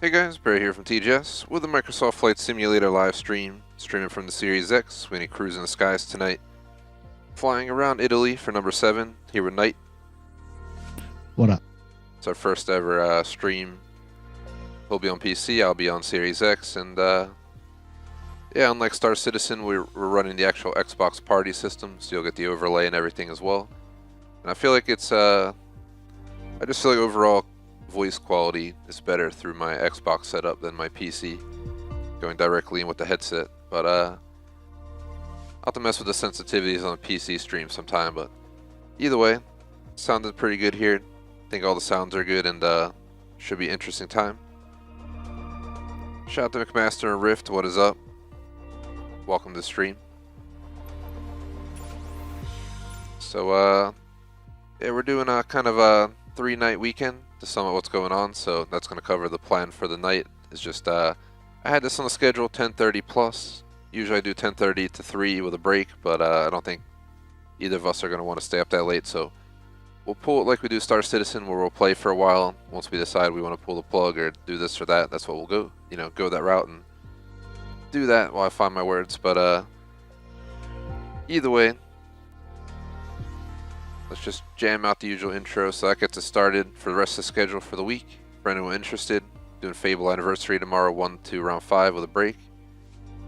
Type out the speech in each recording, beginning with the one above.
Hey guys, Barry here from TGS with the Microsoft Flight Simulator live stream, streaming from the Series X. We need cruise in the skies tonight. Flying around Italy for number 7, here with Knite. What up? It's our first ever stream. He'll be on PC, I'll be on Series X, and yeah, unlike Star Citizen, we're running the actual Xbox party system, so you'll get the overlay and everything as well. And I feel like it's, I just feel like overall voice quality is better through my Xbox setup than my PC, going directly in with the headset. But I'll have to mess with the sensitivities on a PC stream sometime. But either way, sounded pretty good here. I think all the sounds are good and should be an interesting time. Shout out to McMaster and Rift, what is up? Welcome to the stream. So yeah, we're doing a kind of a 3-night weekend to sum up what's going on, so that's going to cover the plan for the night. It's just I had this on the schedule 10:30 plus. Usually I do 10:30 to 3 with a break, but I don't think either of us are going to want to stay up that late, so we'll pull it like we do Star Citizen, where we'll play for a while. Once we decide we want to pull the plug or do this or that, that's what we'll go. You know, go that route and do that while I find my words. But either way, let's just jam out the usual intro so that gets us started for the rest of the schedule for the week. For anyone interested, doing Fable Anniversary tomorrow, 1 to around 5 with a break.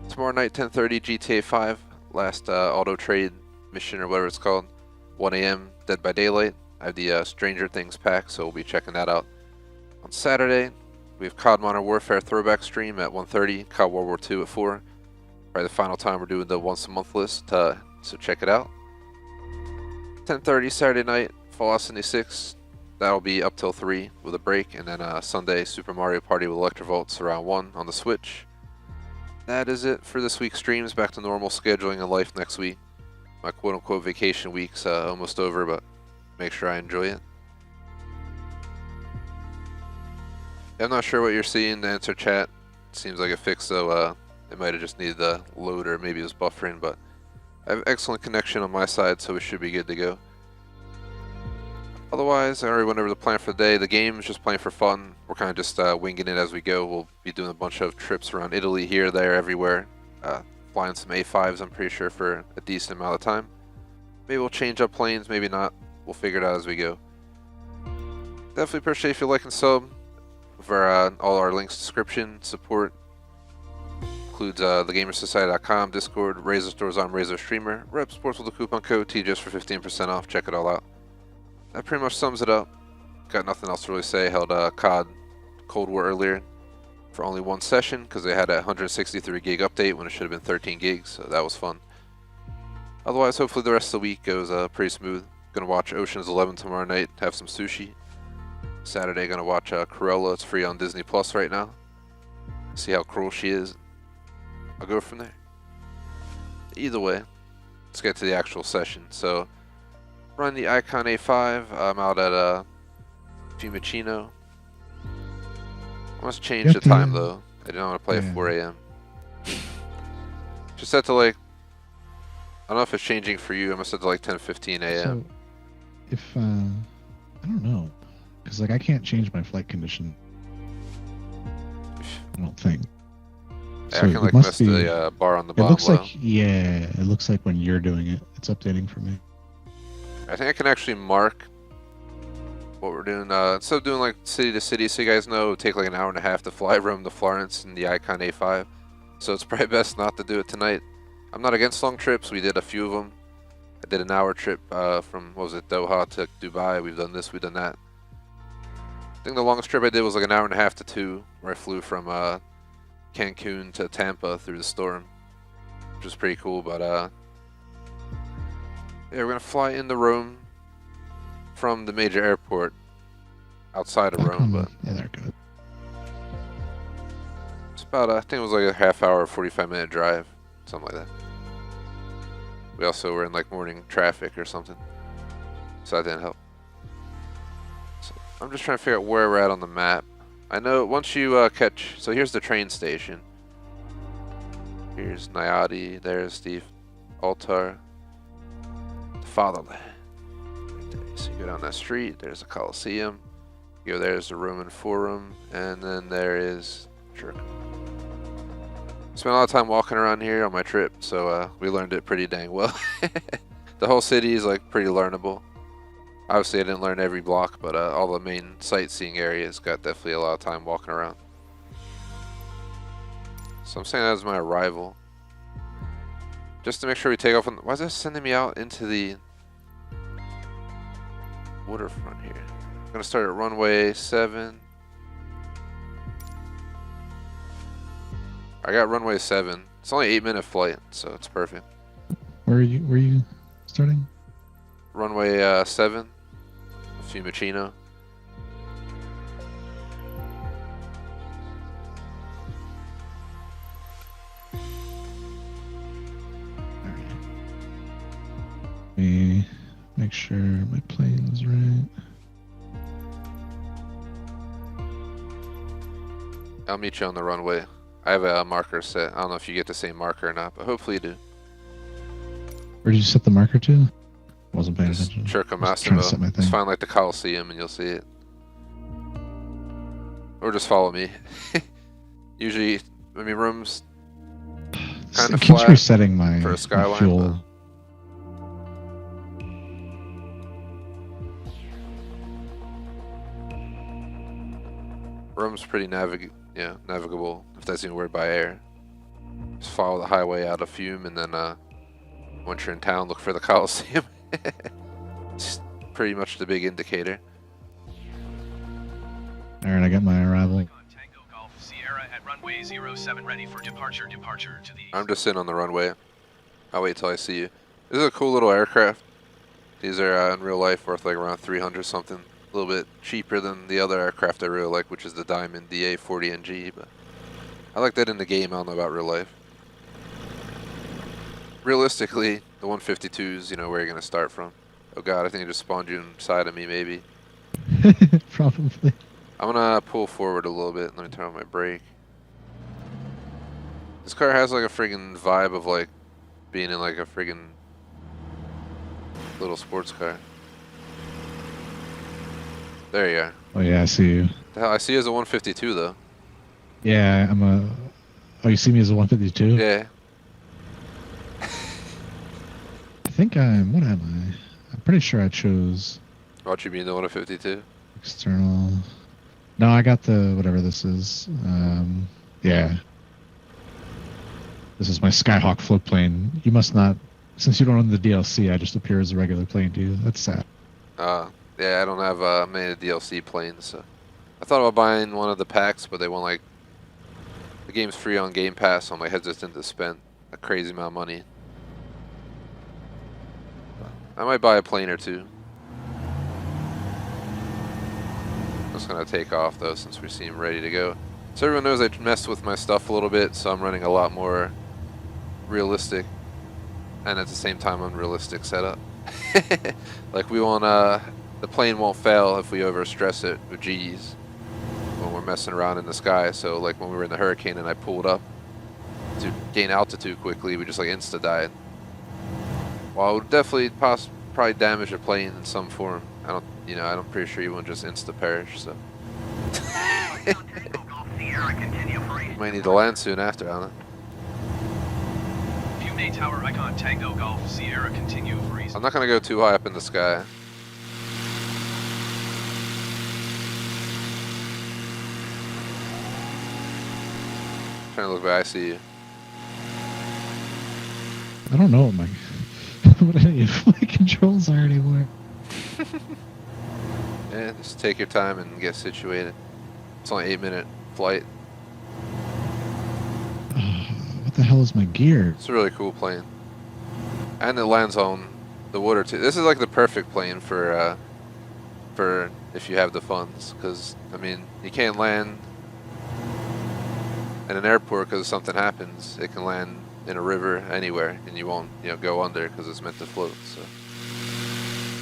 Tomorrow night, 10:30, GTA 5, last auto trade mission or whatever it's called. 1 a.m., Dead by Daylight. I have the Stranger Things pack, so we'll be checking that out. On Saturday, we have COD Modern Warfare throwback stream at 1:30, COD World War II at 4. Probably the final time we're doing the once a month list, so check it out. 10:30 Saturday night, Fallout 76. That'll be up till 3 with a break, and then Sunday, Super Mario Party with Electrovolts around 1 on the Switch. That is it for this week's streams. Back to normal scheduling and life next week. My quote-unquote vacation week's almost over, but make sure I enjoy it. I'm not sure what you're seeing. The answer chat seems like it fixed, so it might have just needed the load, or maybe it was buffering, but I have excellent connection on my side, so we should be good to go. Otherwise, I already went over the plan for the day. The game is just playing for fun. We're kind of just winging it as we go. We'll be doing a bunch of trips around Italy, here, there, everywhere. Flying some A5s, I'm pretty sure, for a decent amount of time. Maybe we'll change up planes, maybe not. We'll figure it out as we go. Definitely appreciate if you like and sub. For all our links, description, support. Includes thegamersociety.com, Discord, Razor Stores on Razor Streamer, Rep Sports with the coupon code TGS for 15% off. Check it all out. That pretty much sums it up. Got nothing else to really say. Held COD Cold War earlier for only one session because they had a 163 gig update when it should have been 13 gigs, so that was fun. Otherwise, hopefully the rest of the week goes pretty smooth. Gonna watch Ocean's 11 tomorrow night, have some sushi. Saturday, gonna watch Cruella. It's free on Disney Plus right now. See how cruel she is. I'll go from there. Either way, let's get to the actual session. So, run the Icon A5. I'm out at Fiumicino. I must change the time though. I didn't want to play at 4 a.m. Just set to like, I don't know if it's changing for you. I must set to like 10:15 a.m. So, if I don't know, because like I can't change my flight condition. I don't think. Yeah, so I can like mess the bar on the bottom. It looks like, yeah, it looks like when you're doing it, it's updating for me. I think I can actually mark what we're doing. Instead of doing like city to city, so you guys know, it would take like an hour and a half to fly Rome to Florence in the Icon A5. So it's probably best not to do it tonight. I'm not against long trips. We did a few of them. I did an hour trip from, what was it, Doha to Dubai. We've done this, we've done that. I think the longest trip I did was like an hour and a half to 2, where I flew from Cancun to Tampa through the storm, which was pretty cool. But yeah, we're gonna fly into Rome from the major airport outside of Rome, but yeah, they're good. It's about I think it was like a half hour, 45-minute drive, something like that. We also were in like morning traffic or something, so that didn't help. So I'm just trying to figure out where we're at on the map. I know once you catch, so here's the train station. Here's Nayati, there's the altar, the fatherland. Right there. So you go down that street, there's a Coliseum. You Go there's the Roman Forum, and then there is Jerk. Spent a lot of time walking around here on my trip, so we learned it pretty dang well. The whole city is like pretty learnable. Obviously I didn't learn every block, but all the main sightseeing areas got definitely a lot of time walking around. So I'm saying that was my arrival. Just to make sure we take off on... Why is that sending me out into the waterfront here? I'm gonna start at runway 7. I got runway 7. It's only an 8-minute flight, so it's perfect. Where are you starting? Runway 7, Fiumicino. Let me make sure my plane's right. I'll meet you on the runway. I have a marker set. I don't know if you get the same marker or not, but hopefully you do. Where did you set the marker to? Wasn't paying Just attention. Circa Just trying to set Massimo. my thing. Just find like the Coliseum and you'll see it. Or just follow me. Usually, I mean, rooms kind of It keeps flat resetting my, for a my skyline. fuel. Rome's pretty navigable, if that's even a word, by air. Just follow the highway out of Fiume, and then once you're in town, look for the Coliseum. It's pretty much the big indicator. Alright, I got my arrival. Tango Golf Sierra at runway 07 ready for departure to the east. I'm just in on the runway. I'll wait till I see you. This is a cool little aircraft. These are in real life worth like around 300 something. A little bit cheaper than the other aircraft I really like, which is the Diamond DA-40NG, but I like that in the game. I don't know about real life. Realistically, the 152s, you know, where you're going to start from. Oh god, I think I just spawned you inside of me, maybe. Probably. I'm going to pull forward a little bit. Let me turn on my brake. This car has like a friggin' vibe of like being in like a friggin' little sports car. There you are. Oh yeah, I see you. The hell, I see you as a 152 though. Yeah, I'm a... Oh, you see me as a 152? Yeah. I think I'm... What am I? I'm pretty sure I chose Watch you being the 152. external... No, I got the... whatever this is. Yeah. This is my Skyhawk float plane. You must not... Since you don't own the DLC, I just appear as a regular plane to you. That's sad. Yeah, I don't have many of the DLC planes, so I thought about buying one of the packs, but they want like the game's free on Game Pass, so I'm like hesitant to spend a crazy amount of money. I might buy a plane or two. I'm just gonna take off though, since we seem ready to go. So everyone knows I messed with my stuff a little bit, so I'm running a lot more realistic and at the same time unrealistic setup. Like we want the plane won't fail if we overstress it with G's when we're messing around in the sky. So like when we were in the hurricane and I pulled up to gain altitude quickly, we just like insta died. Well, it would definitely probably damage a plane in some form. I'm pretty sure you won't just insta perish. So might need to land soon after, I don't know. Fiume Tower icon Tango Golf Sierra continue for east. I'm not gonna go too high up in the sky. Trying to look back, I see you. I don't know what my... what any of my controls are anymore. Yeah, just take your time and get situated. It's only 8-minute flight. What the hell is my gear? It's a really cool plane. And it lands on the water too. This is like the perfect plane for if you have the funds, because I mean you can't land in an airport because something happens. It can land in a river anywhere, and you won't go under because it's meant to float. So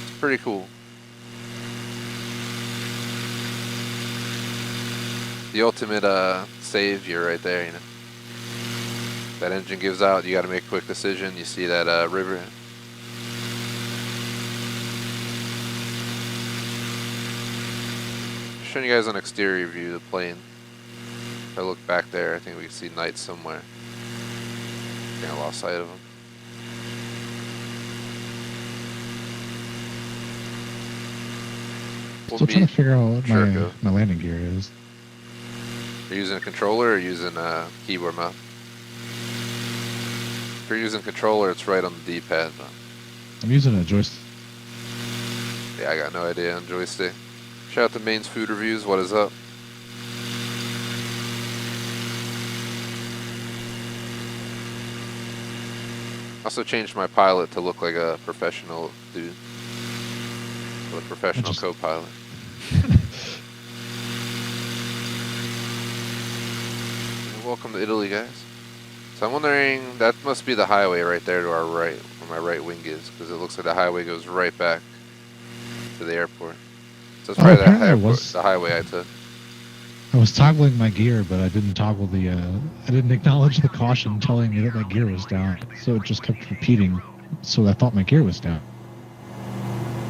it's pretty cool. The ultimate savior right there, you know. That engine gives out, you got to make a quick decision. You see that river. showing you guys an exterior view of the plane. If I look back there, I think we can see Knite somewhere. I think I lost sight of him. Still trying to figure out what Sure, my landing gear is. Are you using a controller or using a keyboard mouse? If you're using controller, it's right on the D-pad. I'm using a joystick. Yeah, I got no idea on joystick. Shout out to Maine's Food Reviews. What is up? Also changed my pilot to look like a professional dude. With a professional co-pilot. Welcome to Italy, guys. So I'm wondering, that must be the highway right there to our right, where my right wing is, because it looks like the highway goes right back to the airport. So it's probably the highway I took. I was toggling my gear, but I didn't toggle the, I didn't acknowledge the caution telling me that my gear was down. So it just kept repeating, so I thought my gear was down.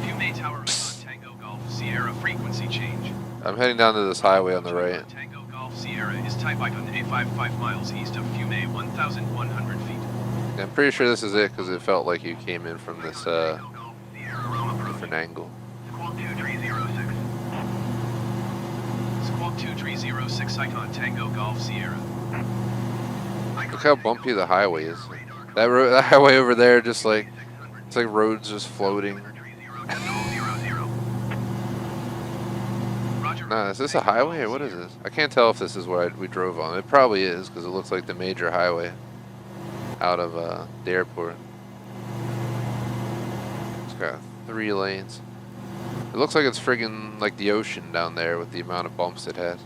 Fume Tower on Tango Golf Sierra frequency change. I'm heading down to this highway on the right. Tango Golf Sierra is type icon A5 5 miles east of Fume 1,100 feet. Yeah, I'm pretty sure this is it, because it felt like you came in from this, different angle. Squawk 2306. Squawk 2306 icon Tango Golf Sierra. Look how bumpy the highway is. That highway over there, just like, it's like roads just floating. Nah, is this a highway or what is this? I can't tell if this is where we drove on. It probably is, because it looks like the major highway out of the airport. It's got 3 lanes. It looks like it's friggin' like the ocean down there with the amount of bumps it has.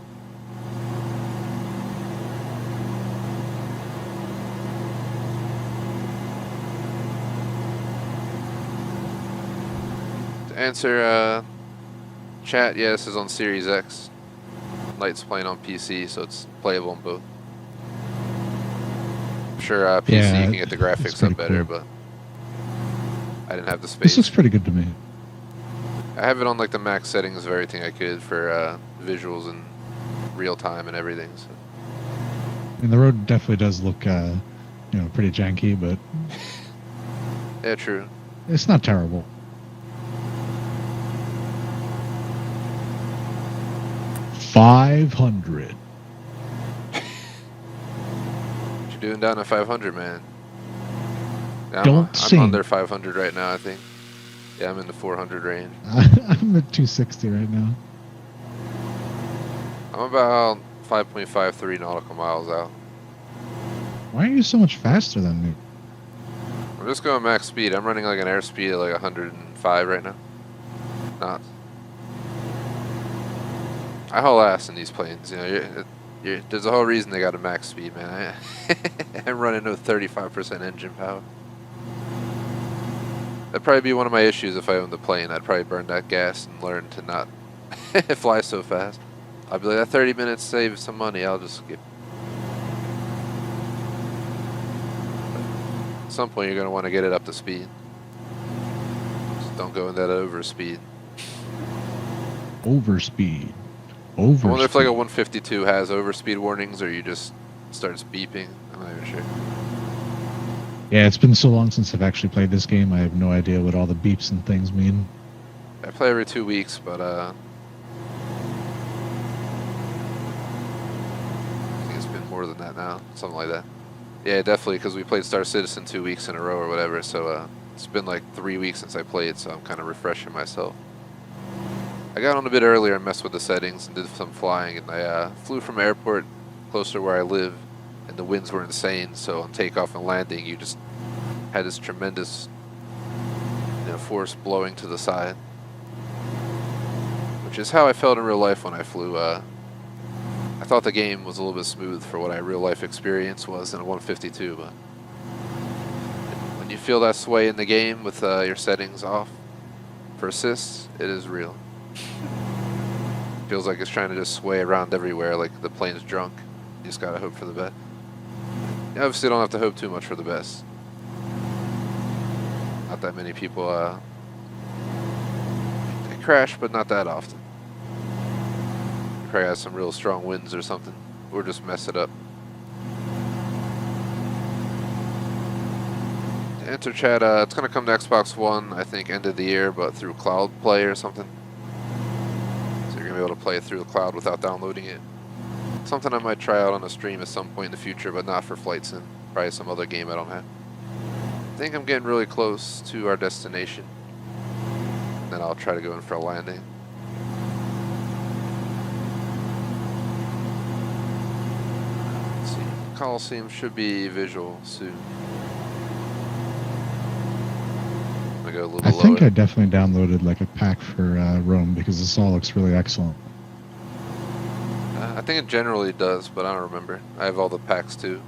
To answer chat, yeah, this is on Series X. Knite's playing on PC, so it's playable on both. I'm sure PC yeah, you can get the graphics up better, cool. but I didn't have the space. This looks pretty good to me. I have it on like the max settings of everything I could for visuals and real time and everything. So. I mean, the road definitely does look, you know, pretty janky, but yeah, true. It's not terrible. $500. What you doing down at 500, man? Yeah, I'm under 500 right now, I think. Yeah, I'm in the 400 range. I'm at 260 right now. I'm about 5.53 nautical miles out. Why are you so much faster than me? I'm just going max speed. I'm running like an airspeed of like 105 right now. Knots. I haul ass in these planes. You know, there's a whole reason they got a max speed, man. I'm running with 35% engine power. That'd probably be one of my issues if I owned the plane. I'd probably burn that gas and learn to not fly so fast. I'd be like, that 30 minutes saves some money. I'll just skip. At some point, you're going to want to get it up to speed. Just don't go in that overspeed. Overspeed. I wonder if like a 152 has overspeed warnings, or you just starts beeping. I'm not even sure. Yeah, it's been so long since I've actually played this game. I have no idea what all the beeps and things mean. I play every 2 weeks, but I think it's been more than that now, something like that. Yeah, definitely, because we played Star Citizen 2 weeks in a row or whatever. So it's been like 3 weeks since I played, so I'm kind of refreshing myself. I got on a bit earlier and messed with the settings and did some flying, and I flew from an airport closer to where I live, and the winds were insane, so on takeoff and landing you just had this tremendous, you know, force blowing to the side, which is how I felt in real life when I flew. I thought the game was a little bit smooth for what my real life experience was in a 152, but when you feel that sway in the game with your settings off for assists, it is real. Feels like it's trying to just sway around everywhere like the plane's drunk. You just gotta hope for the best. You obviously don't have to hope too much for the best. Not that many people, they crash, but not that often. Probably has some real strong winds or something, or just mess it up. Enter chat, it's gonna come to Xbox One, I think, end of the year, but through Cloud Play or something. So you're gonna be able to play it through the cloud without downloading it. Something I might try out on a stream at some point in the future, but not for Flight Sim. Probably some other game I don't have. I think I'm getting really close to our destination. Then I'll try to go in for a landing. Let's see. Coliseum should be visual soon. I'm gonna go a little I lower. think I definitely downloaded like a pack for Rome because this all looks really excellent. I think it generally does, but I don't remember. I have all the packs too.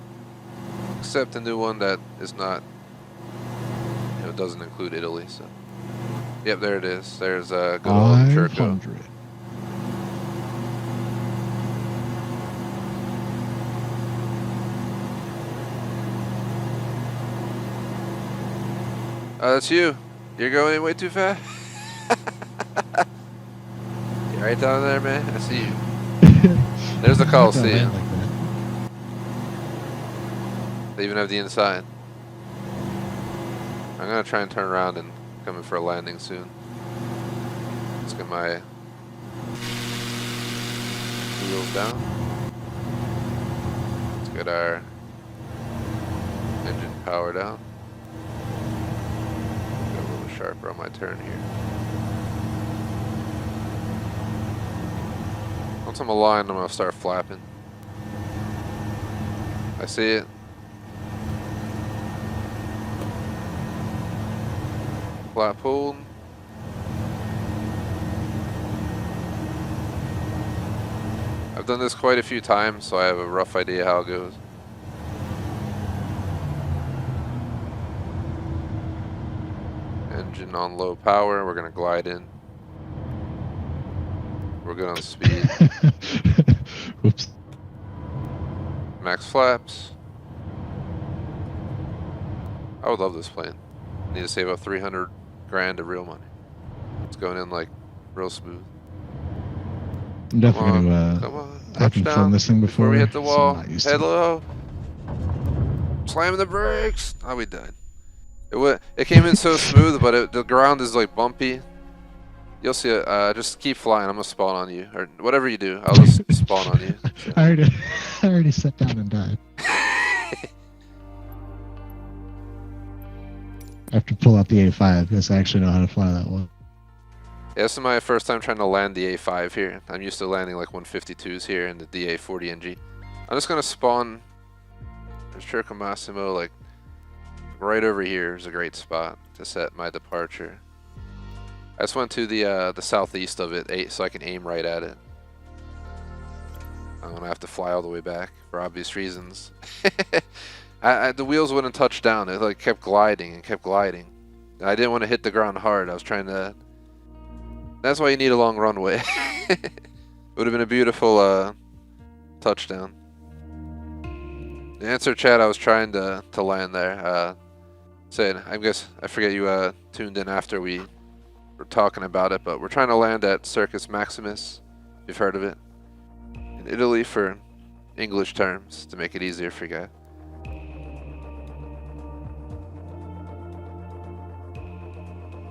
Except the new one that is not, doesn't include Italy, so. Yep, there it is. There's a good old Churco. 500. That's you. You're going way too fast. You're right down there, man. I see you. There's the Coliseum. Like that. They even have the inside. I'm gonna try and turn around and come in for a landing soon. Let's get my wheels down. Let's get our engine power down. Go a little sharper on my turn here. Once I'm aligned, I'm gonna start flapping. I see it. Flat pulled. I've done this quite a few times, so I have a rough idea how it goes. Engine on low power, we're gonna glide in. We're good on speed. Whoops. Max flaps. I would love this plane. Need to save up 300 grand of real money. It's going in like real smooth. I'm definitely Come gonna. on, I haven't touchdown flown this thing before. we hit the so wall. I'm not used to Head it. low. Slamming the brakes. Oh, we died. It came in so smooth, but the ground is like bumpy. You'll see it. Just keep flying. I'm gonna spawn on you, or whatever you do. I'll just spawn on you. So. I already sat down and died. I have to pull out the A5 because I actually know how to fly that one. Yeah, this is my first time trying to land the A5 here. I'm used to landing like 152s here in the DA40NG. I'm just gonna spawn. There's Churco Massimo, like right over here is a great spot to set my departure. I just went to the southeast of it, so I can aim right at it. I'm gonna have to fly all the way back for obvious reasons. The wheels wouldn't touch down. It like kept gliding and kept gliding. I didn't want to hit the ground hard. I was trying to. That's why you need a long runway. It would have been a beautiful touchdown. The answer, chat. I was trying to land there. Saying, I guess I forget you tuned in after we were talking about it, but we're trying to land at Circus Maximus. If you've heard of it, in Italy for English terms to make it easier for you guys.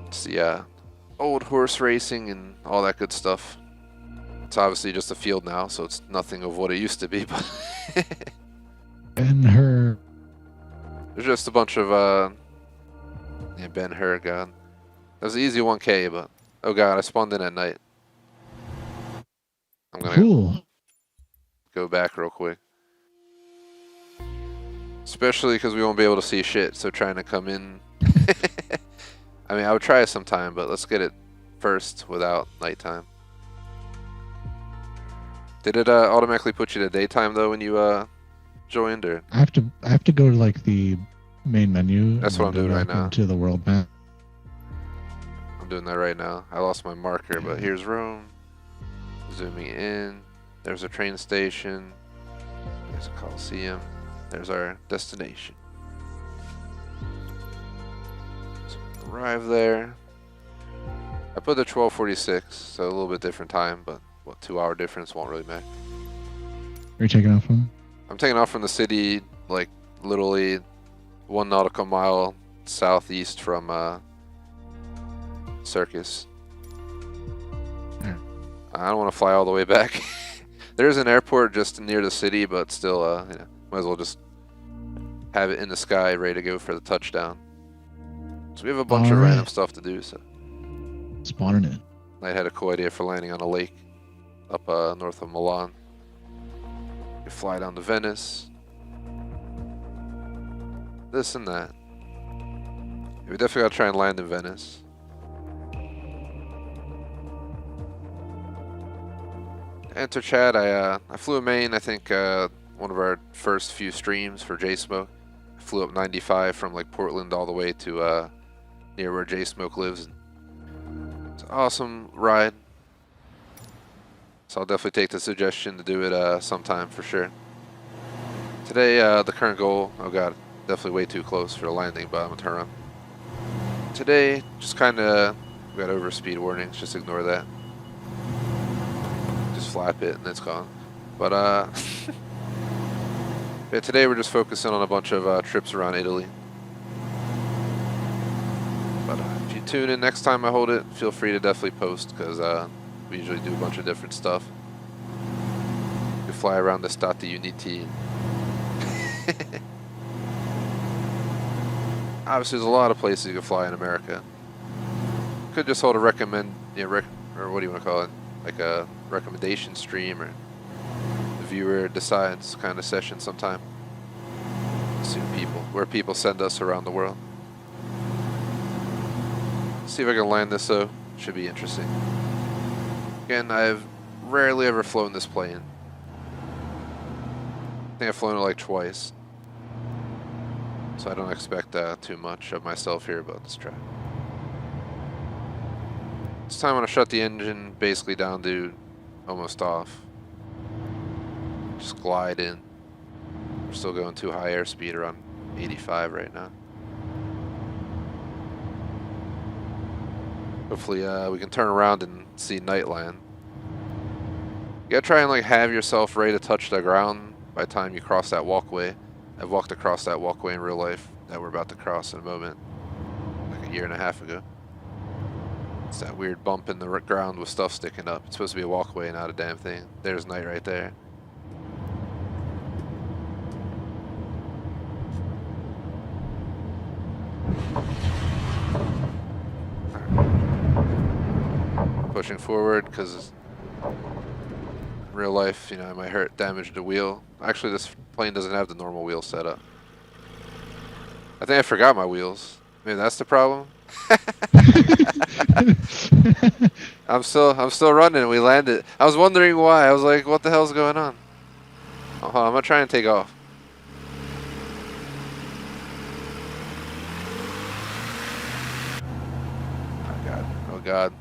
It's the old horse racing and all that good stuff. It's obviously just a field now, so it's nothing of what it used to be. But And her. there's just a bunch of yeah, Ben Hur, God. That was an easy 1K, but oh God, I spawned in at night. I'm gonna Cool. go back real quick. Especially because we won't be able to see shit, so trying to come in. I mean, I would try it sometime, but let's get it first without nighttime. Did it automatically put you to daytime though when you joined, or? I have to go to like the main menu. That's and what I'm then doing go right back now. into the world map. I'm doing that right now. I lost my marker, but here's Rome. Zooming in. There's a train station. There's a Coliseum. There's our destination. So arrive there. I put the 12:46, so a little bit different time, but what, 2-hour difference, won't really matter. Where are you taking off from? I'm taking off from the city, like literally 1 nautical mile southeast from Circus. Yeah. I don't want to fly all the way back. There's an airport just near the city, but still, you know, might as well just have it in the sky, ready to go for the touchdown. So we have a bunch of random stuff to do. So spawning it. I had a cool idea for landing on a lake up north of Milan. You fly down to Venice. This and that. Yeah, we definitely gotta try and land in Venice. Enter chat. I flew a main. I think one of our first few streams for J-Smoke. I flew up 95 from like Portland all the way to near where J-Smoke lives. It's an awesome ride. So I'll definitely take the suggestion to do it sometime for sure. Today, the current goal, oh god, definitely way too close for a landing, but I'm gonna turn around. Today, just kind of, we got overspeed warnings, just ignore that. Just flap it and it's gone. But yeah, today we're just focusing on a bunch of trips around Italy. But if you tune in next time I hold it, feel free to definitely post, because we usually do a bunch of different stuff. We fly around the Stati Uniti. Obviously, there's a lot of places you can fly in America. Could just hold a or what do you want to call it? Like a recommendation stream, or the viewer decides kind of session sometime. See where people send us around the world. See if I can land this though. Should be interesting. Again, I've rarely ever flown this plane. I think I've flown it like twice. So I don't expect too much of myself here, but let's try. This time I'm going to shut the engine basically down to almost off. Just glide in. We're still going too high airspeed, around 85 right now. Hopefully we can turn around and see Knite land. You gotta try and like have yourself ready to touch the ground by the time you cross that walkway. I've walked across that walkway in real life that we're about to cross in a moment, like a year and a half ago. It's that weird bump in the ground with stuff sticking up. It's supposed to be a walkway, not a damn thing. There's Knite right there. Pushing forward, because in real life, you know, I might damage the wheel. Actually, this plane doesn't have the normal wheel setup. I think I forgot my wheels. Maybe that's the problem. I'm still running. We landed. I was wondering why. I was like, what the hell's going on? Oh, hold on, I'm gonna try and take off. Oh god. Oh god.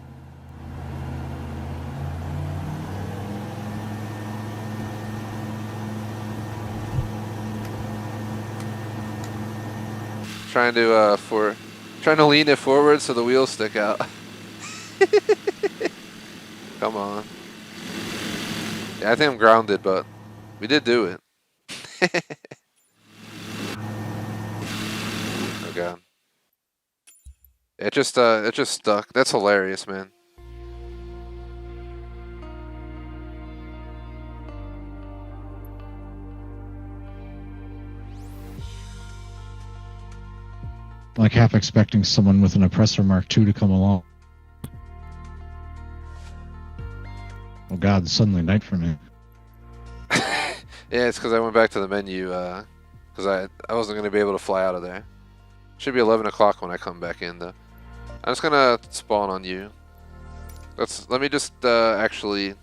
Trying to lean it forward so the wheels stick out. Come on. Yeah, I think I'm grounded, but we did do it. Oh god. It just stuck. That's hilarious, man. Like half expecting someone with an Oppressor Mark II to come along. Oh god, suddenly night for me. Yeah, it's because I went back to the menu, because I wasn't going to be able to fly out of there. Should be 11 o'clock when I come back in, though. I'm just going to spawn on you. Let me just actually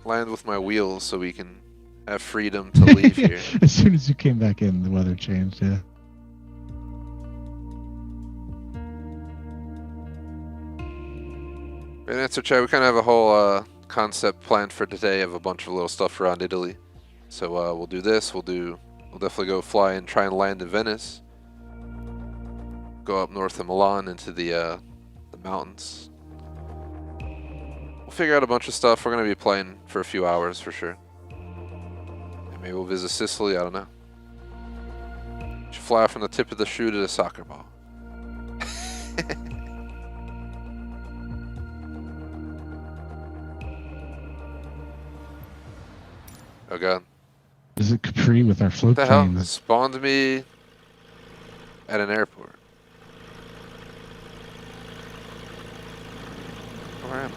land with my wheels so we can have freedom to leave here. As soon as you came back in, the weather changed, yeah. Great answer, Chad. We kind of have a whole concept planned for today of a bunch of little stuff around Italy. So we'll do this. We'll definitely go fly and try and land in Venice. Go up north of Milan into the mountains. We'll figure out a bunch of stuff. We're gonna be playing for a few hours for sure. Maybe we'll visit Sicily. I don't know. Should fly from the tip of the shoe to the soccer ball. Oh god. Is it Capri with our float What the hell? It planes? spawned me at an airport. Where am I?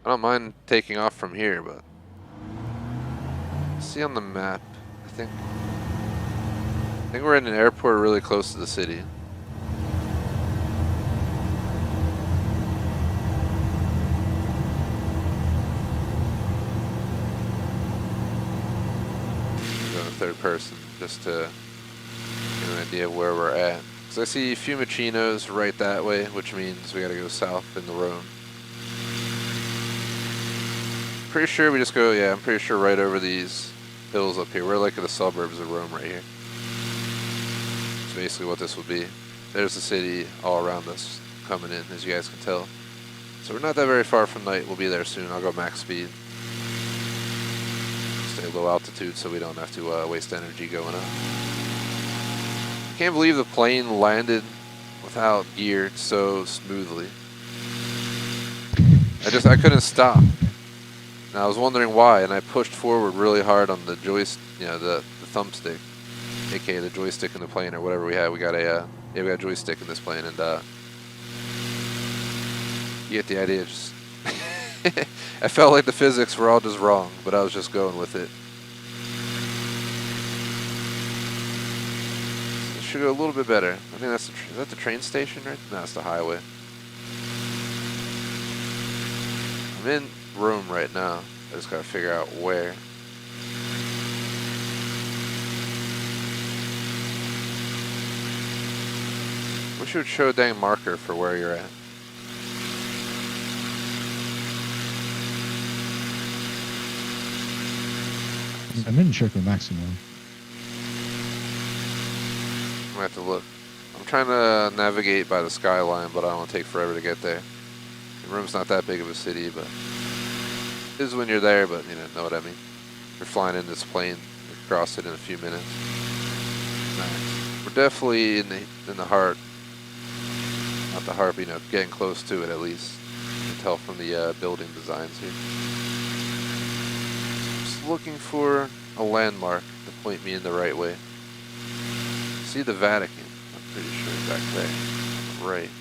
I don't mind taking off from here, but see on the map. I think we're in an airport really close to the city. Third person just to get an idea of where we're at. Because I see Fiumicino's right that way, which means we gotta go south in the Rhone. Pretty sure we just go, yeah, I'm pretty sure right over these hills up here. We're like in the suburbs of Rome right here. That's basically what this will be. There's the city all around us coming in, as you guys can tell. So we're not that very far from Knite. We'll be there soon. I'll go max speed. Stay low altitude so we don't have to waste energy going up. I can't believe the plane landed without gear so smoothly. I couldn't stop. And I was wondering why, and I pushed forward really hard on the joystick, you know, the thumbstick, aka the joystick in the plane or whatever we had. We got a we got a joystick in this plane, and you get the idea. Just I felt like the physics were all just wrong, but I was just going with it. It should go a little bit better. I think that's is that the train station, right? No, it's the highway. I'm in Rome right now. I just gotta figure out where. Wish it would show a dang marker for where you're at. I'm in Circo Maximo. I'm gonna have to look. I'm trying to navigate by the skyline, but I don't want to take forever to get there. Rome's not that big of a city, but it is when you're there, but you know what I mean. You're flying in this plane, you cross it in a few minutes. Nice. We're definitely in the heart. Not the heart, but you know, getting close to it at least. You can tell from the building designs here. Just looking for a landmark to point me in the right way. See the Vatican, I'm pretty sure back there. Right.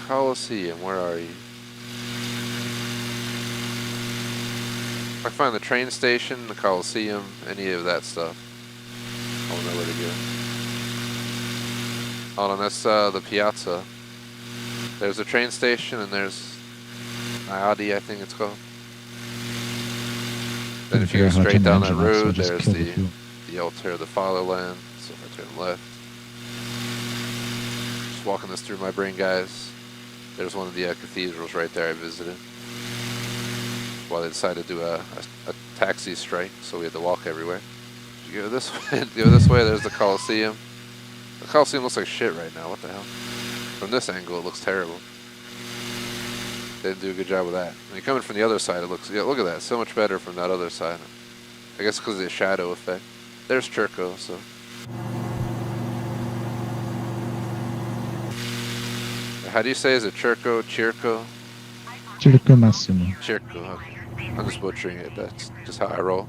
Colosseum, where are you? If I find the train station, the Colosseum, any of that stuff, I'll know where to go. Hold on, that's the Piazza. There's a train station, and there's Iadi, I think it's called. Then if you go straight down that road, there's the altar of the Fatherland. So if I turn left, just walking this through my brain, guys. There's one of the cathedrals right there I visited. Well, they decided to do a taxi strike, so we had to walk everywhere. If you go this way, there's the Colosseum. The Colosseum looks like shit right now. What the hell? From this angle, it looks terrible. They didn't do a good job with that. I mean, coming from the other side, it looks, yeah, look at that, so much better from that other side. I guess because of the shadow effect. There's Circo, so. How do you say, is it Circo, Circo? Circo Massimo. Circo, okay. I'm just butchering it, that's just how I roll.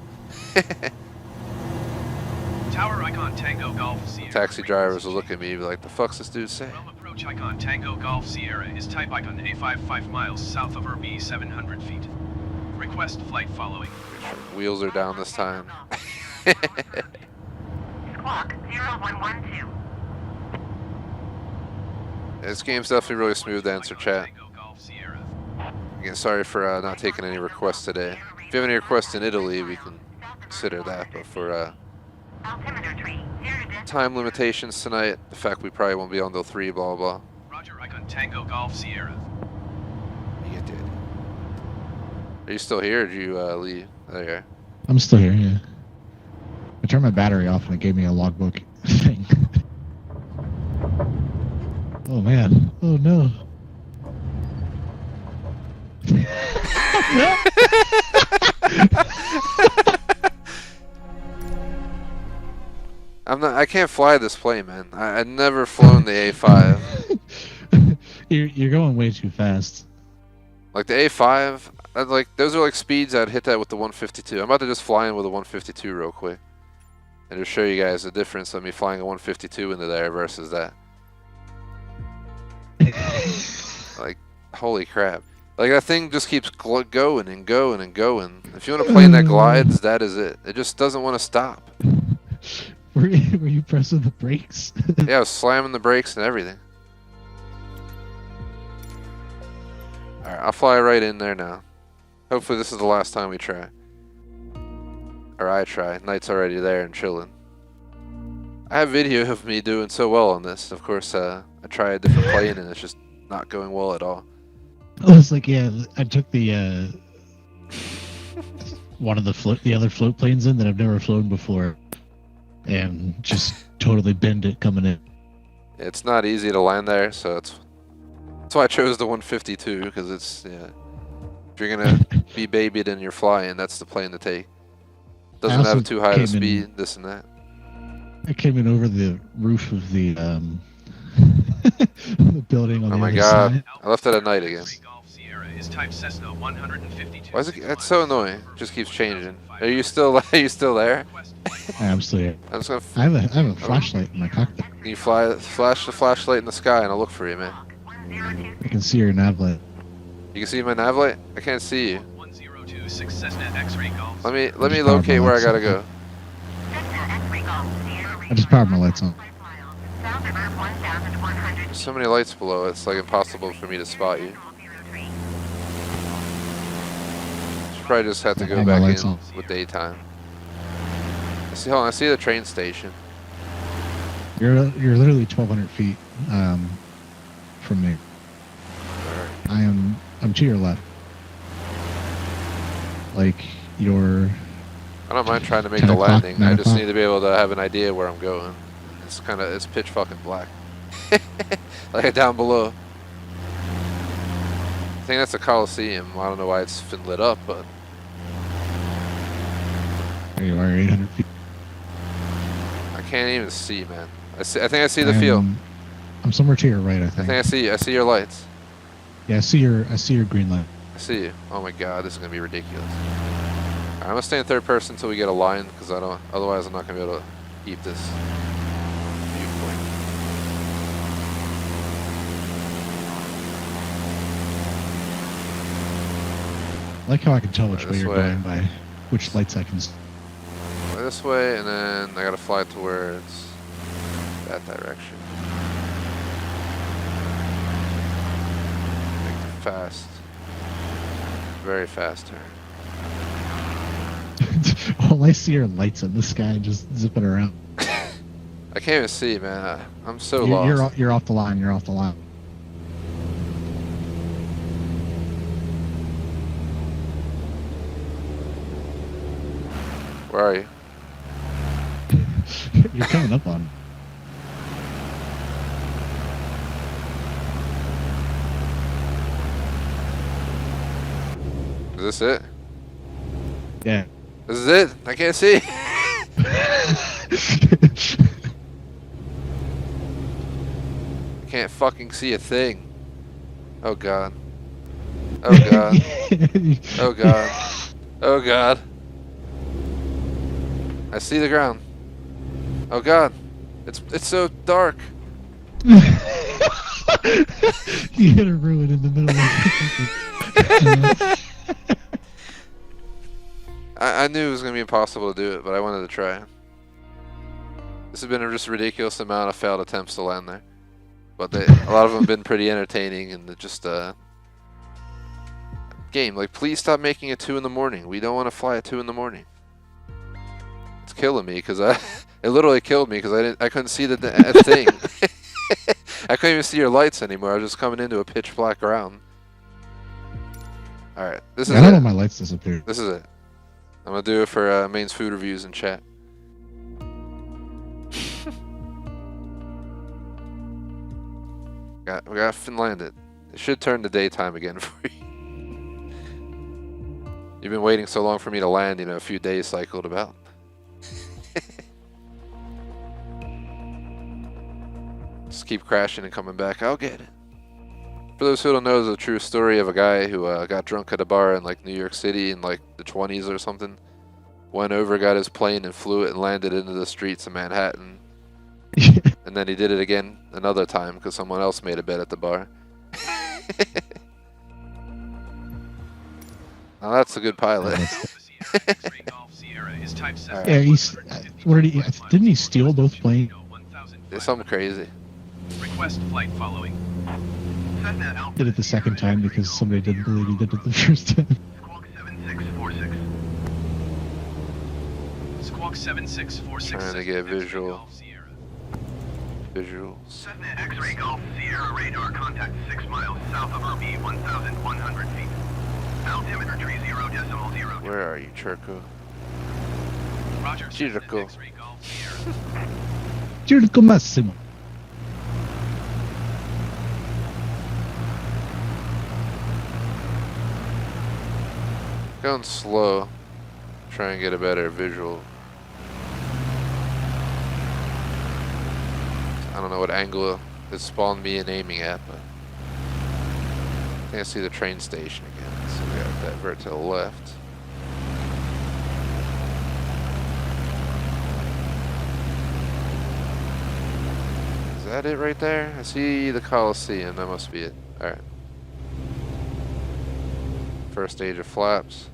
Tower icon Tango Golf Sierra. Taxi drivers will look at me and be like, the fuck's this dude say? Rome approach icon Tango Golf Sierra is type icon A55 miles south of RB 700 feet. Request flight following. Wheels are down this time. Squawk 0112. This game's definitely really smooth to answer chat. Again, sorry for not taking any requests today. If you have any requests in Italy, we can consider that, but for time limitations tonight, the fact we probably won't be on till 3, blah, blah. Roger, icon Tango Golf Sierra. You get it. Are you still here, or did you leave? There you are. I'm still here, yeah. I turned my battery off and it gave me a logbook thing. Oh man. Oh no. I can't fly this plane, man. I've never flown the A5. You're going way too fast. Like the A5, like those are like speeds I'd hit that with the 152. I'm about to just fly in with a 152 real quick. And just show you guys the difference of me flying a 152 into there versus that. Like, holy crap. Like that thing just keeps going and going and going. If you want a plane that glides, that is it. It just doesn't want to stop. Were you pressing the brakes? Yeah, I was slamming the brakes and everything. Alright, I'll fly right in there now. Hopefully this is the last time we try. Or I try. Knight's already there and chilling. I have video of me doing so well on this. Of course, I try a different plane and it's just not going well at all. I was like, yeah, I took the one of the other float planes in that I've never flown before, and just totally bend it coming in. It's not easy to land there, so that's why I chose the 152, because it's, yeah. If you're gonna be babied and you're flying, that's the plane to take. Doesn't have too high of a speed, this and that. I came in over the roof of the the building on the other god, side. I left it at night again. Is type Cessna 152. Why is it? It's so annoying. It just keeps changing. Are you still there? I'm still here. I'm just gonna. I have a flashlight in my cockpit. Can you flash the flashlight in the sky and I'll look for you, man. I can see your nav light. You can see my nav light? I can't see you. 1026 Cessna X-ray Golf. Let me locate where I gotta go. I just powered my lights on. There's so many lights below, it's like impossible for me to spot you. Probably just have to go back in with daytime. Hold on, I see the train station. You're literally 1,200 feet from me. I'm to your left. Like you're. I don't mind trying to make the landing. I just need to be able to have an idea where I'm going. It's pitch fucking black. Like down below. I think that's a Coliseum. I don't know why it's been lit up, but. There you are, 800 feet. I can't even see, man. I think I see the field. I'm somewhere to your right, I think. I see your lights. Yeah, I see your green light. I see you. Oh my god, this is gonna be ridiculous. Alright, I'm gonna stay in third person until we get a line, because otherwise I'm not gonna be able to keep this viewpoint. I like how I can tell which way you're going by which lights I can see. This way, and then I gotta fly towards that direction. Make a fast, very fast turn. All I see are lights in the sky just zipping around. I can't even see, man. I'm so lost. You're off the line. You're off the line. Where are you? You're coming up on. Is this it? Yeah. This is it? I can't see. I can't fucking see a thing. Oh god. Oh god. Oh god. Oh god. I see the ground. Oh god. It's so dark. You hit a ruin in the middle of I knew it was going to be impossible to do it, but I wanted to try. This has been a just ridiculous amount of failed attempts to land there. But a lot of them have been pretty entertaining, and just game. Like, please stop making it 2 in the morning. We don't want to fly at 2 in the morning. It's killing me, because it literally killed me, because I couldn't see the thing. I couldn't even see your lights anymore. I was just coming into a pitch black ground. Alright, this is it. I don't know, my lights disappeared. This is it. I'm gonna do it for Maine's food reviews in chat. We got landed. It should turn to daytime again for you. You've been waiting so long for me to land, a few days cycled about. Just keep crashing and coming back. I'll get it. For those who don't know, it's a true story of a guy who got drunk at a bar in like New York City in like the 20s or something. Went over, got his plane and flew it and landed into the streets of Manhattan. And then he did it again another time because someone else made a bet at the bar. Now that's a good pilot. Yeah, didn't he steal both planes? It's something crazy. Request flight following. Did it the second time because somebody didn't believe he did it the first time. Squawk 7646. Squawk 7646. Trying to get visual. Visuals. Cessna X-ray Golf Sierra radar contact 6 miles south of RB 1,100 feet. Altimeter tree 0.0. Where are you, Churko? Roger. Churko. X-ray Golf Sierra. Circo Massimo. Going slow. Try and get a better visual. I don't know what angle it spawned me and aiming at, but I think I see the train station again. So we gotta divert to the left. Is that it right there? I see the Coliseum. That must be it. Alright. First stage of flaps.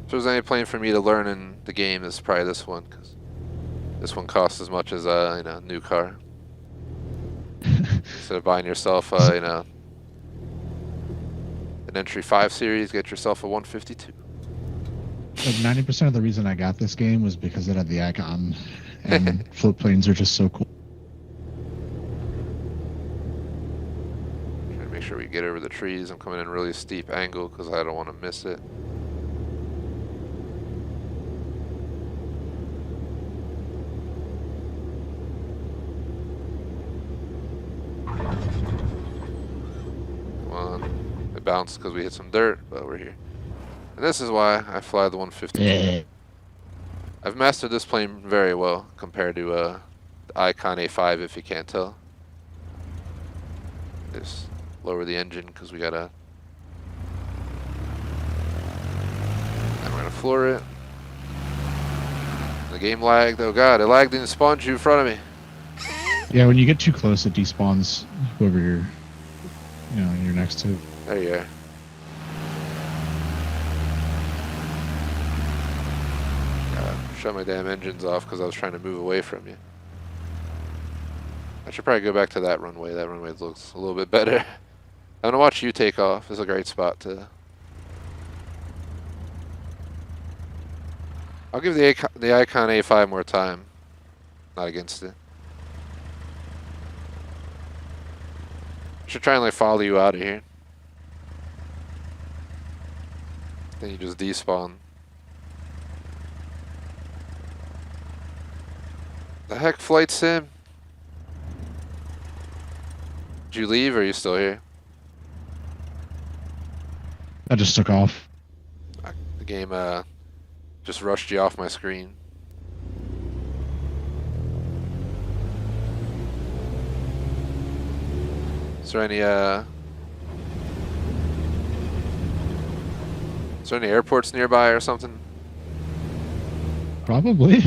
If there's any plane for me to learn in the game, it's probably this one, because this one costs as much as a new car. Instead of buying yourself an entry 5 series, get yourself a 152. Like 90% of the reason I got this game was because it had the icon, and float planes are just so cool. Trying to make sure we get over the trees. I'm coming in a really steep angle because I don't want to miss it. Bounced because we hit some dirt, but we're here. And this is why I fly the 150. Yeah. I've mastered this plane very well compared to the Icon A5, if you can't tell. Just lower the engine because we gotta. And we're gonna floor it. The game lagged. Oh god, it lagged and it spawned you in front of me. Yeah, when you get too close, it despawns whoever you're next to. There you are. Shut my damn engines off because I was trying to move away from you. I should probably go back to that runway. That runway looks a little bit better. I'm gonna watch you take off. It's a great spot to. I'll give the Icon A5 more time. Not against it. I should try and like follow you out of here. Then you just despawn. The heck, flight sim? Did you leave or are you still here? I just took off. The game just rushed you off my screen. Is there any airports nearby or something? Probably.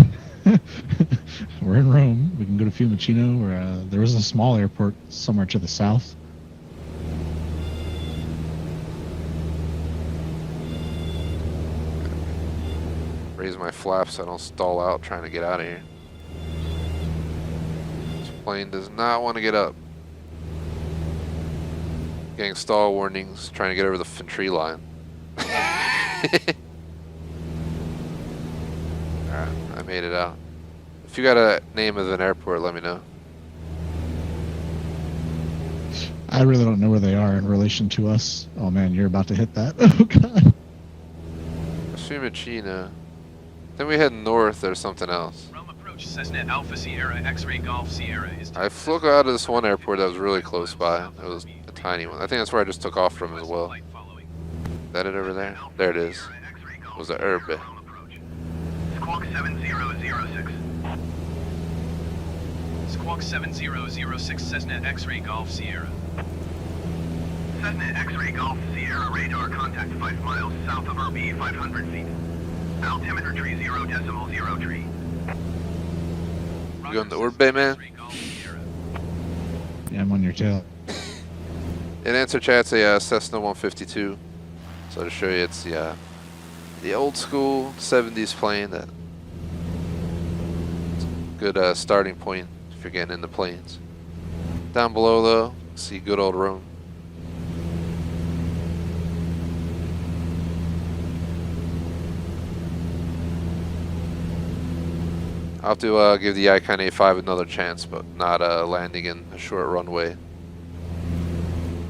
We're in Rome. We can go to Fiumicino, or there was a small airport somewhere to the south. Raise my flaps so I don't stall out trying to get out of here. This plane does not want to get up. Getting stall warnings, trying to get over the tree line. Alright, I made it out. If you got a name of an airport, let me know. I really don't know where they are in relation to us. Oh man, you're about to hit that. Oh god. Fiumicino. Then we head north or something else. Rome approach Cessna Alpha Sierra X-Ray Golf Sierra is... I flew out of this one airport that was really close by. It was a tiny one. I think that's where I just took off from as well. Is that it over there? There it is. It was a Urbe. Squawk 7006. Squawk 7006 Cessna X-Ray Golf Sierra. Cessna X-Ray Golf Sierra radar contact 5 miles south of RB 500 feet. Altimeter tree 0.0 tree. You going to Urbe, man? Yeah, I'm on your tail. In answer chat, it's a Cessna 152. So to show you, it's the old school 70s plane. That good starting point if you're getting into planes. Down below though, see good old Rome. I'll have to give the Icon A5 another chance, but not landing in a short runway.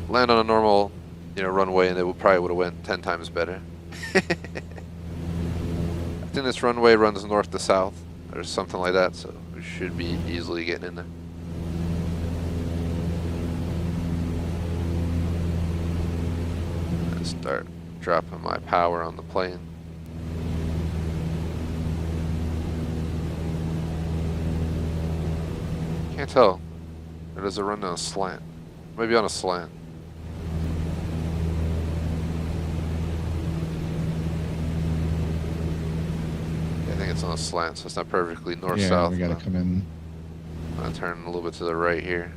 Land on a normal, runway, and it probably would have went 10 times better. I think this runway runs north to south, or something like that, so we should be easily getting in there. Let's start dropping my power on the plane. Can't tell. Or does it run on a slant? Maybe on a slant. Yeah, I think it's on a slant, so it's not perfectly north-south. Yeah, we gotta come in. I'm gonna turn a little bit to the right here.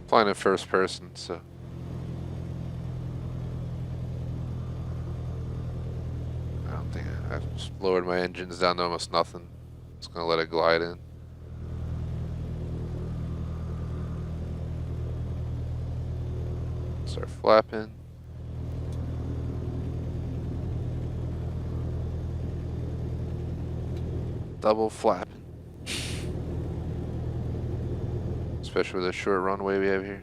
Flying in first person, so I don't think I've just lowered my engines down to almost nothing. Just gonna let it glide in. Start flapping. Double flapping. Especially with the short runway we have here.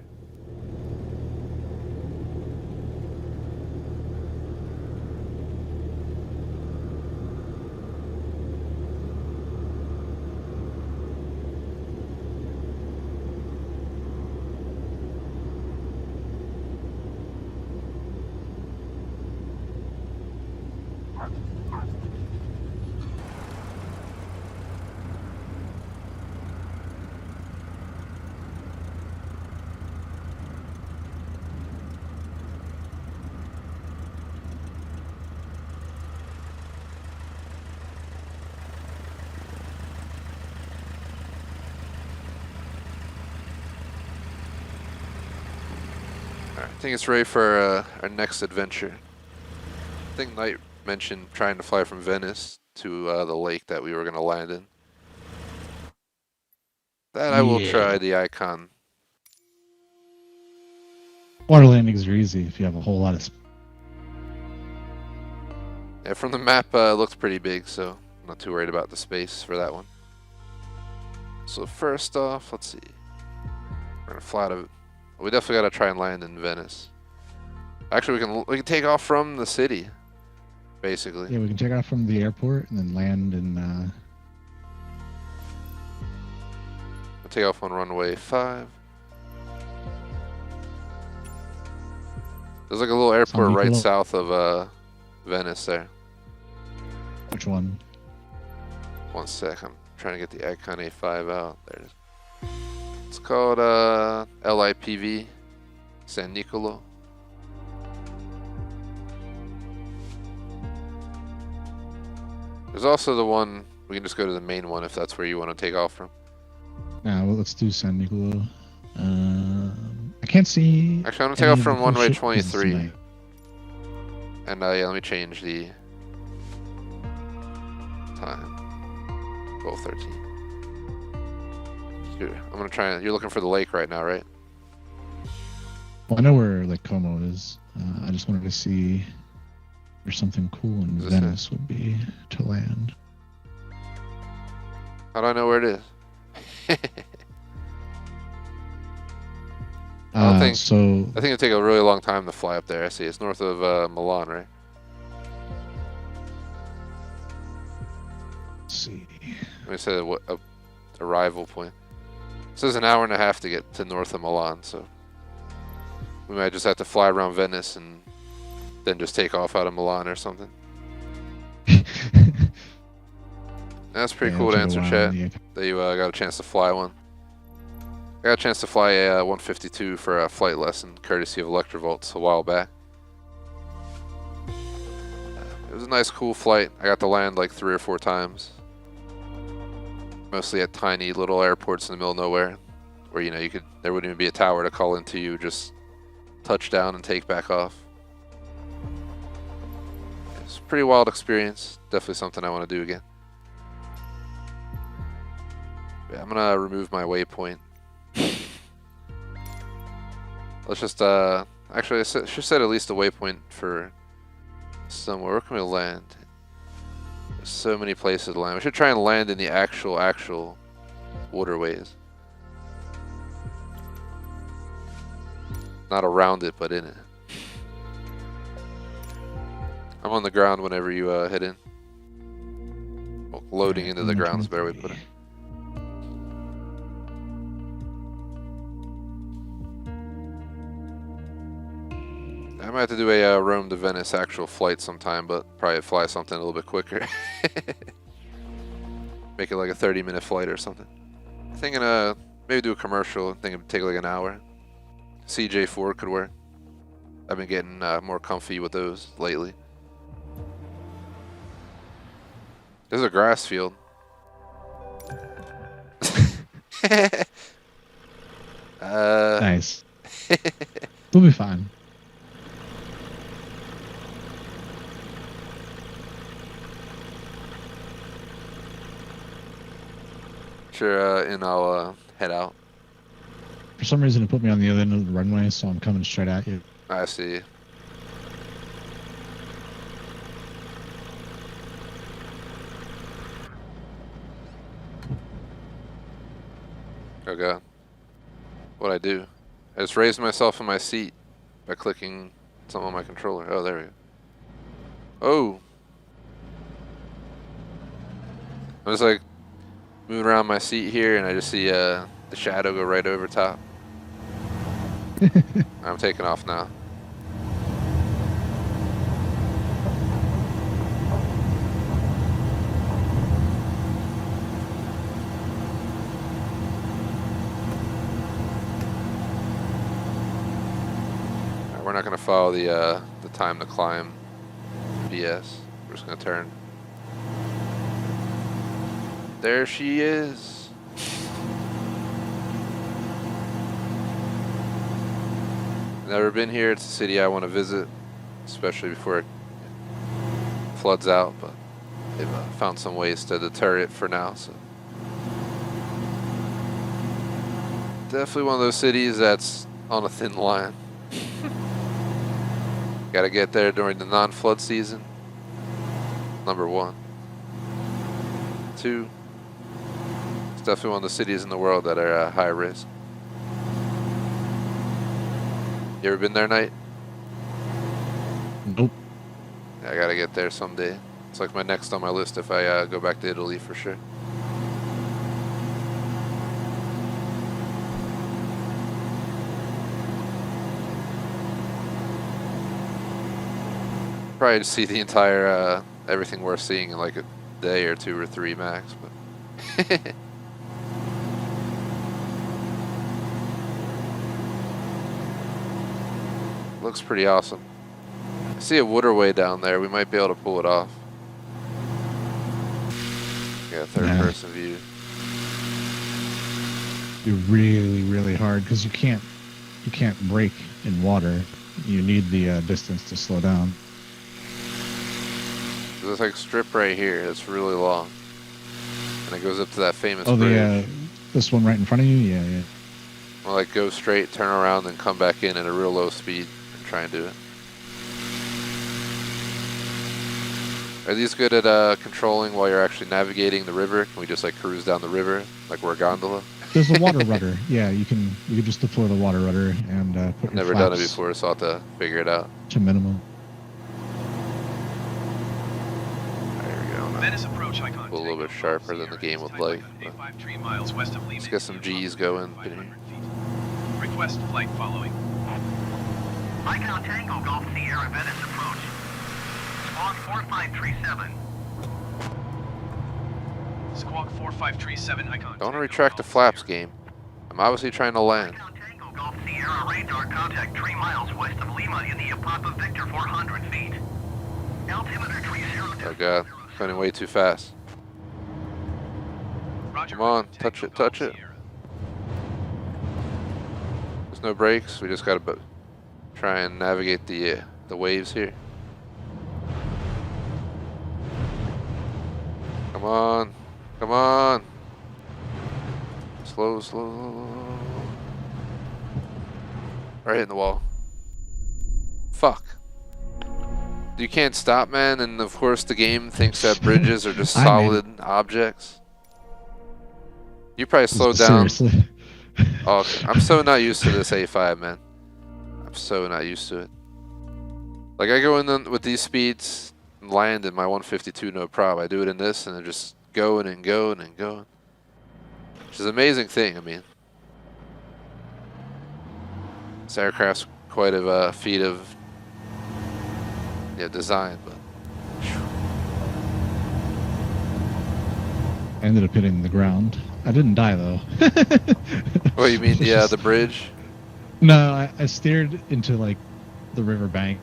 I think it's ready for our next adventure. I think Knite mentioned trying to fly from Venice to the lake that we were going to land in. That I will try the Icon. Water landings are easy if you have a whole lot of space. Yeah, from the map it looks pretty big, so I'm not too worried about the space for that one. So first off, let's see. We're going to fly to... We definitely got to try and land in Venice. Actually, we can take off from the city, basically. Yeah, we can take off from the airport and then land in... We'll take off on runway 5. There's like a little airport right south of Venice there. Which one? One sec, I'm trying to get the Icon A5 out. There it is. It's called LIPV, San Nicolo. There's also the one, we can just go to the main one if that's where you want to take off from. Well, let's do San Nicolo. I can't see... Actually, I'm going to take off from runway 23. And yeah, let me change the time. 12:13. Here, I'm gonna try. You're looking for the lake right now, right? Well, I know where Lake Como is. I just wanted to see where something cool in Is this Venice would be to land. How do I know where it is? I don't think. So I think it'd take a really long time to fly up there. I see. It's north of Milan, right? let's see. Let me say what arrival point. It says an hour and a half to get to north of Milan, so we might just have to fly around Venice and then just take off out of Milan or something. That's pretty cool to answer, chat. That you got a chance to fly one. I got a chance to fly a 152 for a flight lesson, courtesy of Electrovolts, a while back. It was a nice, cool flight. I got to land like 3 or 4 times. Mostly at tiny little airports in the middle of nowhere, where there wouldn't even be a tower to call into. You just touch down and take back off. It's a pretty wild experience. Definitely something I want to do again. Yeah, I'm gonna remove my waypoint. Let's just actually I should set at least a waypoint for somewhere. Where can we land? There's so many places to land. We should try and land in the actual waterways. Not around it, but in it. I'm on the ground whenever you head in. Well, loading into the ground is a better way to put it. I might have to do a Rome to Venice actual flight sometime, but probably fly something a little bit quicker. Make it like a 30-minute flight or something. I'm thinking maybe do a commercial. I think it'd take like an hour. CJ4 could work. I've been getting more comfy with those lately. There's a grass field. Nice. We'll be fine. Sure, and I'll head out. For some reason, it put me on the other end of the runway, so I'm coming straight at you. I see. Oh god. What'd I do? I just raised myself in my seat by clicking something on my controller. Oh, there we go. Oh! I was like moving around my seat here and I just see the shadow go right over top. I'm taking off now. We're not going to follow the time to climb BS. We're just going to turn. There she is. Never been here. It's a city I want to visit, especially before it floods out, but they've found some ways to deter it for now. So definitely one of those cities that's on a thin line. Gotta get there during the non-flood season. Number 1. 2, it's definitely one of the cities in the world that are high risk. You ever been there, Knite? Nope. Yeah, I gotta get there someday. It's like my next on my list if I go back to Italy for sure. Probably to see the entire everything worth seeing in like a day or 2 or 3 max, but looks pretty awesome. I see a waterway down there. We might be able to pull it off. Yeah, third-person view. Be really, really hard because you can't brake in water. You need the distance to slow down. There's like strip right here that's really long. And it goes up to that famous Oh, bridge. this one right in front of you? Yeah, yeah. Or like go straight, turn around, then come back in at a real low speed and try and do it. Are these good at controlling while you're actually navigating the river? Can we just like cruise down the river like we're a gondola? There's a water rudder. Yeah, you can just deploy the water rudder and put I've your never done it flaps before, so I'll have to figure it out. to minimum. There we go. Venice approach icon. A little bit sharper than the game would like. A5 3 miles west of Lima. Let's get some G's going. 500 feet. Request flight following. Icon Tango Golf Sierra Venice approach. Squawk 4537. Squawk 4537 icon. Don't Tango retract the Golf flaps, Sierra. game. I'm obviously trying to land. Icon Tango Golf Sierra radar contact 3 miles west of Lima in the Apapa Victor 400 feet. Altimeter 30. Oh god, going way too fast. Roger, Come on, Tango touch it, Golf touch it. Sierra. There's no brakes. We just gotta try and navigate the waves here. Come on, come on. Slow, slow. Right in the wall. Fuck. You can't stop, man, and of course the game thinks that bridges are just I mean- solid objects. You probably slowed down. Seriously. Oh, okay. I'm so not used to this A5, man. I'm so not used to it. Like, I go in with these speeds and land in my 152, no problem. I do it in this, and they're just going and going and going. Which is an amazing thing, I mean. This aircraft's quite a feat of design, but I ended up hitting the ground. I didn't die though. what you mean? Yeah, the bridge. No, I steered into like the river bank.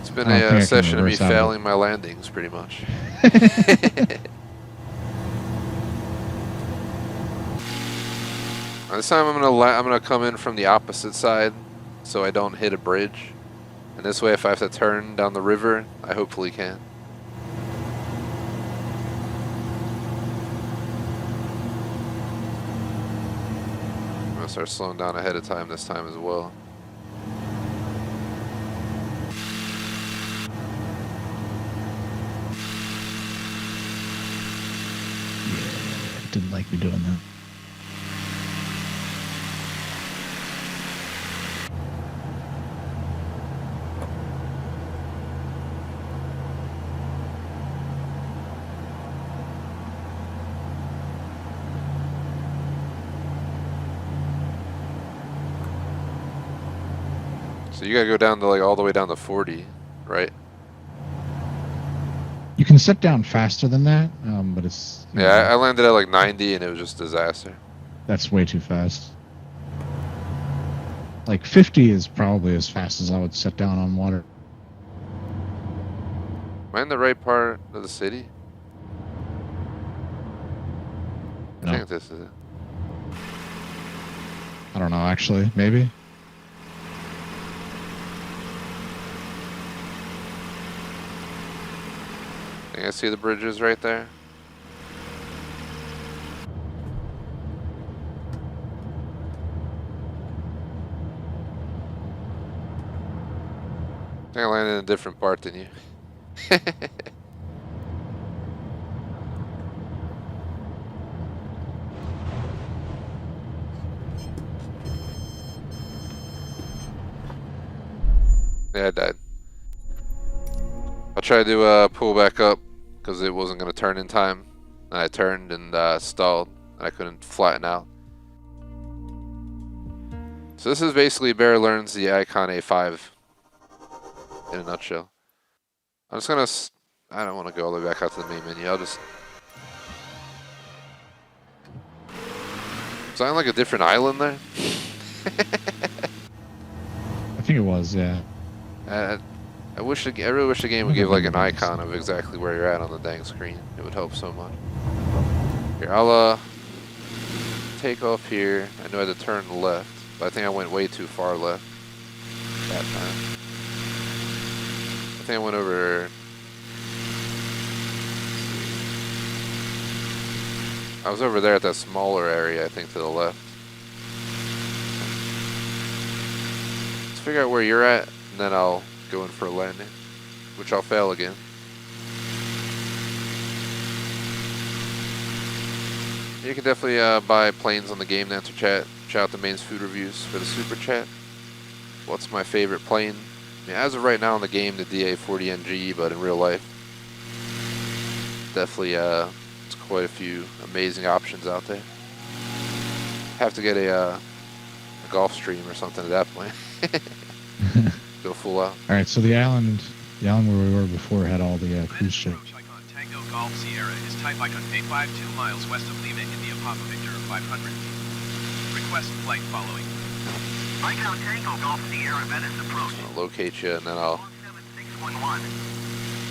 It's been I don't think I a can session of me reverse out of it. failing my landings, pretty much. This time I'm gonna come in from the opposite side, so I don't hit a bridge. And this way, if I have to turn down the river, I hopefully can. I'm gonna start slowing down ahead of time this time as well. Yeah, didn't like me doing that. So you gotta go down to like all the way down to 40, right? You can set down faster than that, but it's Yeah, I landed at like 90 and it was just disaster. that's way too fast. Like 50 is probably as fast as I would set down on water. Am I in the right part of the city? I No. think this is it. I don't know, actually, maybe. Think I see the bridges right there? I think I landed in a different part than you. Yeah, I died. I tried to pull back up because it wasn't going to turn in time. And I turned and stalled. And I couldn't flatten out. So this is basically Bear learns the Icon A5 in a nutshell. I'm just going to... I don't want to go all the way back out to the main menu. I'll just... Was I on like a different island there? I think it was, yeah. I really wish the game would give like an icon of exactly where you're at on the dang screen. It would help so much. Here, I'll take off here. I know I had to turn left, but I think I went way too far left that time. think I went over. I was over there at that smaller area, I think, to the left. Let's figure out where you're at, and then I'll go in for a landing, which I'll fail again. You can definitely buy planes on the game to answer chat. Shout out to Main's Food Reviews for the super chat. What's my favorite plane? I mean, as of right now in the game, the DA-40NG, but in real life, definitely it's quite a few amazing options out there. Have to get a Gulfstream or something at that point. Go full out. All right, so the island where we were before had all the cruise ships. Tango Golf Sierra is type icon 852 miles west of Lima, India, Papa Victor 500. Request flight following. Icon Tango Golf Sierra Venice approach. I'll locate you, and then I'll. 17611.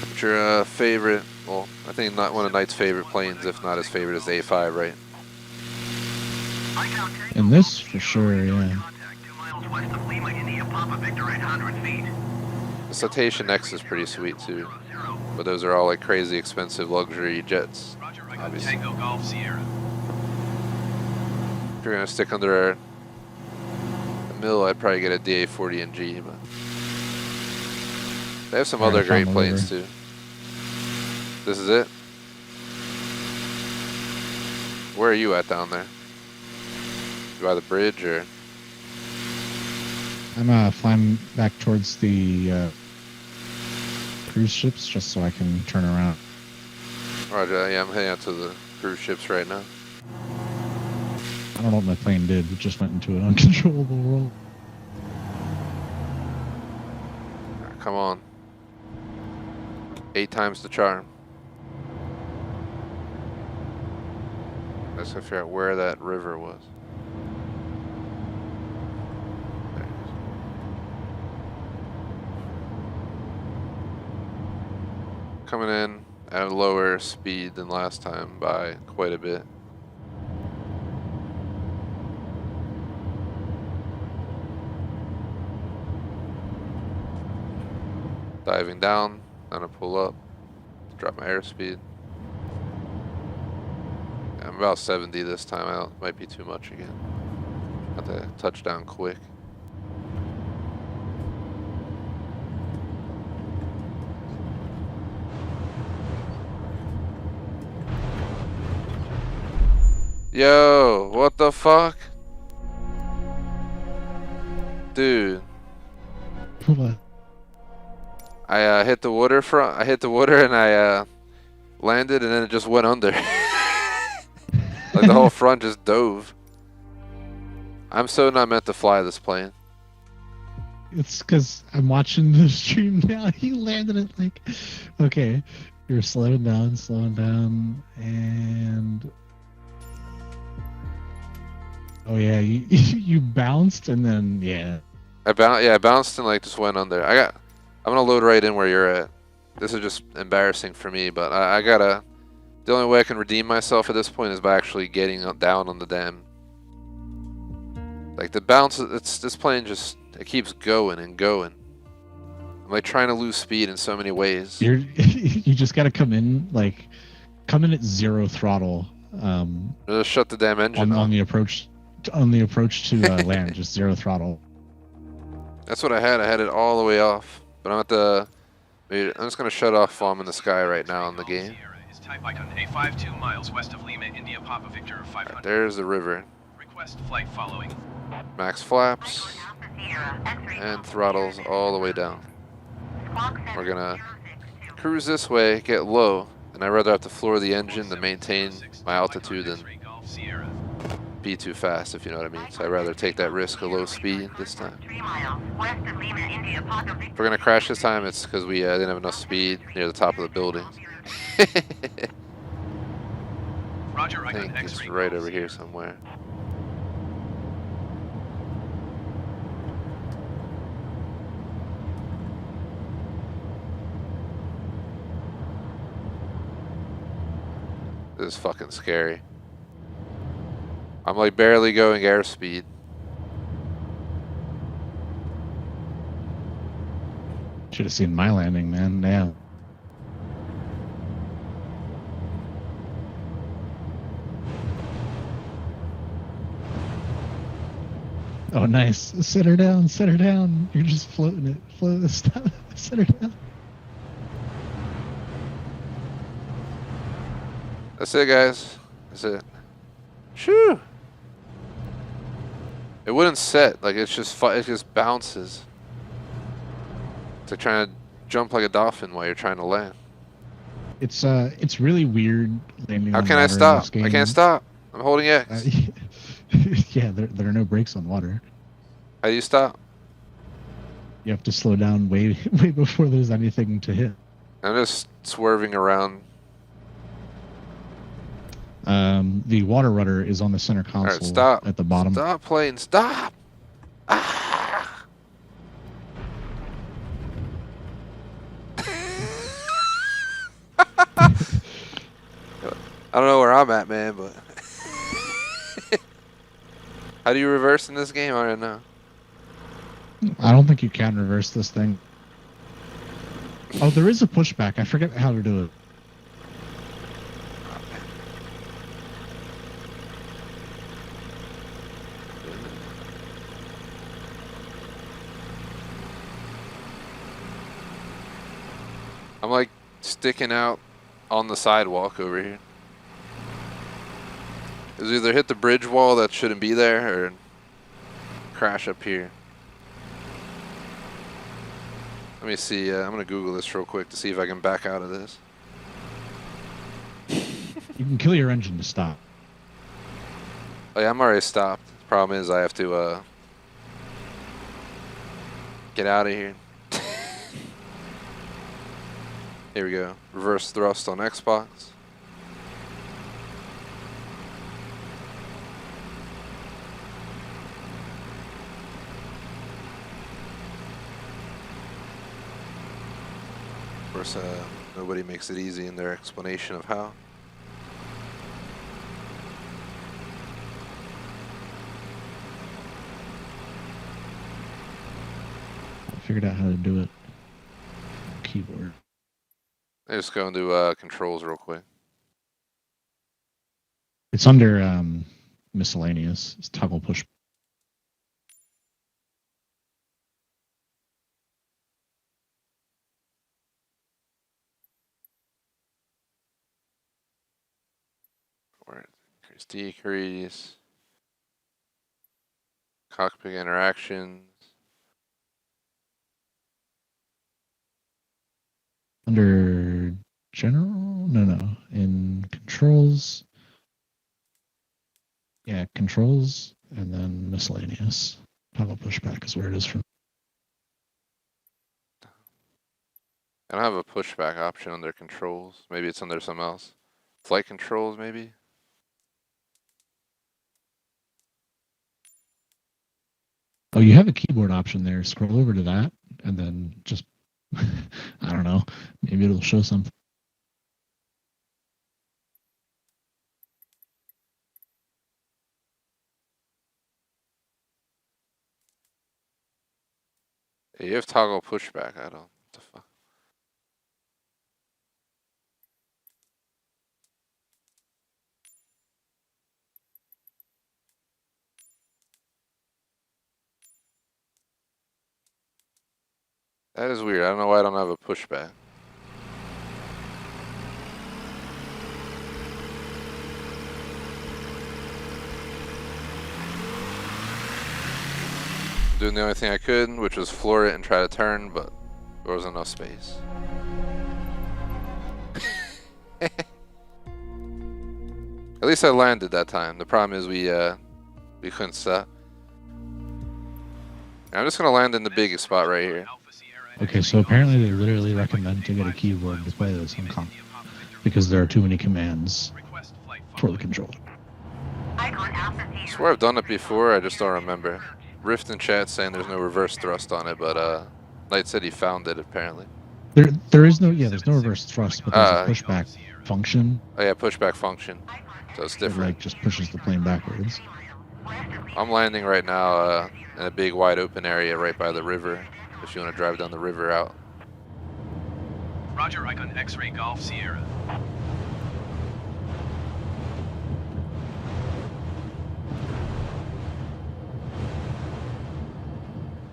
What's your favorite? Well, I think not one of Knight's favorite planes, if not his favorite, is the A5, right? Icon Tango And this for sure, yeah. contact 2 miles west of Lima, India, Papa Victor 800 feet. The Citation X is pretty sweet too, but those are all like crazy expensive luxury jets. Roger, icon Obviously. Tango Golf Sierra. If you're gonna stick under a mill, I'd probably get a DA-40NG, but they have some Alright, other I great found the planes too. This is it? Where are you at down there? You by the bridge or? I'm flying back towards the cruise ships just so I can turn around. Roger, yeah, I'm heading out to the cruise ships right now. I don't know what my plane did. It just went into an uncontrollable roll. Alright, come on. 8 times the charm. Let's go figure out where that river was. There it is. Coming in at a lower speed than last time by quite a bit. Diving down, I'm gonna pull up, drop my airspeed. Yeah, I'm about 70 this time out, might be too much again. Got to touch down quick. Yo, what the fuck? Dude. What? I hit the water front. I hit the water and I landed, and then it just went under. Like the whole front just dove. I'm so not meant to fly this plane. It's because I'm watching the stream now. He landed it like, okay, you're slowing down, and oh yeah, you bounced and then yeah. I bounced and like just went under. I'm gonna load right in where you're at. This is just embarrassing for me, but I gotta. The only way I can redeem myself at this point is by actually getting down on the dam. Like the bounce, this plane just it keeps going and going. I'm like trying to lose speed in so many ways. You just gotta come in at 0 throttle. Just shut the damn engine on the approach to land, just 0 throttle. That's what I had. I had it all the way off. But I'm just gonna shut off while I'm in the sky right now in the game. Type icon 852 miles west of Lima, India, Papa Victor 500. Right, there's the river. Request flight following. Max flaps and throttles all the way down. We're gonna cruise this way, get low, and I'd rather have to floor the engine to maintain my altitude than be too fast, if you know what I mean. So I'd rather take that risk of low speed this time. If we're gonna crash this time, it's because we didn't have enough speed near the top of the building. Roger, I think it's right over here somewhere. This is fucking scary. I'm like barely going airspeed. Should have seen my landing, man. Damn. Oh, nice. Set her down. Set her down. You're just floating it. Float. Stop. Set her down. That's it, guys. That's it. Shoo! It wouldn't set. Like, it's just it just bounces. It's like trying to jump like a dolphin while you're trying to land. It's really weird landing. How can I stop? I can't stop. I'm holding X. Yeah, there are no brakes on water. How do you stop? You have to slow down way before there's anything to hit. I'm just swerving around. The water rudder is on the center console. All right, stop. At the bottom. Stop plane. Stop. Ah. I don't know where I'm at, man, but how do you reverse in this game? I don't know. I don't think you can reverse this thing. Oh, there is a pushback. I forget how to do it. I'm like sticking out on the sidewalk over here. It's either hit the bridge wall that shouldn't be there or crash up here. Let me see. I'm going to Google this real quick to see if I can back out of this. You can kill your engine to stop. Oh, yeah, I'm already stopped. The problem is I have to get out of here. Here we go. Reverse thrust on Xbox. Of course, nobody makes it easy in their explanation of how. I figured out how to do it. Keyboard. I just go into controls real quick. It's under miscellaneous. It's toggle push. Or increase, decrease. Cockpit interactions. Under general? No. In controls. Yeah, controls and then miscellaneous. Toggle pushback is where it is from. I don't have a pushback option under controls. Maybe it's under something else. Flight controls, maybe? Oh, you have a keyboard option there. Scroll over to that and then just, I don't know, maybe it'll show something. Yeah, you have toggle pushback. I don't. What the fuck? That is weird. I don't know why I don't have a pushback. Doing the only thing I could, which was floor it and try to turn, but there wasn't enough space. At least I landed that time. The problem is we couldn't stop. I'm just gonna land in the biggest spot right here. Okay, so apparently they literally recommend to get a keyboard to play this on comp because there are too many commands for the controller. I swear I've done it before, I just don't remember. Rift in chat saying there's no reverse thrust on it, but Knite said he found it apparently. There is no, there's no reverse thrust, but there's a pushback function. Oh yeah, pushback function. So it's different. It like just pushes the plane backwards. I'm landing right now in a big wide open area right by the river. If you want to drive down the river out Roger, Icon X-Ray Golf Sierra.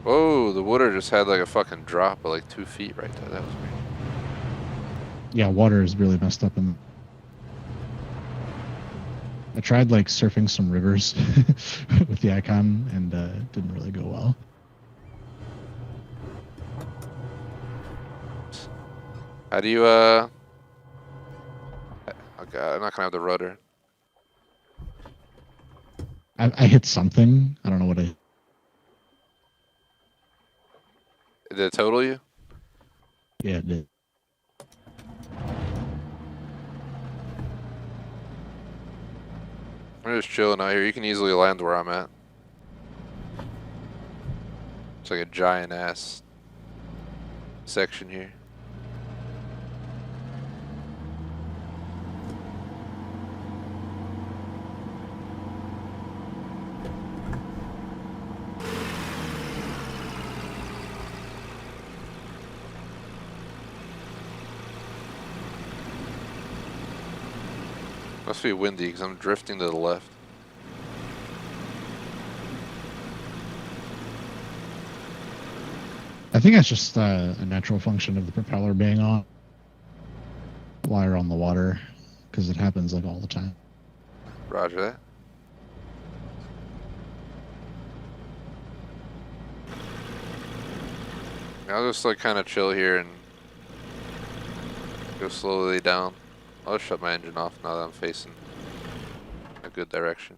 Whoa, the water just had like a fucking drop of like 2 feet right there. That was weird. Yeah, water is really messed up. I tried like surfing some rivers with the Icon, and it didn't really go well. How do you, oh god, I'm not gonna have the rudder. I hit something. I don't know what I. Did it total you? Yeah, it did. I'm just chilling out here. You can easily land where I'm at. It's like a giant ass section here. Must be windy because I'm drifting to the left. I think that's just a natural function of the propeller being on while you're on the water, because it happens like all the time. Roger that. I'll just like kind of chill here and go slowly down. I'll just shut my engine off now that I'm facing a good direction.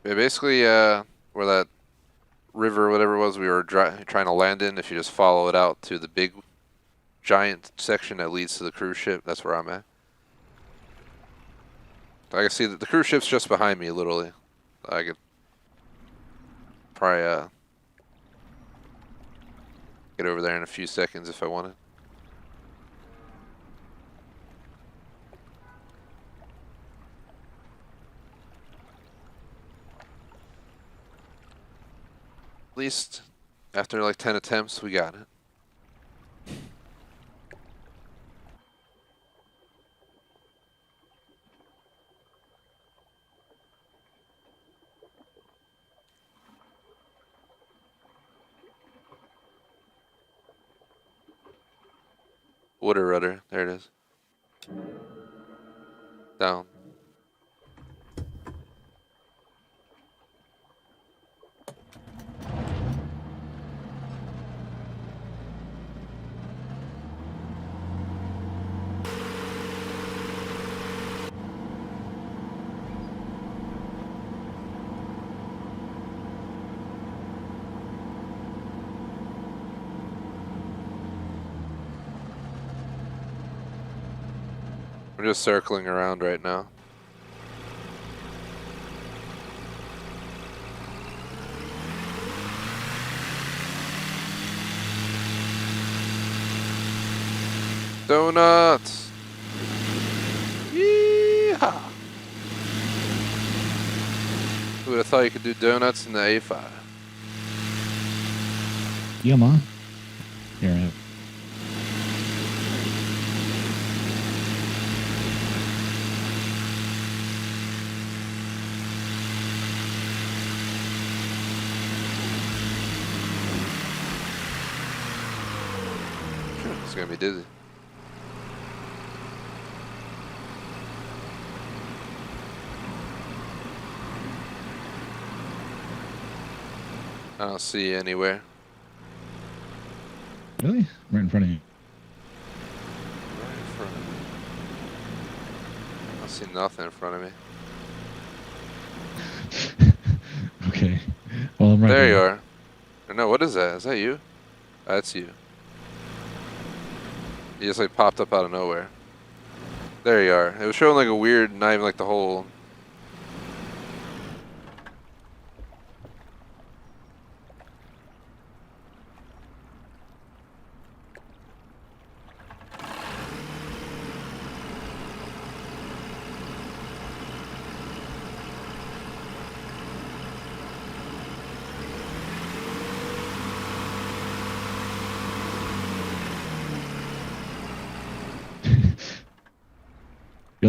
Yeah, basically, where that river or whatever it was we were trying to land in, if you just follow it out to the big giant section that leads to the cruise ship, that's where I'm at. I can see that the cruise ship's just behind me, literally. I could probably get over there in a few seconds if I wanted. At least after like 10 attempts, we got it. Water rudder, there it is. Down. We're just circling around right now. Donuts! Yeehaw! Who would have thought you could do donuts in the A5? Yeah, ma. Here I am. It's gonna be dizzy. I don't see you anywhere. Really? Right in front of you. Right in front of me. I see nothing in front of me. Okay. Well, I'm right There you are. Or no, what is that? Is that you? That's you. You just like popped up out of nowhere. There you are. It was showing like a weird, not even like the whole.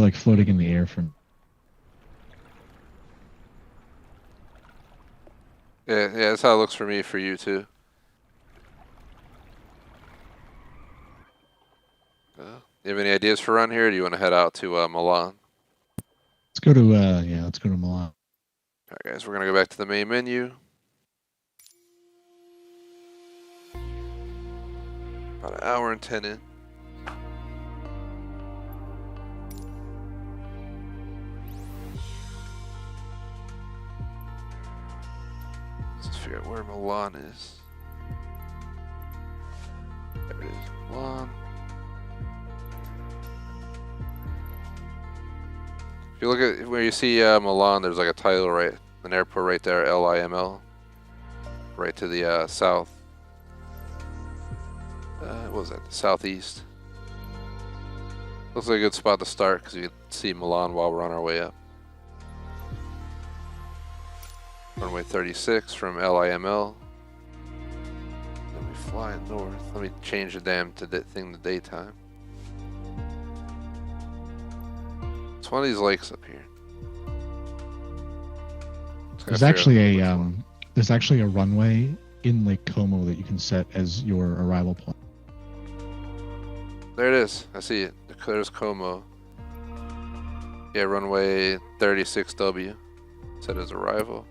like floating in the air from. Yeah, that's how it looks for me, for you too. You have any ideas for run here, or do you want to head out to Milan? Let's go to yeah, let's go to Milan. Alright guys, we're gonna go back to the main menu. About an hour and 10 in. Let's figure out where Milan is. There it is, Milan. If you look at where you see Milan, there's like a title right, an airport right there, LIML, right to the south. What was that? The southeast. Looks like a good spot to start because you can see Milan while we're on our way up. Runway 36 from LIML. Then we fly north. Let me change the damn thing to daytime. It's one of these lakes up here. There's actually a runway in Lake Como that you can set as your arrival point. There it is. I see it. There's Como. Yeah, runway 36W. Set as arrival.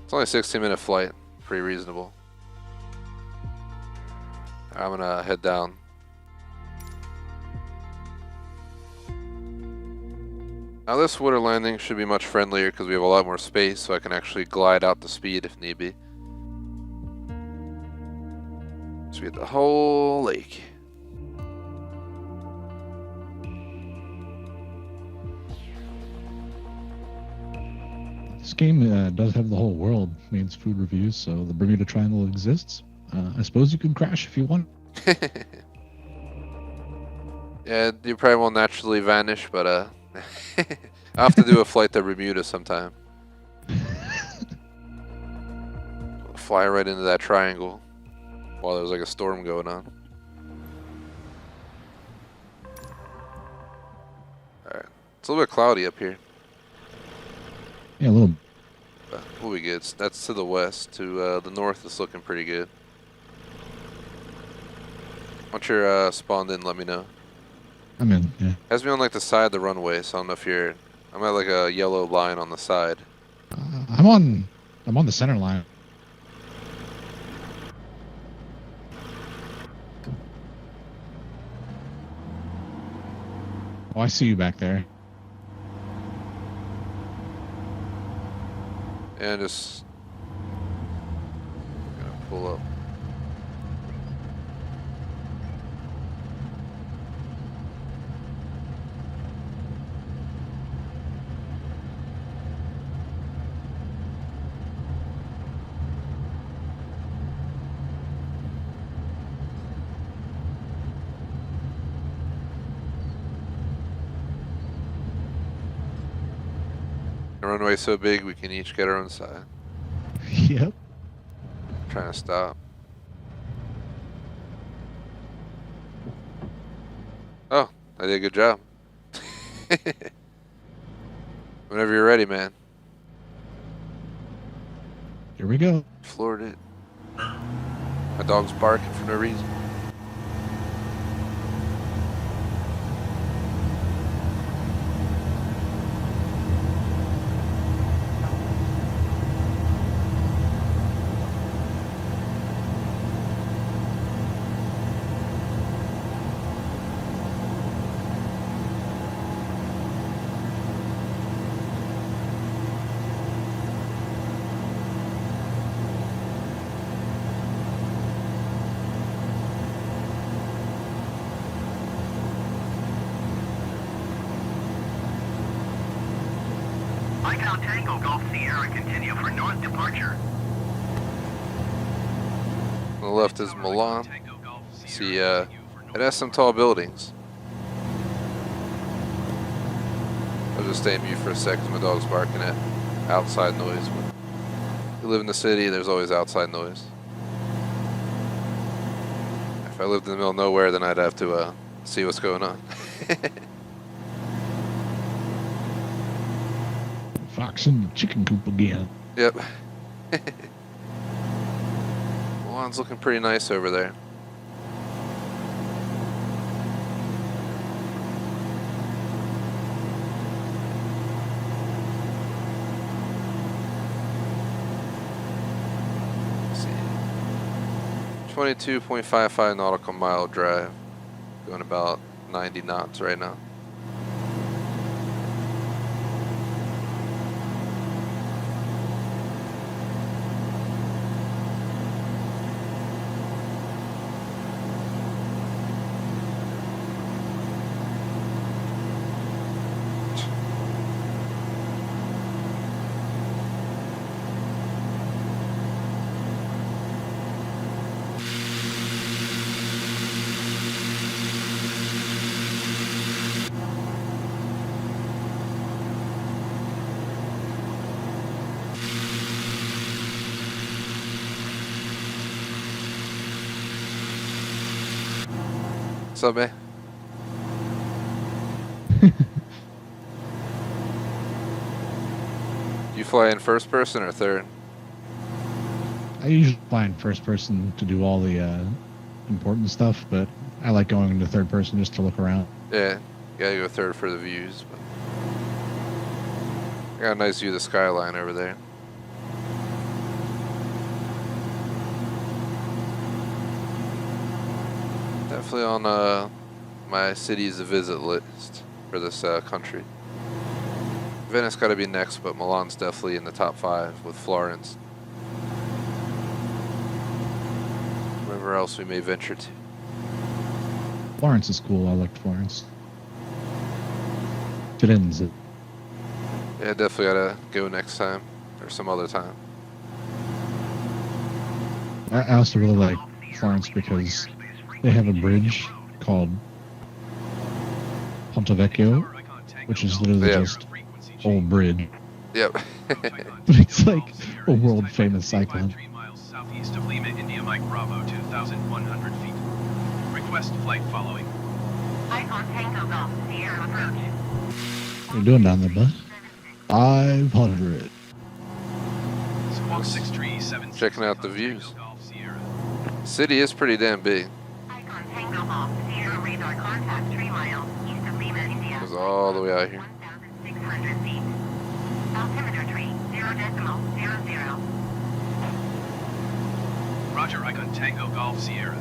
It's only a 16-minute flight. Pretty reasonable. I'm gonna head down. Now this water landing should be much friendlier because we have a lot more space, so I can actually glide out to speed if need be. So we get the whole lake. This game does have the whole world means food reviews, so the Bermuda Triangle exists. I suppose you can crash if you want. Yeah, you probably won't naturally vanish, but I'll have to do a flight to Bermuda sometime. Fly right into that triangle while there's like a storm going on. Alright, it's a little bit cloudy up here. Yeah, a little. But we'll be good. That's to the west. To the north, it's looking pretty good. Once you're spawned in, let me know. I'm in, yeah. Has me on like the side of the runway, so I don't know if you're. I'm at like a yellow line on the side. I'm on the center line. Oh, I see you back there. And just gonna pull up. The runway's so big we can each get our own side. Yep. Trying to stop. Oh, I did a good job. Whenever you're ready, man. Here we go. Floored it. My dog's barking for no reason. Icon Tango Golf Sierra, continue for north departure. On the left is Milan. See, it has some tall buildings. I'll just stay in mute for a sec because my dog's barking at outside noise. But if you live in the city, there's always outside noise. If I lived in the middle of nowhere, then I'd have to see what's going on. Fox in the chicken coop again. Yep. Milan's looking pretty nice over there. Let's see. 22.55 nautical mile drive. Going about 90 knots right now. What's up, man? You fly in first person or third? I usually fly in first person to do all the important stuff, but I like going into third person just to look around. Yeah, you gotta go third for the views. But I got a nice view of the skyline over there. Definitely on my cities to visit list for this country. Venice got to be next, but Milan's definitely in the top 5 with Florence. Wherever else we may venture to. Florence is cool. I liked Florence. Firenze. Yeah, definitely gotta go next time or some other time. I also really like Florence because they have a bridge called Ponte Vecchio, which is literally just old bridge. Yep. But it's like a world famous cyclone. 3 miles southeast of Lima, India Mike Bravo, 2,100 feet. Request flight following. Icon Tango Golf, Sierra approach. What are you doing down there, bud? 500. Squawk 637. Checking out the views. Golf Sierra. City is pretty damn big. Icon Tango Golf, Sierra radar contact 3 miles east of Lima, India. Goes all the way out here. 1,600 feet. Altimeter tree, 0.00. Roger, Icon Tango Golf Sierra.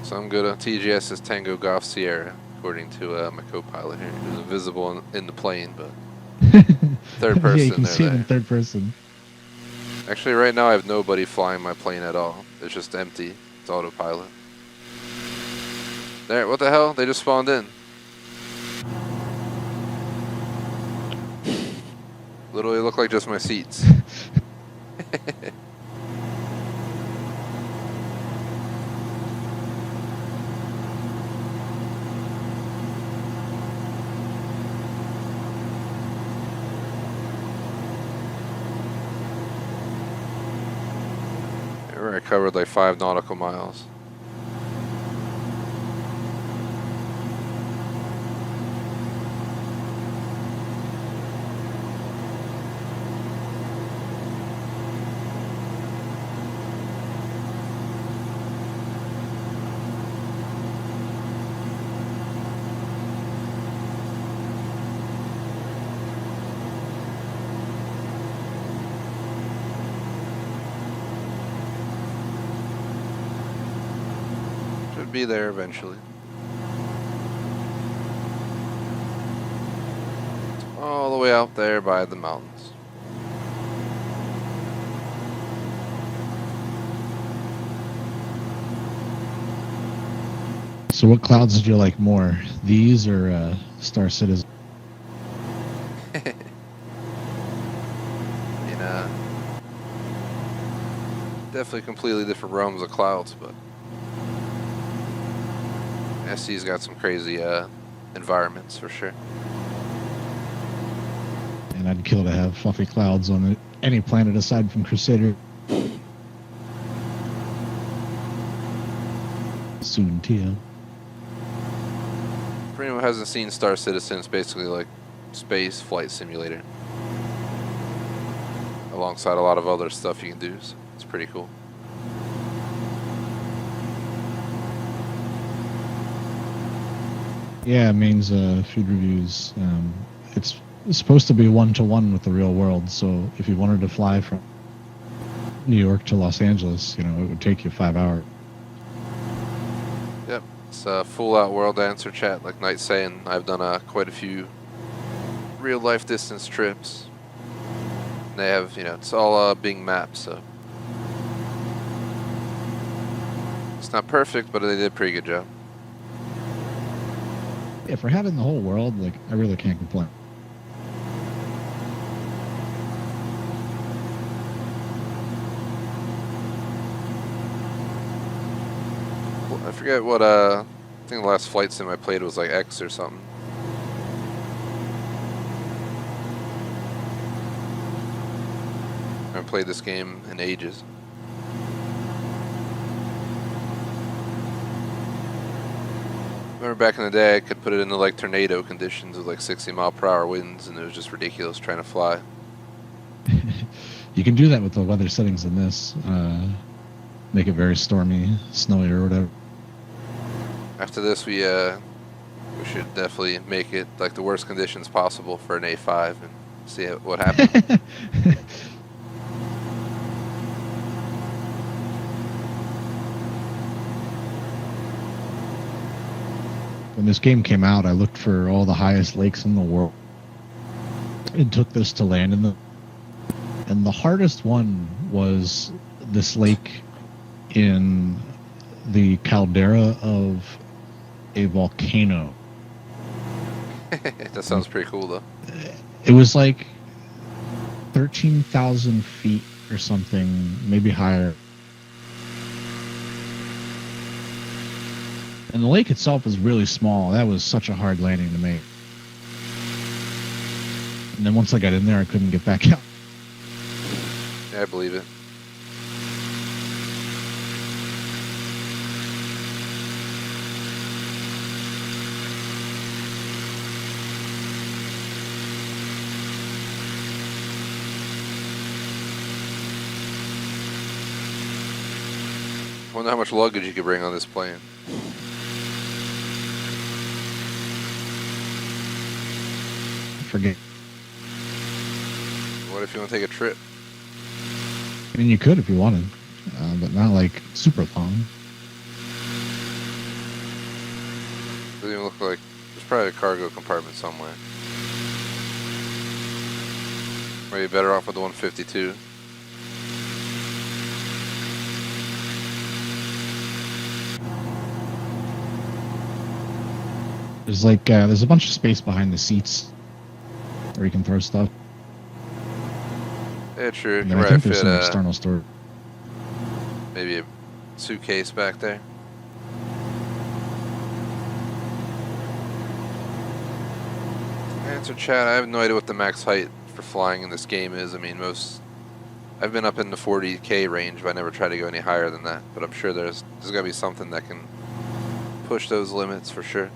So I'm good on TGS is Tango Golf Sierra, according to my co-pilot here, who's invisible in the plane, but third person. Yeah, you can there, see it there. in third person. Actually, right now I have nobody flying my plane at all. It's just empty. It's autopilot. There, what the hell? They just spawned in. Literally look like just my seats. I covered like 5 nautical miles. Be there eventually. All the way out there by the mountains. So what clouds did you like more? These or Star Citizen? You know, definitely completely different realms of clouds, but SC's got some crazy environments for sure. And I'd kill to have fluffy clouds on any planet aside from Crusader. Soon, Tia. For anyone who hasn't seen Star Citizen, it's basically like space flight simulator. Alongside a lot of other stuff you can do. So it's pretty cool. Yeah, Maine's food reviews. It's supposed to be one-to-one with the real world. So if you wanted to fly from New York to Los Angeles, you know, it would take you 5 hours. Yep, it's a full-out world answer chat. Like Knite saying, I've done quite a few real-life distance trips. They have, you know, it's all being mapped, so it's not perfect, but they did a pretty good job. Yeah, for having the whole world, like, I really can't complain. Well, I forget what, I think the last flight sim I played was like X or something. I haven't played this game in ages. Remember back in the day, I could put it into like tornado conditions with like 60-mile-per-hour winds, and it was just ridiculous trying to fly. You can do that with the weather settings in this. Make it very stormy, snowy, or whatever. After this, we should definitely make it like the worst conditions possible for an A5 and see what happens. When this game came out, I looked for all the highest lakes in the world and took this to land in them. And the hardest one was this lake in the caldera of a volcano. That sounds pretty cool, though. It was like 13,000 feet or something, maybe higher. And the lake itself was really small. That was such a hard landing to make. And then once I got in there, I couldn't get back out. Yeah, I believe it. I wonder how much luggage you could bring on this plane. Forget. What if you want to take a trip? I mean, you could if you wanted, but not like super long. Doesn't even look like there's probably a cargo compartment somewhere. Maybe better off with the 152. There's like there's a bunch of space behind the seats where you can throw stuff. Yeah, true. And You then I might think there's fit some external storage. maybe a suitcase back there. Answer chat. I have no idea what the max height for flying in this game is. I mean, I've been up in the 40K range, but I never tried to go any higher than that. But I'm sure there's got to be something that can push those limits for sure.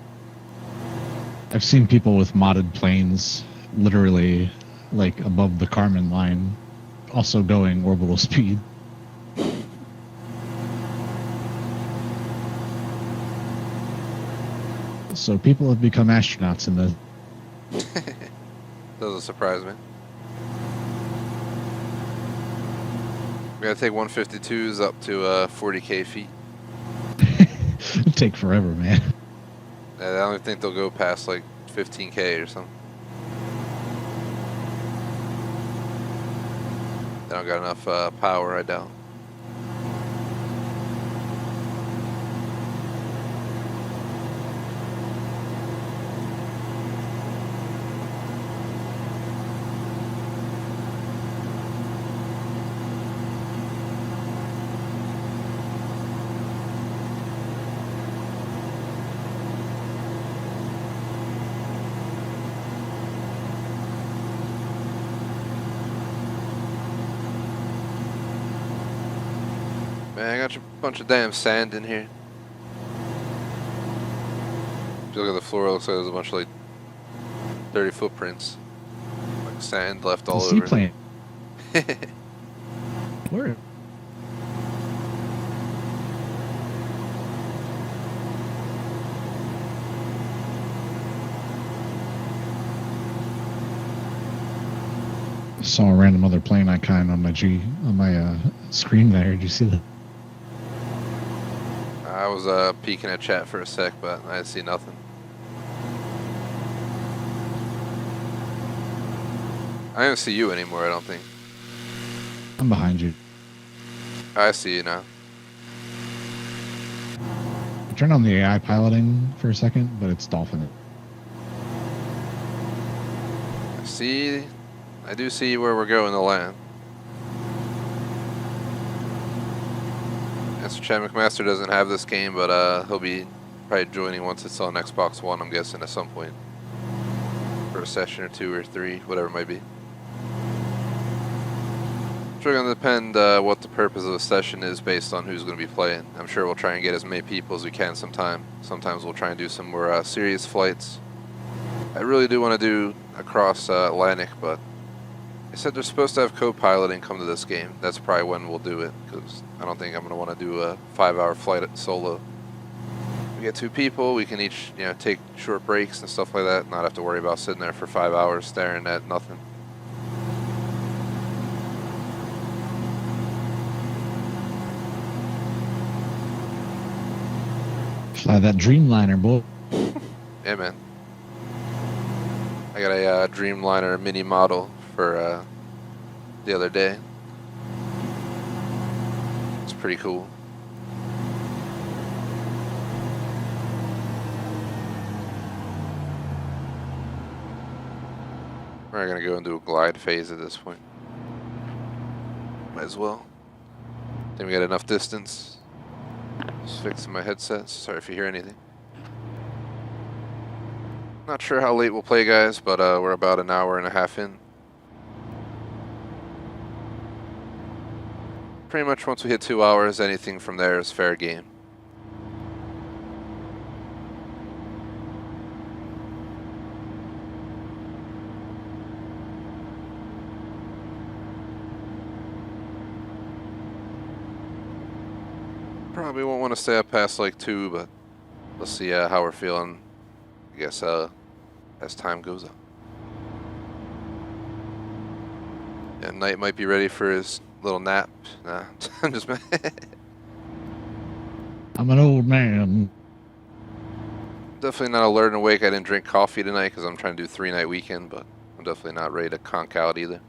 I've seen people with modded planes literally like above the Kármán line, also going orbital speed. So people have become astronauts in the. Doesn't surprise me. We gotta take 152s up to 40K feet. It'll take forever, man. I don't even think they'll go past like 15K or something. They don't got enough power, I doubt. Man, I got a bunch of damn sand in here. If you look at the floor, it looks like there's a bunch of like dirty footprints. Like sand left all The over. seaplane. Where? Saw a random other plane icon on my screen there. Did you see that? I was peeking at chat for a sec, but I didn't see nothing. I don't see you anymore, I don't think. I'm behind you. I see you now. I turned on the AI piloting for a second, but it's dolphin. I do see where we're going to land. Mr. Chad McMaster doesn't have this game, but he'll be probably joining once it's on Xbox One, I'm guessing, at some point. For a session or 2 or 3, whatever it might be. It's really going to depend what the purpose of the session is based on who's going to be playing. I'm sure we'll try and get as many people as we can sometime. Sometimes we'll try and do some more serious flights. I really do want to do across Atlantic, but they said they're supposed to have co-piloting come to this game. That's probably when we'll do it, because I don't think I'm going to want to do a 5-hour flight solo. We get 2 people, we can each, take short breaks and stuff like that, not have to worry about sitting there for 5 hours staring at nothing. Fly that Dreamliner, boy. Yeah, man. I got a Dreamliner mini model for the other day. It's pretty cool. We're gonna go into a glide phase at this point. Might as well. Think we got enough distance. Just fixing my headset. Sorry if you hear anything. Not sure how late we'll play, guys, but we're about an hour and a half in. Pretty much once we hit 2 hours, anything from there is fair game. Probably won't want to stay up past like 2, but we'll see how we're feeling, I guess, as time goes on. And Knite might be ready for his little nap. Nah, I'm just I'm an old man. definitely not alert and awake. I didn't drink coffee tonight because I'm trying to do 3-night weekend, but I'm definitely not ready to conk out either.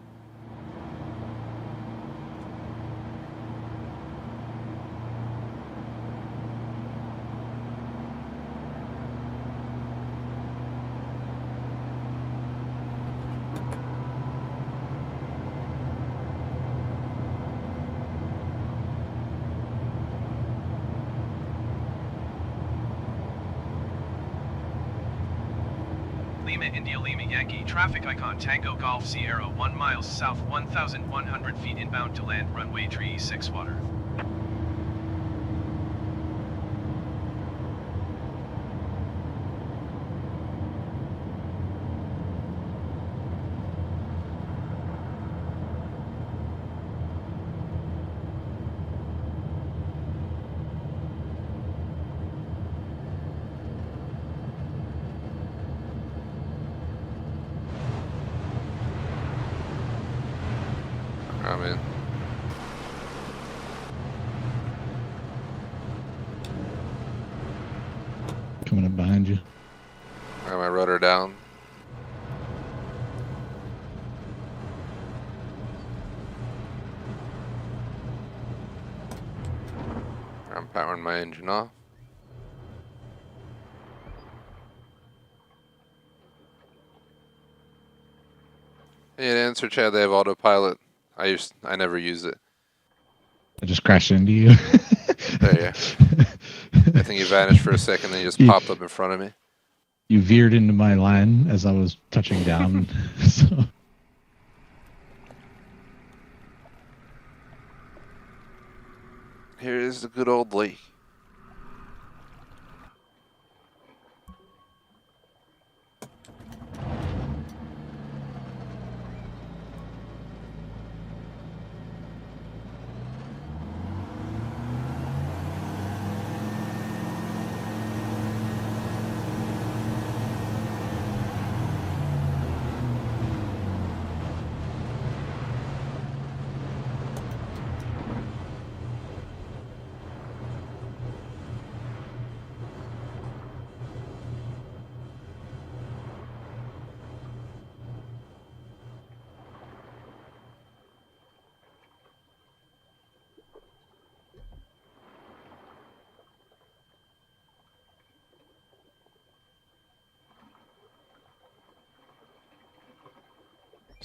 Lima India Lima Yankee traffic icon Tango Golf Sierra 1 miles south 1,100 feet inbound to land runway 36 water. I'm in. Coming up behind you. I got my rudder down. I'm powering my engine off. Yeah, to answer Chad, they have autopilot. I never use it. I just crashed into you. There you go. I think you vanished for a second, then you just popped up in front of me. You veered into my line as I was touching down. So. Here is the good old lake.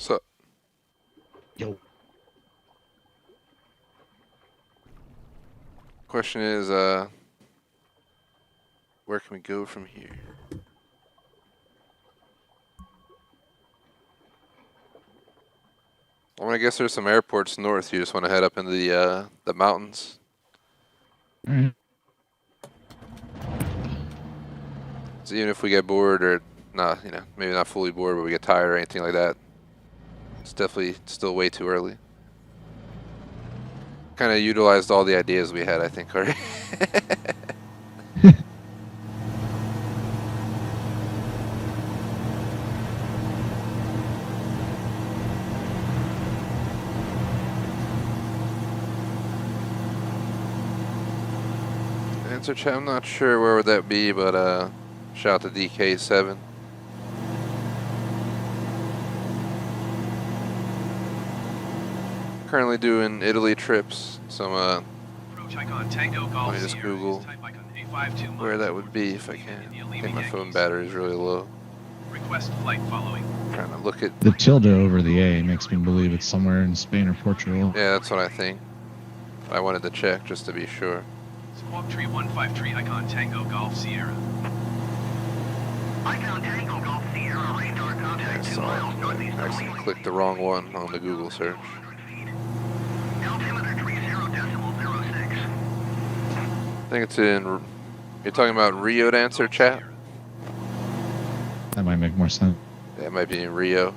So, Yo. question is, where can we go from here? Well, I guess there's some airports north. You just want to head up into the mountains. All right. So even if we get bored or not, you know, maybe not fully bored, but we get tired or anything like that, it's definitely still way too early. Kind of utilized all the ideas we had, I think, already. Answer chat, I'm not sure where would that be, but shout out to DK7. Currently doing Italy trips. Some Approach icon Tango Golf let me just Sierra. Google Type icon A52 where that would be if I can. I think my phone battery is really low. Request flight following. Trying to look at. The tilde over the A makes me believe it's somewhere in Spain or Portugal. Yeah, that's what I think. I wanted to check just to be sure. Squawk tree 153 icon Tango Golf Sierra. Icon Tango Golf Sierra radar contact 2 miles northeast I of actually Lima. clicked the wrong one on the Google search. 100 feet. Altimeter 30.06. I think it's in. You're talking about Rio to answer chat? That might make more sense. Yeah, it might be in Rio,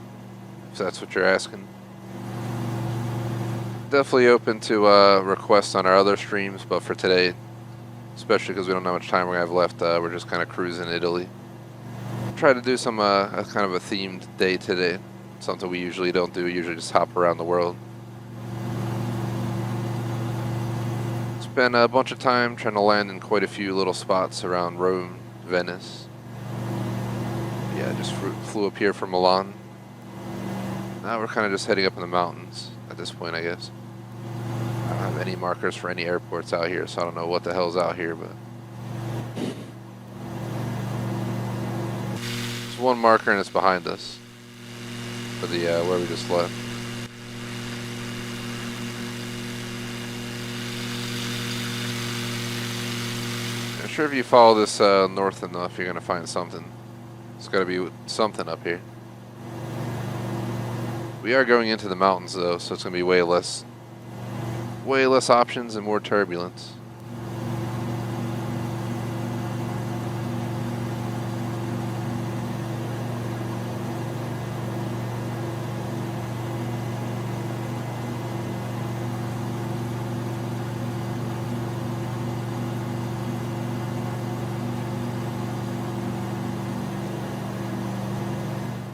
if that's what you're asking. Definitely open to requests on our other streams, but for today, especially because we don't know how much time we have left, we're just kind of cruising Italy. Try to do some a kind of a themed day today, something we usually don't do. Usually just hop around the world. Spent a bunch of time trying to land in quite a few little spots around Rome, Venice. Yeah, just flew up here from Milan. Now we're kind of just heading up in the mountains at this point, I guess. I don't have any markers for any airports out here, so I don't know what the hell's out here, but there's one marker and it's behind us for the where we just left. I'm sure if you follow this north enough, you're gonna find something. It's got to be something up here. We are going into the mountains though, so it's gonna be way less options and more turbulence.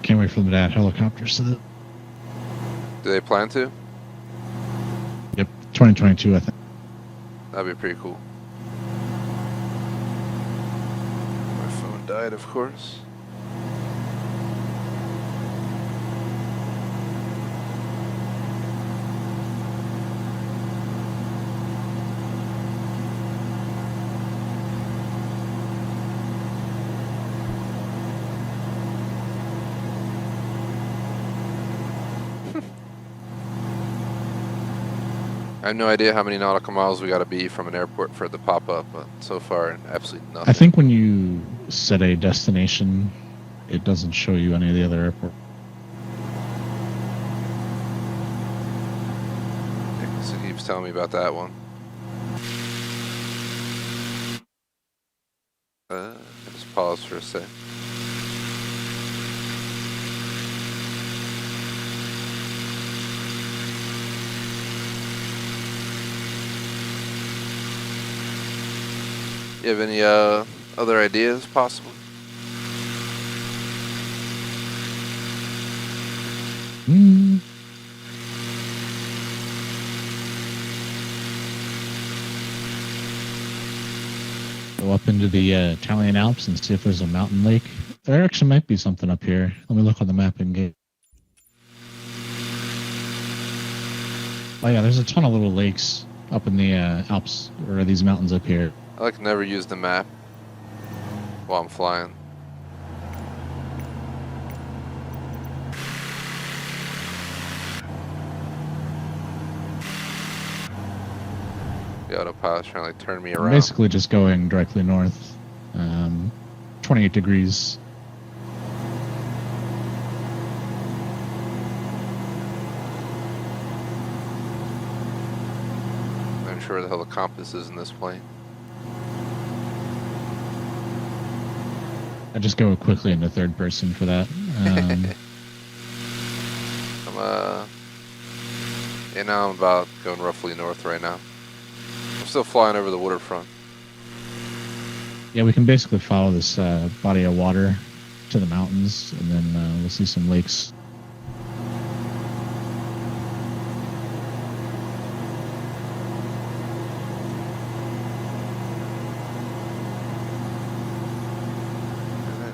Can't wait for them to add helicopters to the. Do they plan to? Yep, 2022, I think. That'd be pretty cool. My phone died, of course. I have no idea how many nautical miles we got to be from an airport for it to pop up, but so far, absolutely nothing. I think when you set a destination, it doesn't show you any of the other airports. It keeps telling me about that one. I just pause for a sec. You have any other ideas, possibly? Go up into the Italian Alps and see if there's a mountain lake. There actually might be something up here. Let me look on the map and get. Oh yeah, there's a ton of little lakes up in the Alps, or these mountains up here. I like to never use the map while I'm flying. The autopilot's trying to like turn me I'm around. basically just going directly north. 28 degrees. I'm not sure where the hell the compass is in this plane. I just go quickly into third person for that. I'm about going roughly north right now. I'm still flying over the waterfront. Yeah, we can basically follow this body of water to the mountains, and then we'll see some lakes.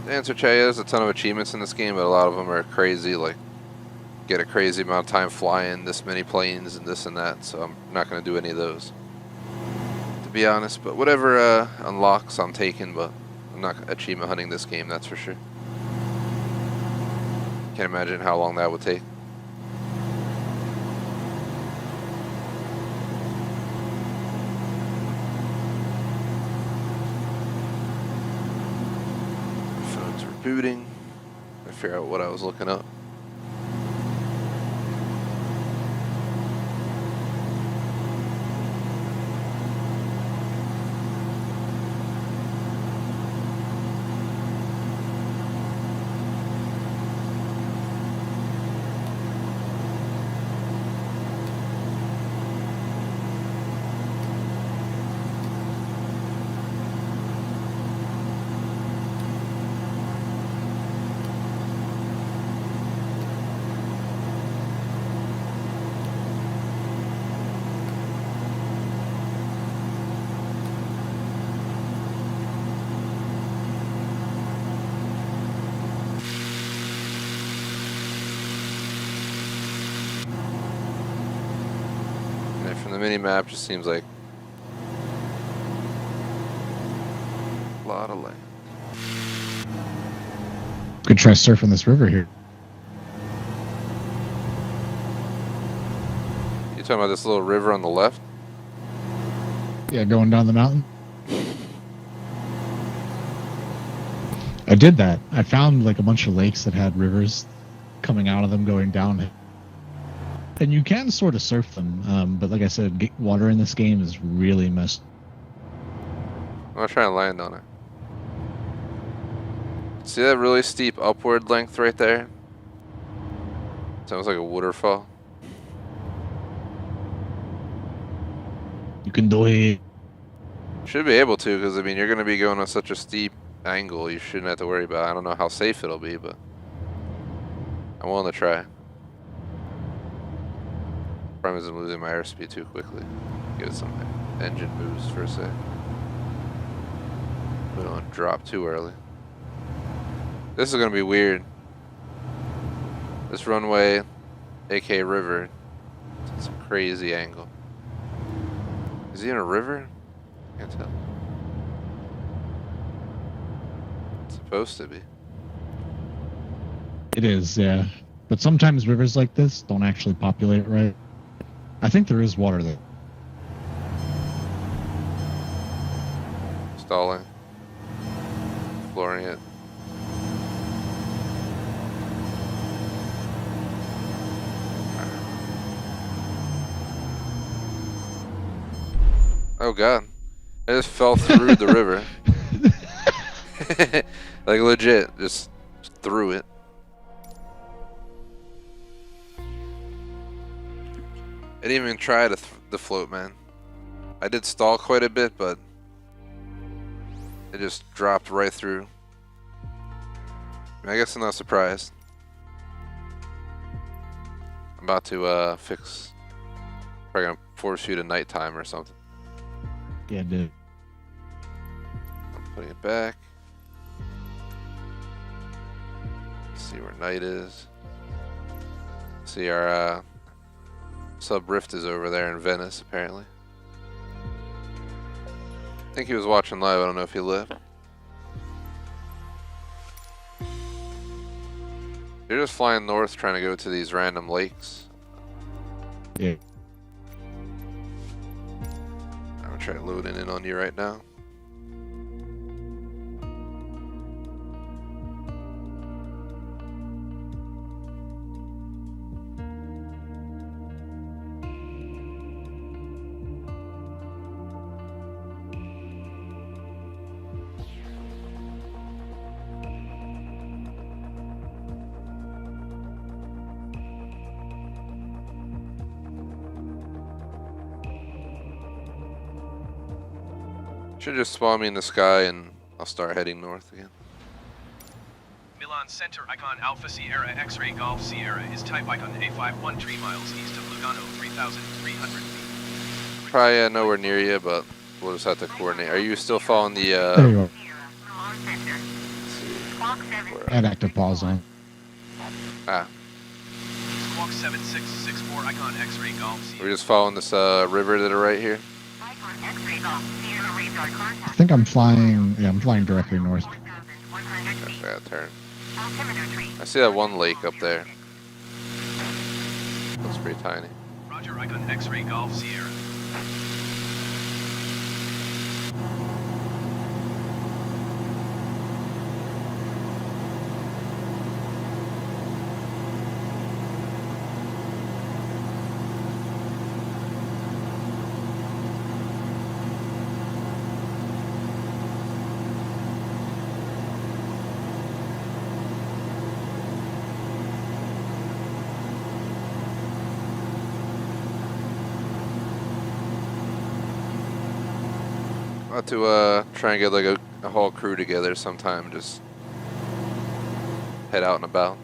The answer, Che, there's a ton of achievements in this game, but a lot of them are crazy, like get a crazy amount of time flying this many planes and this and that, so I'm not going to do any of those, to be honest. But whatever unlocks, I'm taking, but I'm not achievement hunting this game, that's for sure. Can't imagine how long that would take. Phone's rebooting. I figure out what I was looking up. From the mini map, just seems like a lot of land. Could try surfing this river here. You talking about this little river on the left? Yeah, going down the mountain. I did that. I found like a bunch of lakes that had rivers coming out of them going down. And you can sort of surf them, but like I said, water in this game is really messed. I'm gonna try and land on it. See that really steep upward length right there? Sounds like a waterfall. You can do it. Should be able to, because I mean you're gonna be going on such a steep angle. You shouldn't have to worry about it. I don't know how safe it'll be, but I'm willing to try. Problem is I'm losing my airspeed too quickly. Give it some engine boost for a sec. We don't want to drop too early. This is gonna be weird. This runway, aka river, it's a crazy angle. Is he in a river? Can't tell. It's supposed to be. It is, yeah. But sometimes rivers like this don't actually populate right. I think there is water there. Stalling. Flooring it. Oh god. I just fell through the river. Like legit, just through it. I didn't even try to float, man. I did stall quite a bit, but it just dropped right through. I guess I'm not surprised. I'm about to fix. Probably gonna force you to nighttime or something. Yeah, dude. I'm putting it back. See where night is. See our sub Rift is over there in Venice, apparently. I think he was watching live. I don't know if he left. You're just flying north trying to go to these random lakes. Yeah. I'm Try loading in on you right now. Should just spawn me in the sky and I'll start heading north again. Milan Center icon Alpha Sierra X-Ray Golf Sierra is type icon A51 3 miles east of Lugano, 3,300 feet. Probably nowhere near you, but we'll just have to coordinate. Are you still following the? There you are. Where, Add active pause on. ah, Squawk 7664 icon X-Ray Golf Sierra. we're just following this river that are right here. I think I'm flying. Yeah, I'm flying directly north. I gotta turn. I see that one lake up there. Looks pretty tiny. Roger icon X-Ray Golf Sierra. About to try and get like a whole crew together sometime. Just head out and about.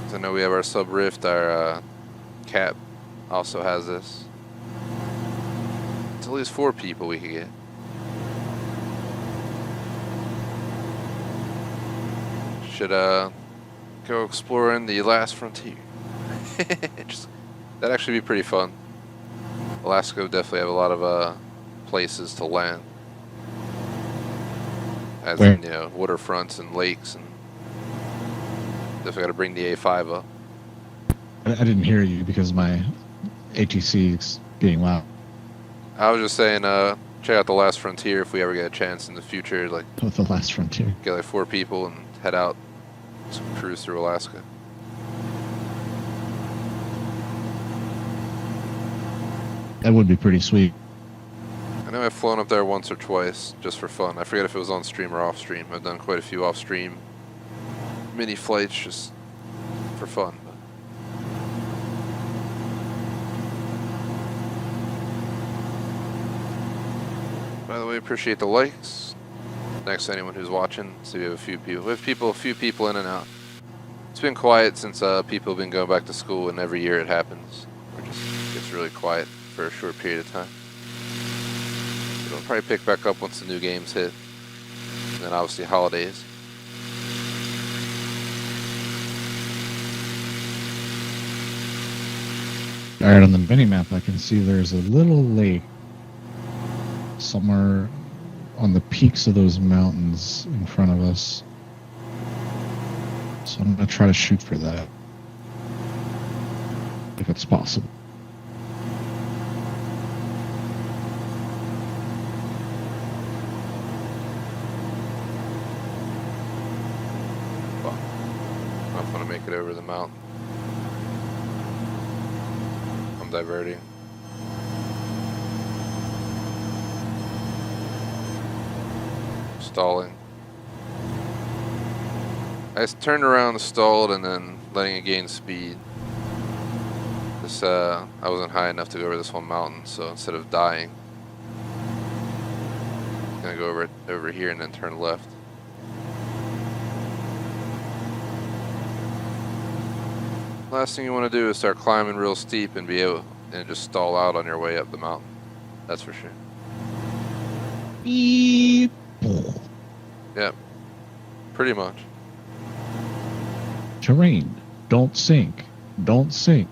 So I know we have our sub rift. Our cap also has this. It's at least 4 people we could get. Should go exploring the last frontier. That'd actually be pretty fun. Alaska would definitely have a lot of places to land, as Where? in, you know, waterfronts and lakes, and definitely got to bring the A5 up. I didn't hear you because my ATC is being loud. I was just saying, check out the last frontier if we ever get a chance in the future, like With the last frontier. get like 4 people and head out, some cruise through Alaska. That would be pretty sweet. I know I've flown up there once or twice just for fun. I forget if it was on stream or off stream. I've done quite a few off stream mini flights just for fun. By the way, appreciate the likes. Thanks to anyone who's watching. See, we have a few people. We have a few people in and out. It's been quiet since people have been going back to school, and every year it happens. It just gets really quiet for a short period of time. It'll probably pick back up once the new games hit, and then obviously holidays. Alright, on the mini-map I can see there's a little lake somewhere on the peaks of those mountains in front of us. So I'm going to try to shoot for that. If it's possible. Well, I don't want to make it over the mountain. I'm diverting. Stalling. I turned around, stalled, and then letting it gain speed. This I wasn't high enough to go over this whole mountain, so instead of dying, I'm gonna go over here and then turn left. Last thing you want to do is start climbing real steep and be able and just stall out on your way up the mountain. That's for sure. Beep. Yep. Pretty much. Terrain. Don't sink. Don't sink.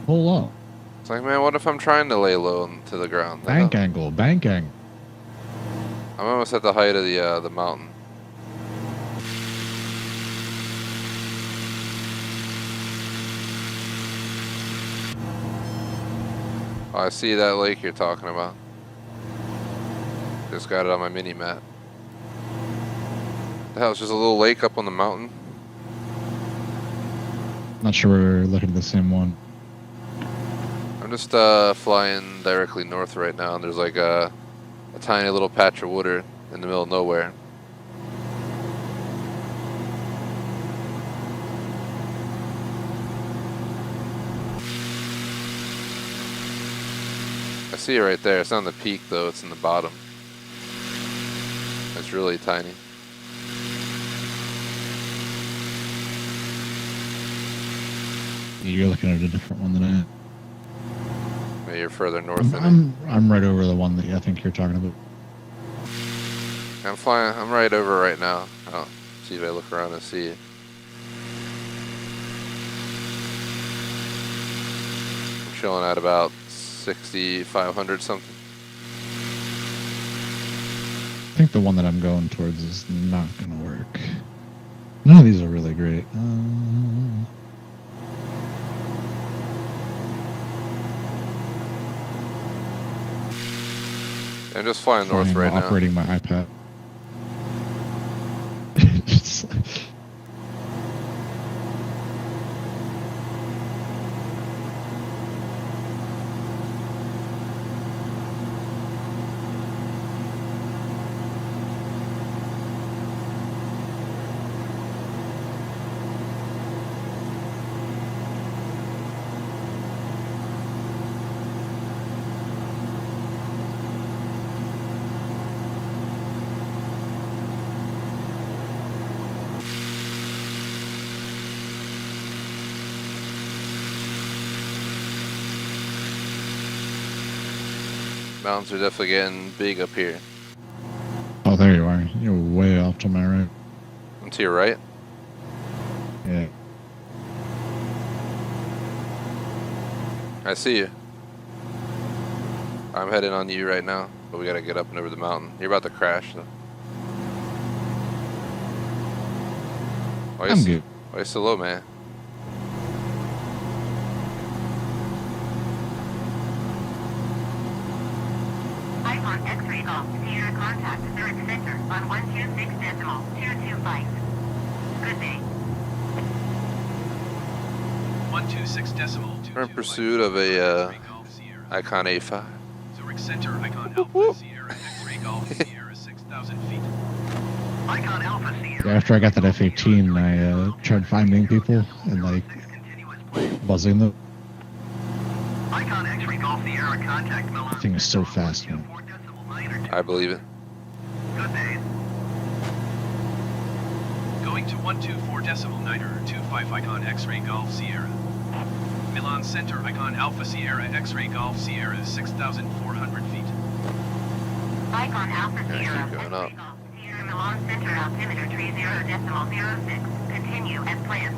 Pull up. It's like, man, what if I'm trying to lay low to the ground? Bank angle. Bank angle. I'm almost at the height of the mountain. Oh, I see that lake you're talking about. Just got it on my mini map. The hell, it's just a little lake up on the mountain. Not sure we're looking at the same one. I'm just flying directly north right now, and there's like a tiny little patch of water in the middle of nowhere. I see it right there. It's not on the peak though, it's in the bottom. It's really tiny. You're looking at a different one than I am. Maybe you're further north than me. I'm right over the one that I think you're talking about. I'm flying. I'm right over right now. Oh, see if I look around and see it. I'm chilling at about 6,500 something. I think the one that I'm going towards is not going to work. None of these are really great. I'm just flying north right now. Operating my iPad. Mountains are definitely getting big up here. Oh, there you are. You're way off to my right. I'm to your right. Yeah. I see you. I'm heading on you right now, but we gotta get up and over the mountain. You're about to crash though. I'm good. Why are you so low, man? Icon X-ray Golf Sierra contact third center on 126.225. Good day. 126.225. We're in pursuit of a Icon A5. Zurich Center, Icon Alpha Sierra X-ray Golf Sierra 6,000 feet. Icon Alpha Sierra. Yeah, after I got that F-18, I tried finding people and like buzzing them. Icon X-ray Golf Sierra contact Milan. The thing is so fast, man. I believe it. Good day. Going to 124.925 Icon X-ray Golf Sierra. Milan Center, Icon Alpha Sierra X-ray Golf Sierra 6,400 feet. Icon Alpha Yeah, Sierra keep going up. X-ray Golf Sierra Milan Center altimeter 30.06. Continue as planned.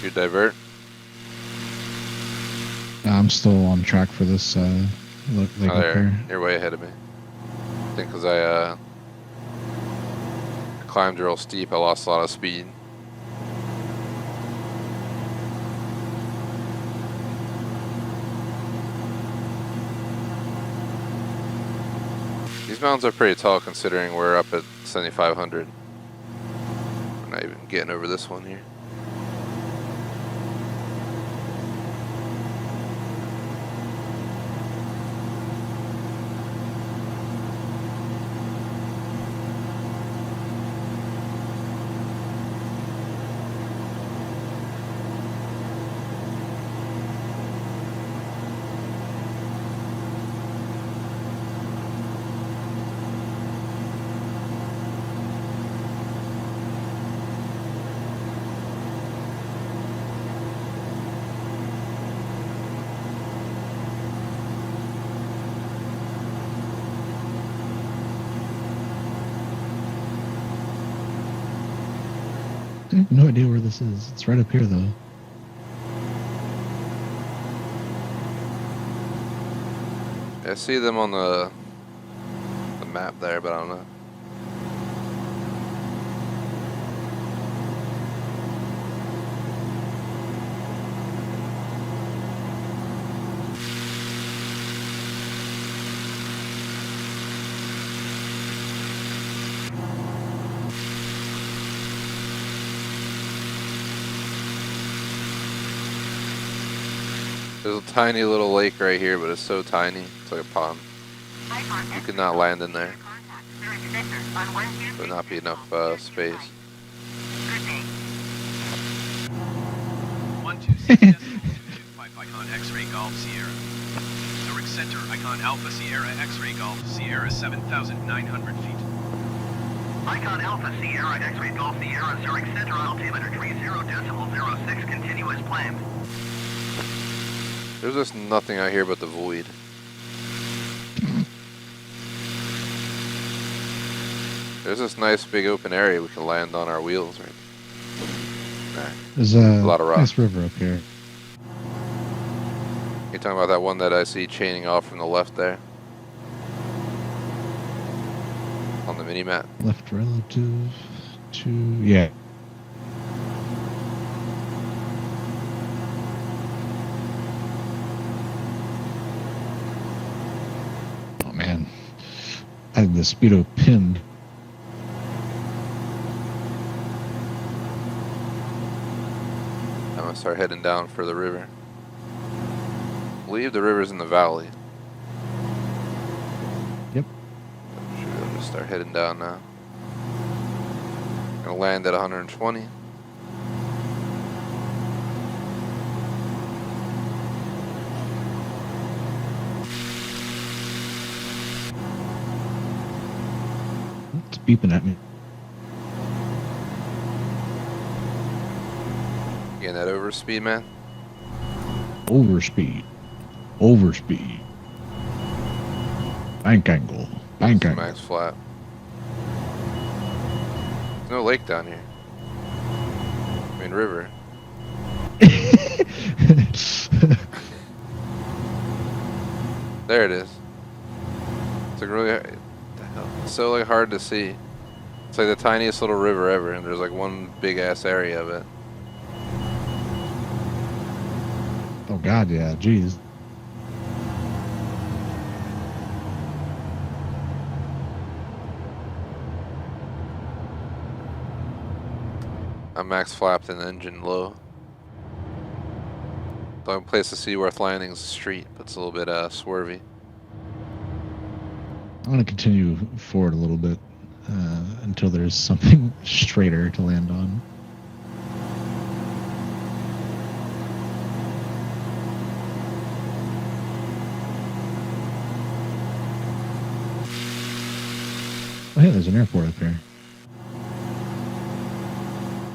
You divert. I'm still on track for this lake Oh, up there. there. You're way ahead of me. I think because I climbed real steep, I lost a lot of speed. These mountains are pretty tall considering we're up at 7,500. We're not even getting over this one here. I have no idea where this is. It's right up here, though. I see them on the map there, but I don't know. There's a tiny little lake right here, but it's so tiny. It's like a pond. You could not land in there. There would not be enough space. 126 icon X-ray Golf Sierra. Zurich Center icon Alpha Sierra X-ray Golf Sierra 7,900 feet. Icon Alpha Sierra X-ray Golf Sierra Zurich Center altimeter tree 0.06 continuous planned. There's just nothing out here but the void. There's this nice big open area we can land on our wheels, right? Nah. There's a lot of rock. nice river up here. You're talking about that one that I see chaining off from the left there? On the mini-map? Left relative to... yeah. Oh, man. I had the speedo pinned. I'm gonna start heading down for the river. I believe the river's in the valley. Yep. Should be able to start heading down now. Gonna land at 120. It's beeping at me. Getting that overspeed, man. Overspeed. Overspeed. Bank angle. Bank angle. Max flat. There's no lake down here. I mean river. There it is. It's like really, the hell? It's so like hard to see. It's like the tiniest little river ever, and there's like one big ass area of it. Oh God, yeah, jeez. I'm max flapped and engine low. The only place to see worth landing is the street, but it's a little bit swervy. I'm gonna continue forward a little bit until there's something straighter to land on. Oh, hey, there's an airport up here.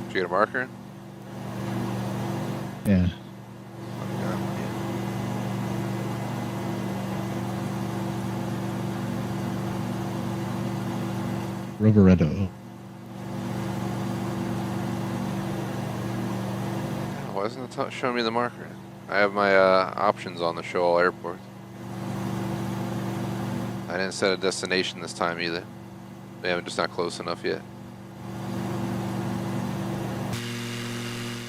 Did you get a marker? Yeah. Rovereto. Why isn't it showing me the marker? I have my options on to show all airports. I didn't set a destination this time either. Yeah, I'm just not close enough yet.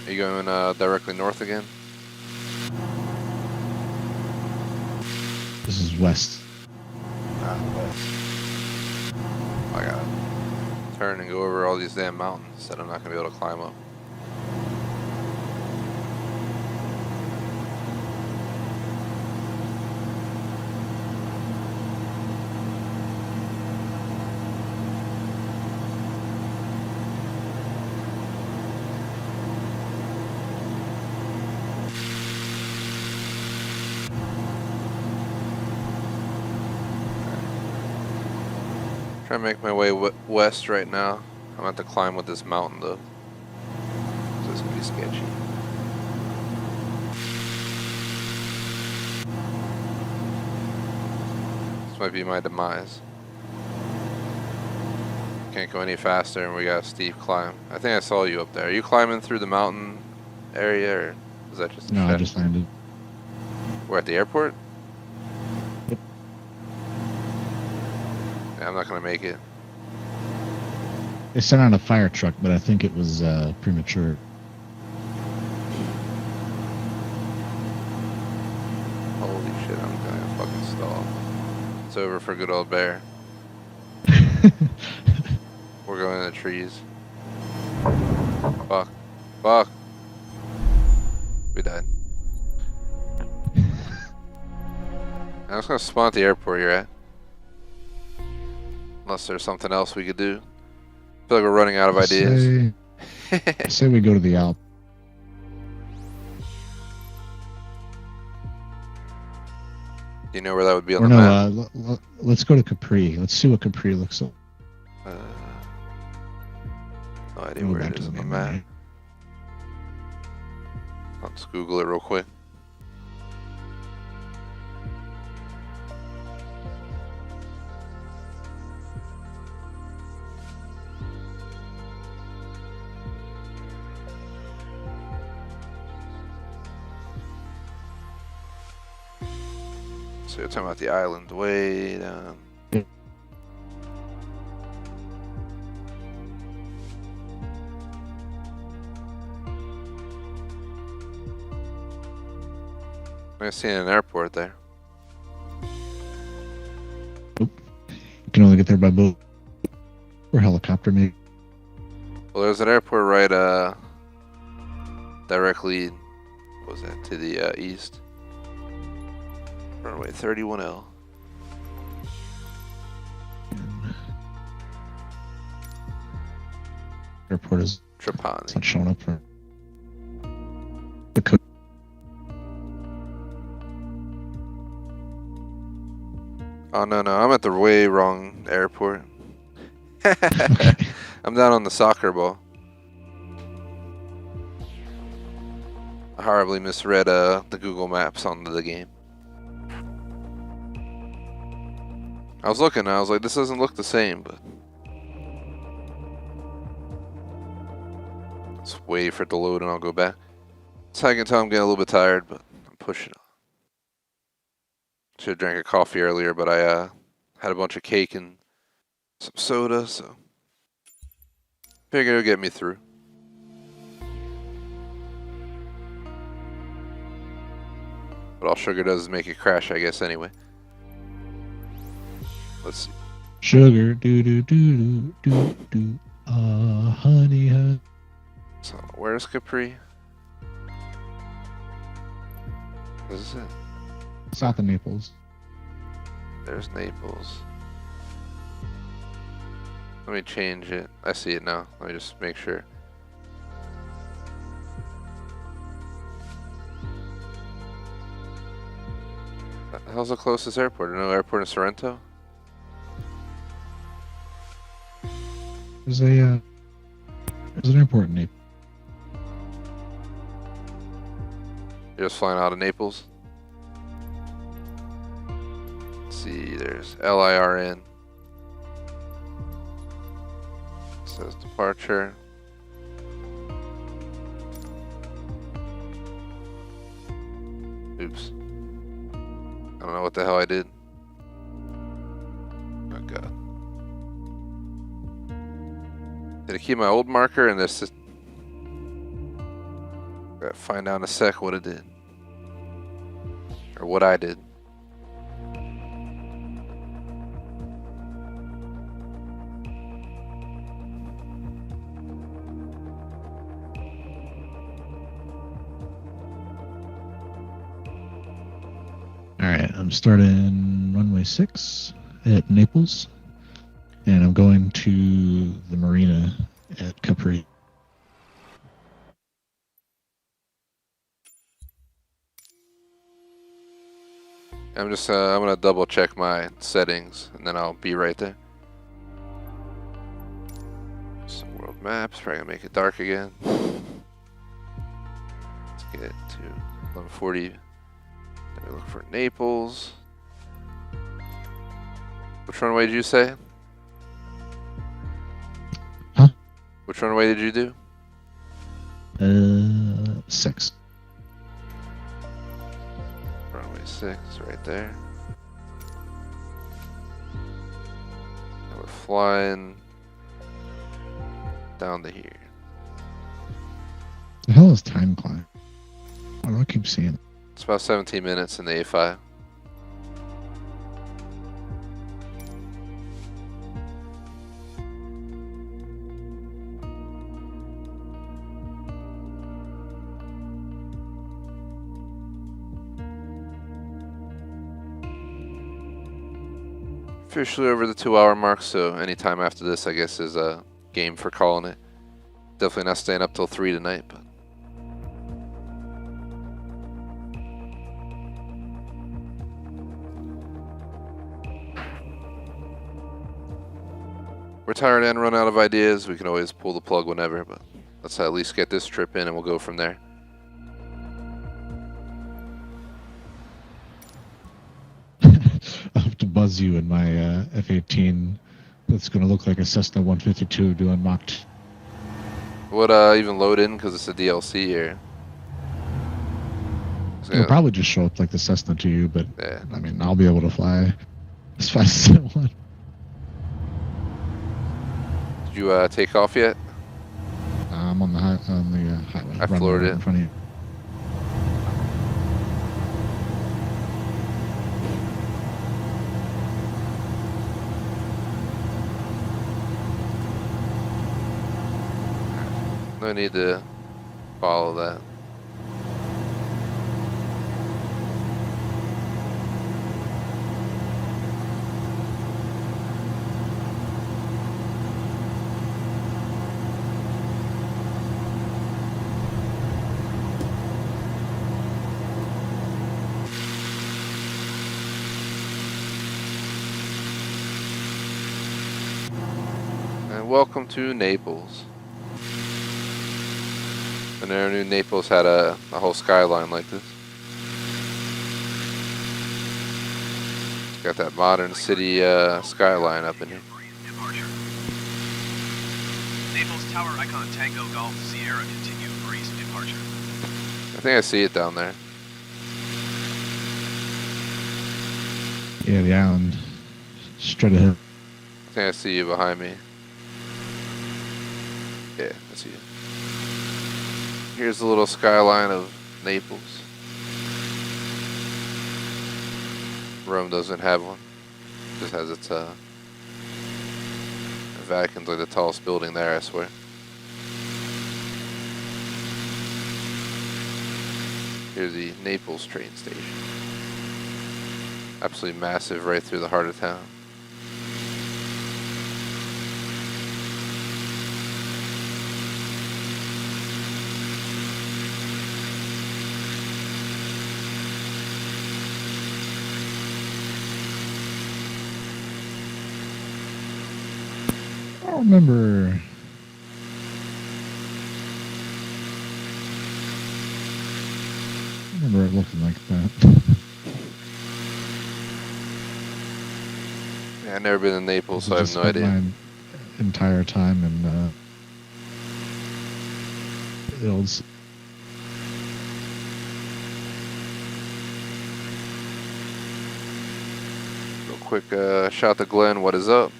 Are you going directly north again? This is west. West. I gotta turn and go over all these damn mountains that I'm not gonna be able to climb up. Trying to make my way west right now. I'm gonna have to climb with this mountain though. So it's gonna be sketchy. This might be my demise. Can't go any faster, and we got a steep climb. I think I saw you up there. Are you climbing through the mountain area, or is that just a No, I shed? just landed. We're at the airport? Yep. Yeah, I'm not gonna make it. They sent out a fire truck, but I think it was premature. Holy shit, I'm gonna fucking stall. It's over for good old Bear. We're going in the trees. Fuck. Fuck. We died. I'm just gonna spawn at the airport you're at. Unless there's something else we could do. I feel like we're running out of ideas. Say we go to the Alp. Do you know where that would be on Or the no, map? let's go to Capri. Let's see what Capri looks like. No idea Go where back it to is the on the main map. menu. Let's Google it real quick. So you're talking about the island way down. I see an airport there. You can only get there by boat or helicopter, maybe. Well, there's an airport right, directly, what was that, to the east. Runway 31L. Airport is Trapani. not showing up for the code. Oh, no, I'm at the way wrong airport. I'm down on the soccer ball. I horribly misread the Google Maps on the game. I was looking, I was like, this doesn't look the same, but let's wait for it to load and I'll go back. So I can tell I'm getting a little bit tired, but I'm pushing it. Should have drank a coffee earlier, but I had a bunch of cake and some soda, so figured it'll get me through. But all sugar does is make it crash, I guess, anyway. Let's see. Sugar, do. Honey, honey. So, where's Capri? This is it. South of Naples. There's Naples. Let me change it. I see it now. Let me just make sure. The hell's the closest airport? No airport in Sorrento? There's an airport in Naples. You're just flying out of Naples? Let's see, there's LIRN. It says departure. Oops. I don't know what the hell I did. Oh god. Did I keep my old marker and this? Gotta find out in a sec what it did. Or what I did. Alright, I'm starting runway 6 at Naples. And I'm going to the marina at Capri. I'm gonna double check my settings and then I'll be right there. Some world maps, probably gonna make it dark again. Let's get to 1140. Then we look for Naples. Which runway did you say? runway did you do? 6. Runway 6, right there. And we're flying down to here. The hell is time climb? Why do I keep seeing it? It's about 17 minutes in the A5. Officially over the 2-hour mark, so anytime after this, I guess, is a game for calling it. Definitely not staying up till 3 tonight, but we're tired and run out of ideas. We can always pull the plug whenever, but let's at least get this trip in and we'll go from there. I'll have to buzz you in my F-18 that's going to look like a Cessna 152 doing Mach 2. Would even load in because it's a DLC here. It'll probably just show up like the Cessna to you, but Yeah. I mean, I'll be able to fly as fast as I want. Did you take off yet? I'm on the highway. I running floored right it. in front of you. No need to follow that. And welcome to Naples. I never knew Naples had a whole skyline like this. It's got that modern city skyline up in here. Departure. Naples Tower icon Tango Golf Sierra continue for east departure. I think I see it down there. Yeah, the island. Straight ahead. I think I see you behind me. Yeah, I see you. Here's a little skyline of Naples. Rome doesn't have one. Just has its Vatican's like the tallest building there, I swear. Here's the Naples train station. Absolutely massive right through the heart of town. I don't remember. I remember it looking like that. Yeah, I've never been in Naples, so I have Just no spent idea. my entire time in the old. Real quick shout to Glenn, what is up?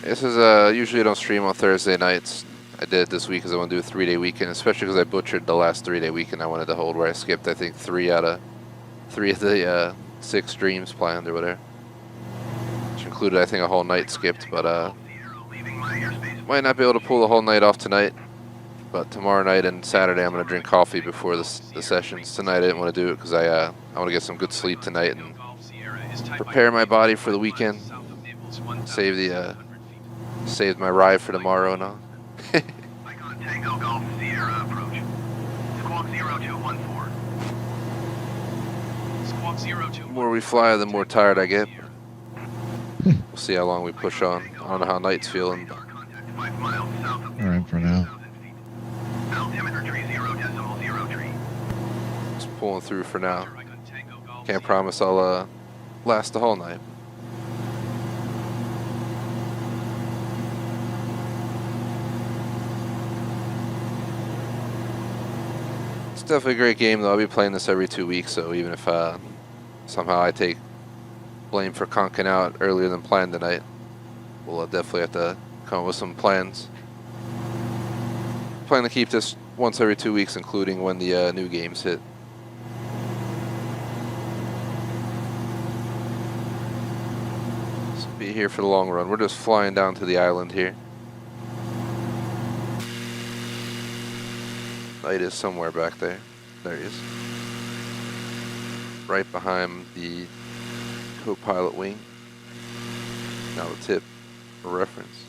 This is usually I don't stream on Thursday nights. I did it this week because I want to do a 3-day weekend, especially because I butchered the last 3-day weekend I wanted to hold, where I skipped I think 3 of the 6 streams planned or whatever, which included I think a whole night skipped. But might not be able to pull the whole night off tonight. But tomorrow night and Saturday I'm gonna drink coffee before the sessions. Tonight I didn't want to do it because I want to get some good sleep tonight and prepare my body for the weekend. Saved my ride for tomorrow and all. Icon Tango Golf Sierra approach. Squawk 0214. Squawk 0214. The more we fly, the more tired I get. We'll see how long we push on. I don't know how Knight's feeling. But 5 miles south of All right, for now. altimeter tree 0.03. just pulling through for now. Can't promise I'll last the whole night. definitely a great game, though. I'll be playing this every 2 weeks, so even if somehow I take blame for conking out earlier than planned tonight, we'll definitely have to come up with some plans. Plan to keep this once every 2 weeks, including when the new games hit. So be here for the long run. We're just flying down to the island here. Knite is somewhere back there. There he is. Right behind the co-pilot wing. Now the tip for reference.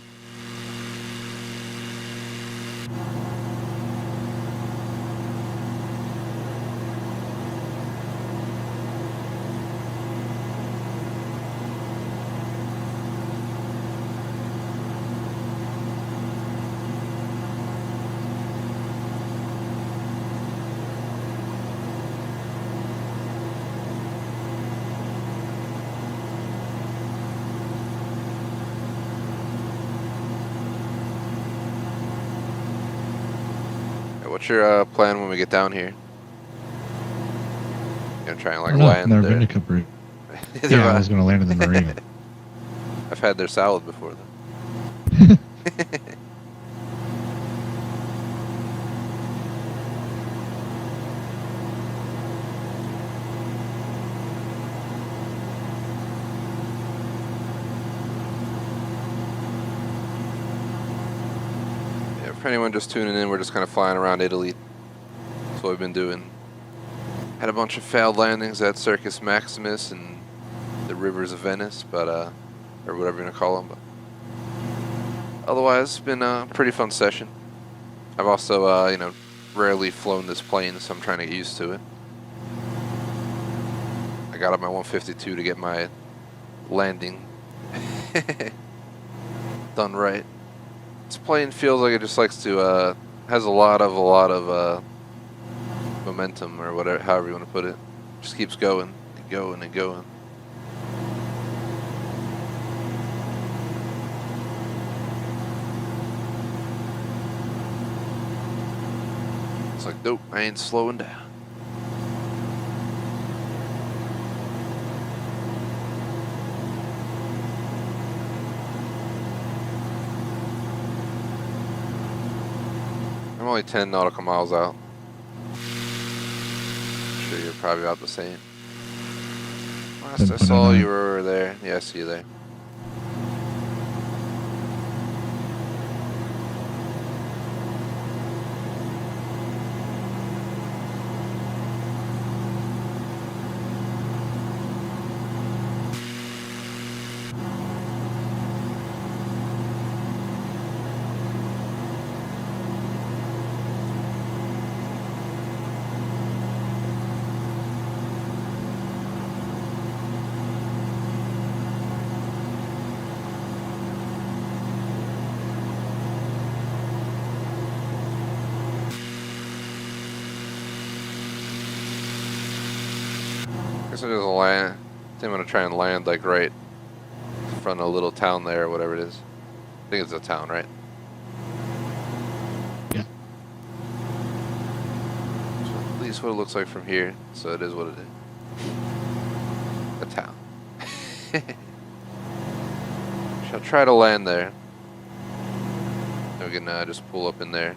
What's your plan when we get down here? You gonna try and like land Never there? been to Capri. Yeah, I was going to land in the marina. I've had their salad before though. For anyone just tuning in, we're just kind of flying around Italy. That's what we've been doing. Had a bunch of failed landings at Circus Maximus and the rivers of Venice, but or whatever you want to call them. But otherwise, it's been a pretty fun session. I've also, you know, rarely flown this plane, so I'm trying to get used to it. I got up my 152 to get my landing done right. This plane feels like it just likes to, has a lot of momentum, or whatever, however you want to put it. Just keeps going and going and going. It's like, nope, I ain't slowing down. I'm only 10 nautical miles out. I'm sure you're probably about the same. Last I saw you were over there. Yeah, I see you there. I guess I'm just land. I think I'm gonna try and land like right in front of a little town there, or whatever it is. I think it's a town, right? Yeah. So at least what it looks like from here. So it is what it is. A town. Shall try to land there. We can just pull up in there.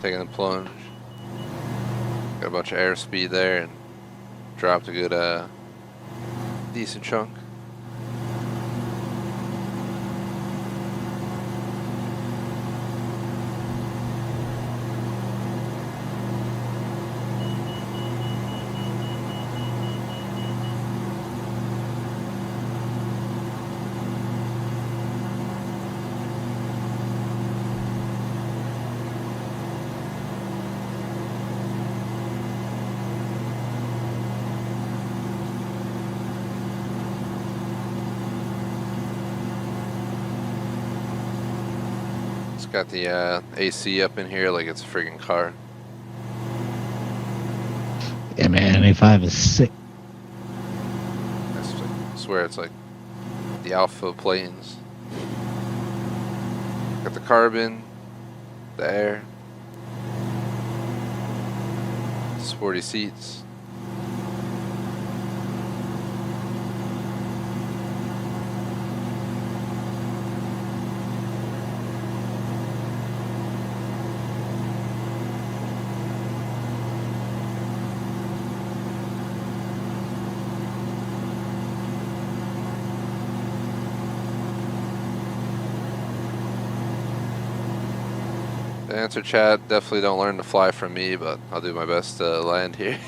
taking the plunge. Got a bunch of airspeed there and dropped a good, decent chunk. Got the AC up in here like it's a friggin' car. Yeah, man, A5 is sick. I swear it's like the alpha planes. Got the carbon, the air, sporty seats. To answer chat, definitely don't learn to fly from me, but I'll do my best to land here.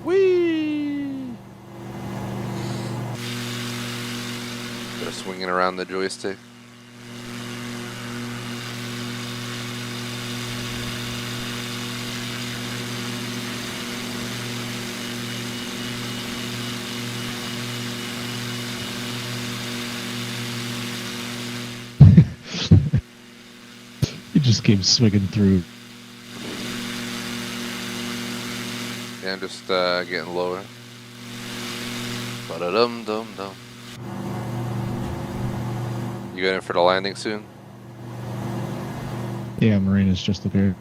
Whee! They're swinging around the joystick. He just came swinging through. Yeah, I'm just getting lower. Ba-da-dum-dum-dum. You going in for the landing soon? Yeah, Marina's just appeared.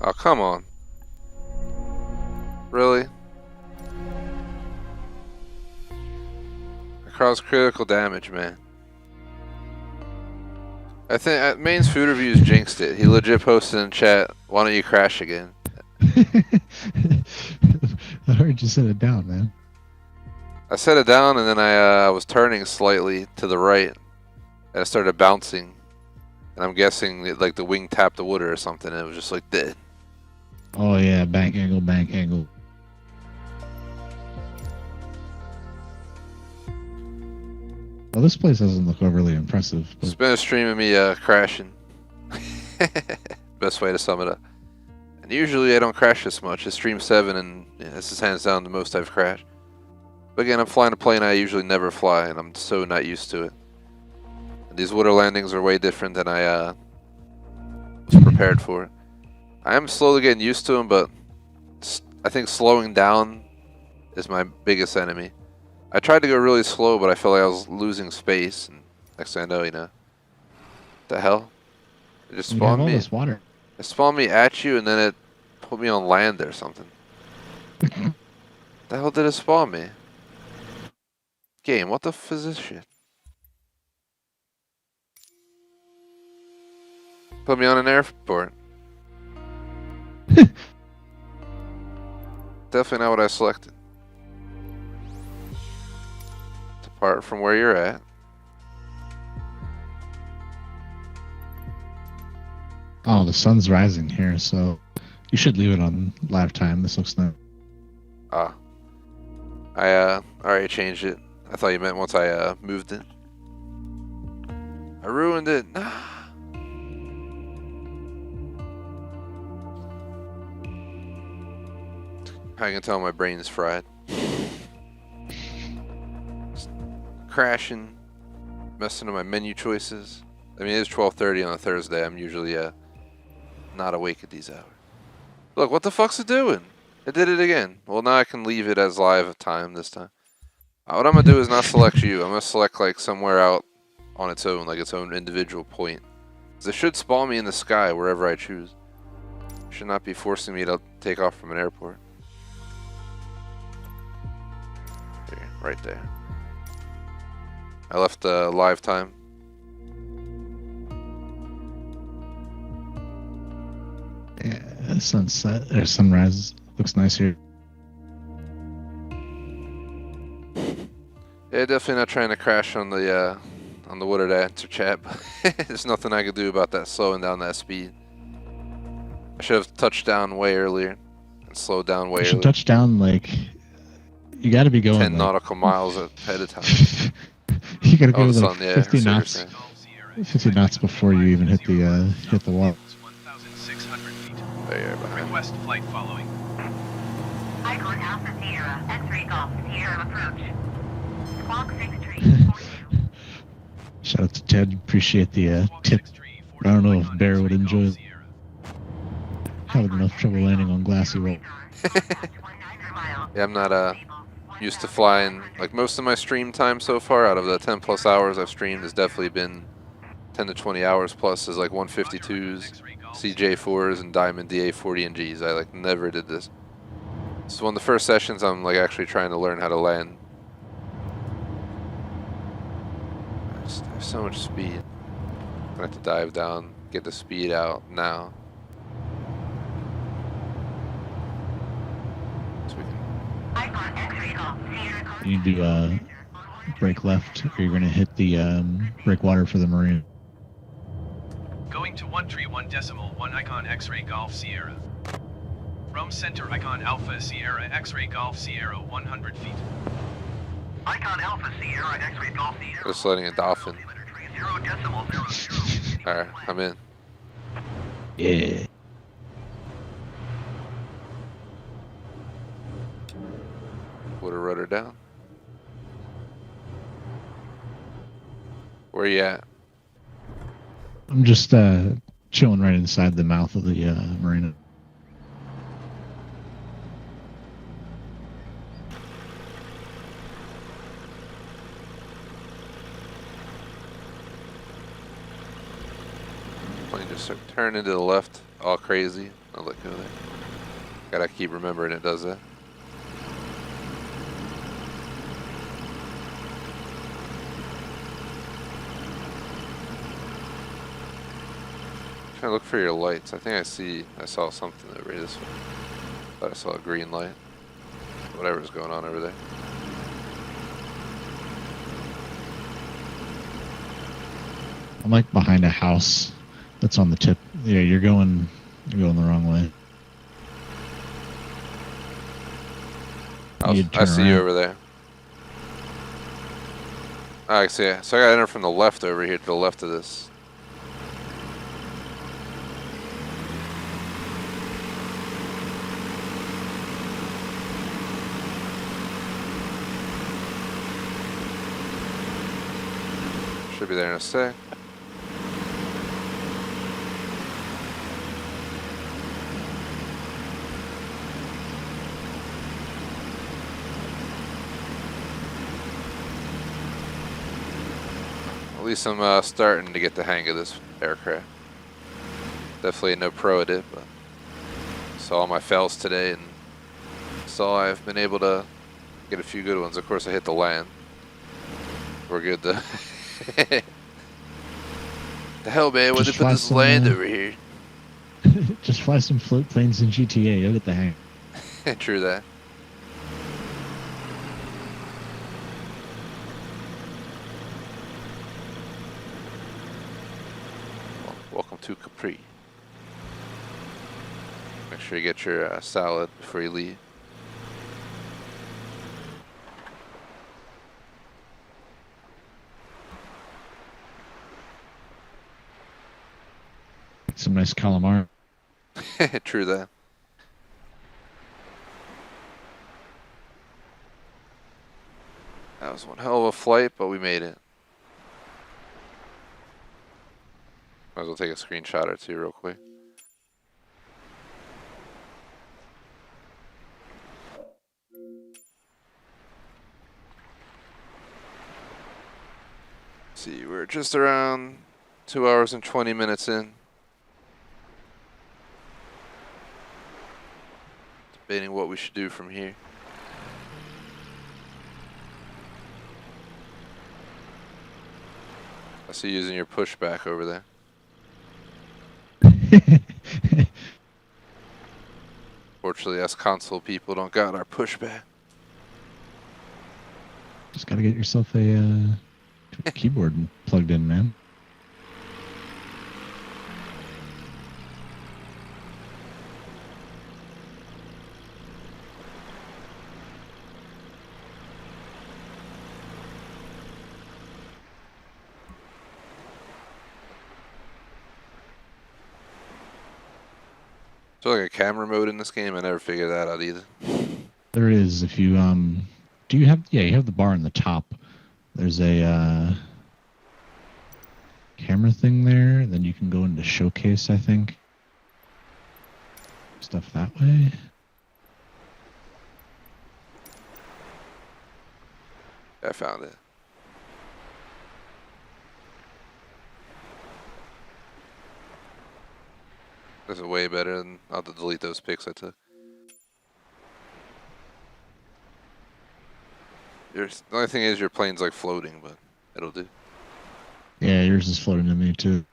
Oh, come on. Really? I caused critical damage, man. I think Main's food reviews jinxed it. He legit posted in chat, why don't you crash again? I heard you set it down, man. I set it down and then I was turning slightly to the right. And I started bouncing. And I'm guessing that, like the wing tapped the water or something. And it was just like dead. Oh yeah, bank angle, bank angle. Well, this place doesn't look overly impressive. It's been a stream of me crashing. Best way to sum it up. And usually I don't crash this much. It's stream 7 and yeah, this is hands down the most I've crashed. But again, I'm flying a plane I usually never fly and I'm so not used to it. And these water landings are way different than I was prepared for. I am slowly getting used to them, but I think slowing down is my biggest enemy. I tried to go really slow, but I felt like I was losing space. And next thing I know, you know, what the hell? It just spawned me. This water. It spawned me at you, and then it put me on land or something. The hell did it spawn me? Game, what the f is this shit? Put me on an airport. Definitely not what I selected. To apart from where you're at. Oh, the sun's rising here, so you should leave it on live time. This looks nice. Ah. I already changed it. I thought you meant once I moved it. I ruined it. I can tell my brain is fried. Just crashing, messing up my menu choices. I mean, it is 12:30 on a Thursday. I'm usually not awake at these hours. Look, what the fuck's it doing? It did it again. Well, now I can leave it as live time this time. What I'm gonna do is not select you. I'm gonna select like somewhere out on its own, like its own individual point. 'Cause it should spawn me in the sky wherever I choose. It should not be forcing me to take off from an airport. Here, right there. I left live time. Yeah, sunset or sunrise looks nice here. Yeah, definitely not trying to crash on the Woodard answer chat, but there's nothing I could do about that slowing down that speed. I should have touched down way earlier and slowed down way You should earlier. touch down like you got to be going 10 like, nautical miles ahead of time. you got to go Oh, the like sun, yeah. 50 I see what you're knots, saying. 50 knots before you even hit the wall. 1,600 feet. There you are behind. Request flight following. Icon Alpha Sierra, X-ray Golf Sierra approach. Squawk 6342. Shout out to Ted. Appreciate the tip. I don't know if Bear would enjoy it. Having enough trouble landing on glassy roll. Yeah, I'm not used to flying. Like most of my stream time so far, out of the 10 plus hours I've streamed, has definitely been 10 to 20 hours plus is like 152s, CJ4s, and Diamond DA40NGs. I like never did this. This is one of the first sessions I'm like actually trying to learn how to land. There's so much speed. I have to dive down, get the speed out now. So we can Icon X-ray Golf Sierra. You do brake left, or you're gonna hit the breakwater for the marine. Going to 131.1 Icon X-ray Golf Sierra. From center Icon Alpha Sierra X-ray Golf Sierra 100 feet. Icon Alpha Sierra X-ray Golf Sierra. just letting a dolphin. 0.0000. Alright, I'm in. Yeah. Put a rudder down. Where you at? I'm just chilling right inside the mouth of the marina. Plane just turn into the left, all crazy. I'll let go there. Gotta keep remembering it does that. Trying to look for your lights. I think I saw something over here this way. Thought I saw a green light. Whatever's going on over there. I'm like behind a house that's on the tip. Yeah, you're going the wrong way. You'd I turn see you around. over there. I see it. So I gotta enter from the left over here to the left of this. Should be there in a sec. At least I'm starting to get the hang of this aircraft. Definitely no pro at it, but saw all my fails today and saw I've been able to get a few good ones. Of course, I hit the land. We're good to. The hell, man? Why did Just they put fly this some, land over here? Just fly some float planes in GTA. You'll get the hang. True that. to Capri. Make sure you get your salad before you leave. Some nice calamari. True that. That was one hell of a flight, but we made it. Might as well take a screenshot or two real quick. See, we're just around 2 hours and 20 minutes in. Debating what we should do from here. I see you using your pushback over there. Fortunately, us console people don't got our pushback. Just gotta get yourself a keyboard plugged in, man. Is there like a camera mode in this game? I never figured that out either. There is. If you do you have? Yeah, you have the bar on the top. There's a camera thing there. Then you can go into showcase, I think. Stuff that way. I found it. This is way better than I'll have to delete those pics I took. The only thing is your plane's like floating, but it'll do. Yeah, yours is floating to me too.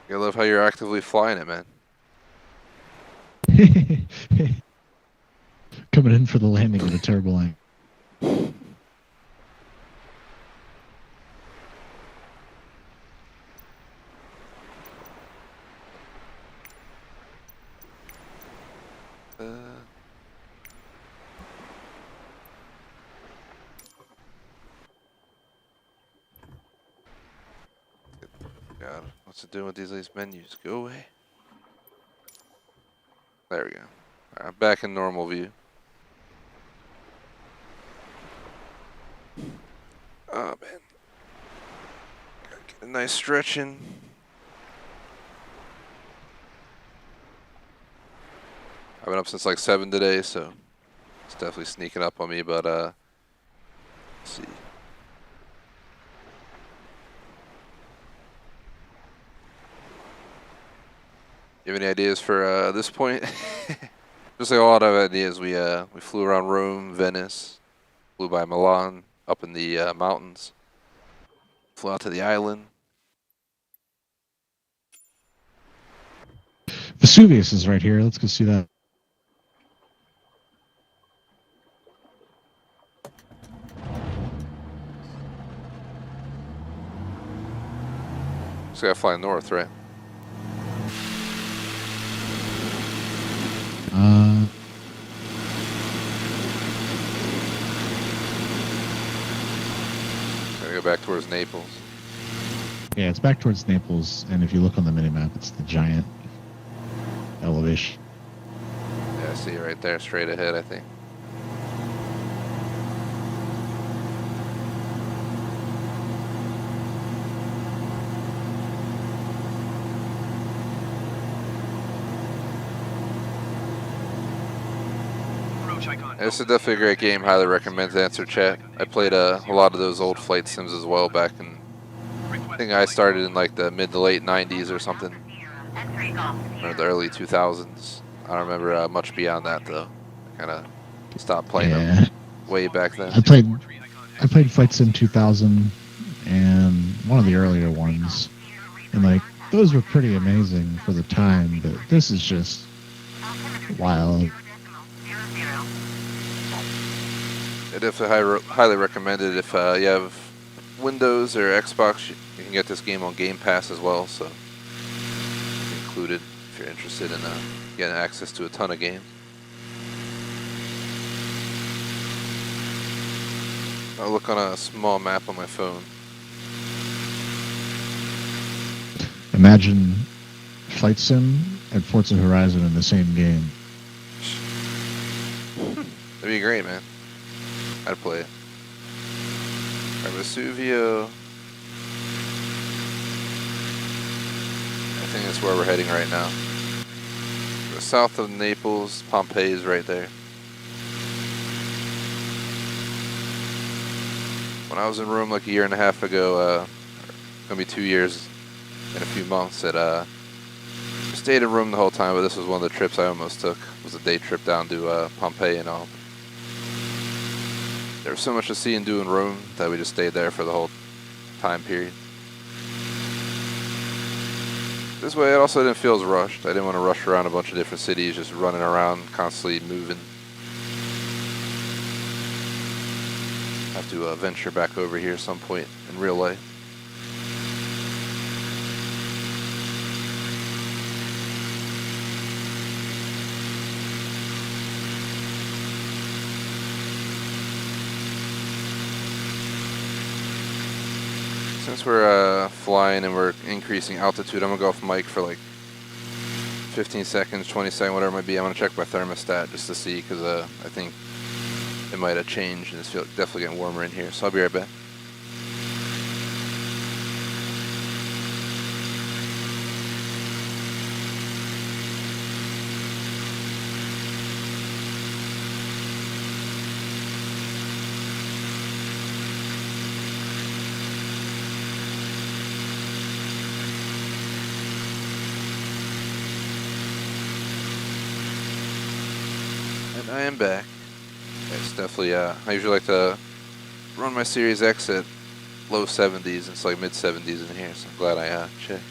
I love how you're actively flying it, man. Coming in for the landing with a terrible angle. God, what's it doing with these menus? Go away. There we go. Alright, back in normal view. Oh man. Gotta get a nice stretch in. I've been up since like 7 today, so it's definitely sneaking up on me, but let's see. You have any ideas for this point? Just like a lot of ideas. We flew around Rome, Venice, flew by Milan, up in the mountains, flew out to the island. Vesuvius is right here. Let's go see that. Just gotta fly north, right? Gotta go back towards Naples. Yeah, it's back towards Naples, and if you look on the minimap, it's the giant elevation. Yeah, I see it right there, straight ahead, I think. This is definitely a great game. Highly recommend to answer chat. I played a lot of those old flight sims as well back in. I think I started in like the mid to late 90s or something, or the early 2000s. I don't remember much beyond that though. I kind of stopped playing them way back then. I played Flight Sim 2000 and one of the earlier ones, and like those were pretty amazing for the time. But this is just wild. I definitely highly recommend it if you have Windows or Xbox. You can get this game on Game Pass as well, so it's included if you're interested in getting access to a ton of games. I'll look on a small map on my phone. Imagine Flight Sim and Forza Horizon in the same game. That'd be great, man. I'd play it. Alright, Vesuvio. I think that's where we're heading right now. We're south of Naples. Pompeii is right there. When I was in Rome like a year and a half ago, gonna be 2 years in a few months, stayed in Rome the whole time, but this was one of the trips I almost took. It was a day trip down to Pompeii and all. There was so much to see and do in Rome that we just stayed there for the whole time period. This way it also didn't feel as rushed. I didn't want to rush around a bunch of different cities, just running around, constantly moving. Have to venture back over here at some point in real life. Since we're flying and we're increasing altitude, I'm gonna go off mic for like 15 seconds, 20 seconds, whatever it might be. I'm gonna check my thermostat just to see, because I think it might have changed and it's definitely getting warmer in here. So I'll be right back. And I am back. It's definitely, I usually like to run my Series X at low 70s. It's like mid 70s in here, so I'm glad I checked.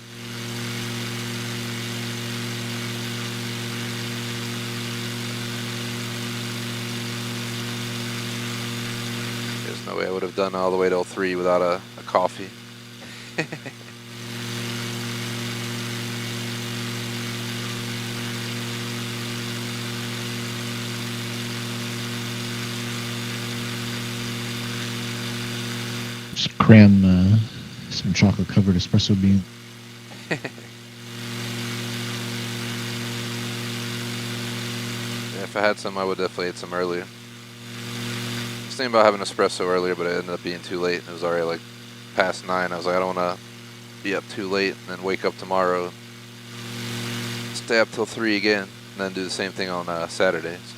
There's no way I would have done all the way to 03 without a coffee. Just cram some chocolate covered espresso bean. Yeah, if I had some, I would definitely eat some earlier. I was thinking about having espresso earlier, but it ended up being too late. It was already like past 9. I was like, I don't want to be up too late and then wake up tomorrow, stay up till 3 again, and then do the same thing on Saturdays.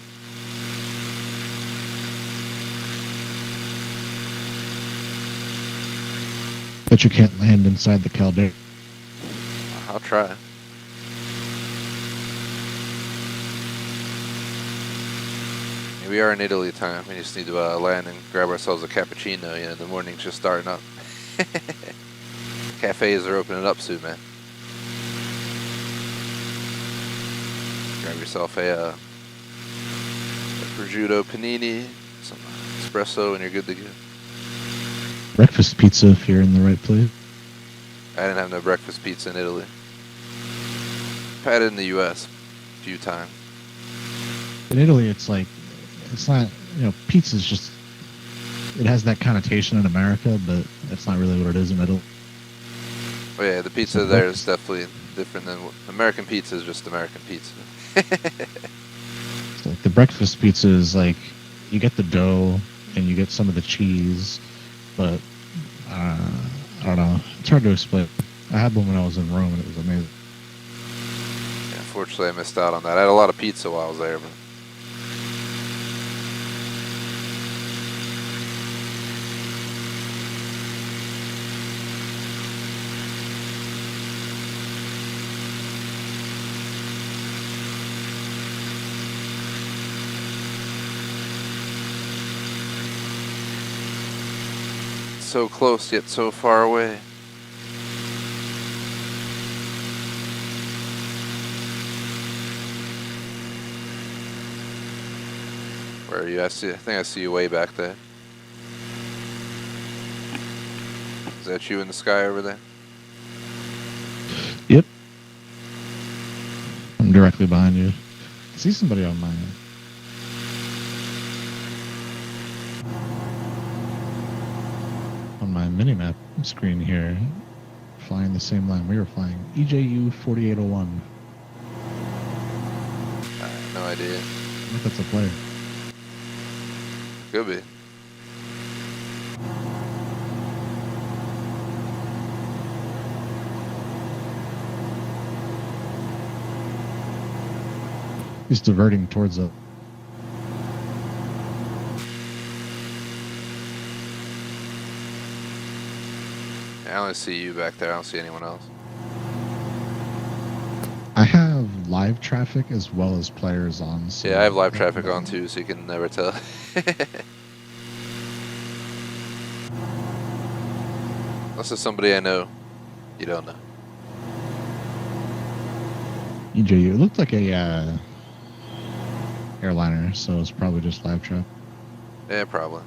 But you can't land inside the caldera. I'll try. We are in Italy time. We just need to land and grab ourselves a cappuccino. You know, the morning's just starting up. Cafes are opening up soon, man. Grab yourself a prosciutto panini, some espresso, and you're good to go. Breakfast pizza if you're in the right place. I didn't have no breakfast pizza in Italy. I've had it in the U.S. a few times. In Italy, it's like, it's not, you know, pizza's just, it has that connotation in America, but that's not really what it is in Italy. Oh yeah, the pizza there is definitely different than American pizza is just American pizza. It's like the breakfast pizza is like, you get the dough and you get some of the cheese, but I don't know. It's hard to explain. I had one when I was in Rome and it was amazing. Yeah, unfortunately, I missed out on that. I had a lot of pizza while I was there, but so close yet so far away. We're Where are you? I think I see you way back there. Is that you in the sky over there? Yep. I'm directly behind you. I see somebody on my minimap screen here, flying the same line we were flying. EJU 4801. I have no idea. I think that's a player. Could be. He's diverting towards a. I only see you back there. I don't see anyone else. I have live traffic as well as players on. So Yeah, I have live traffic on too, so you can never tell. Unless it's somebody I know. You don't know. EJU. It looked like a airliner, so it's probably just live traffic. Yeah, probably.